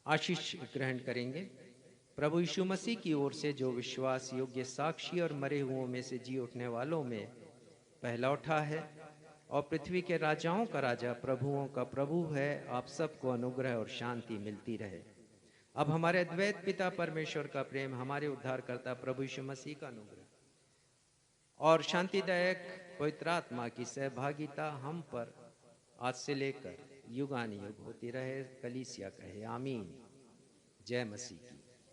आशीष ग्रहण करेंगे। प्रभु यीशु मसीह की ओर से जो विश्वास योग्य साक्षी और मरे हुओं में से जी उठने वालों में पहला उठा है और पृथ्वी के राजाओं का राजा प्रभुओं का प्रभु है, आप सबको अनुग्रह और शांति मिलती रहे। अब हमारे अद्वैत पिता परमेश्वर का प्रेम, हमारे उद्धारकर्ता प्रभु यीशु मसीह का अनुग्रह और शांतिदायक पवित्र आत्मा की सहभागिता हम पर आज से लेकर युगानुयुग होती रहे। कलीसिया कहे आमीन। जय मसीह की।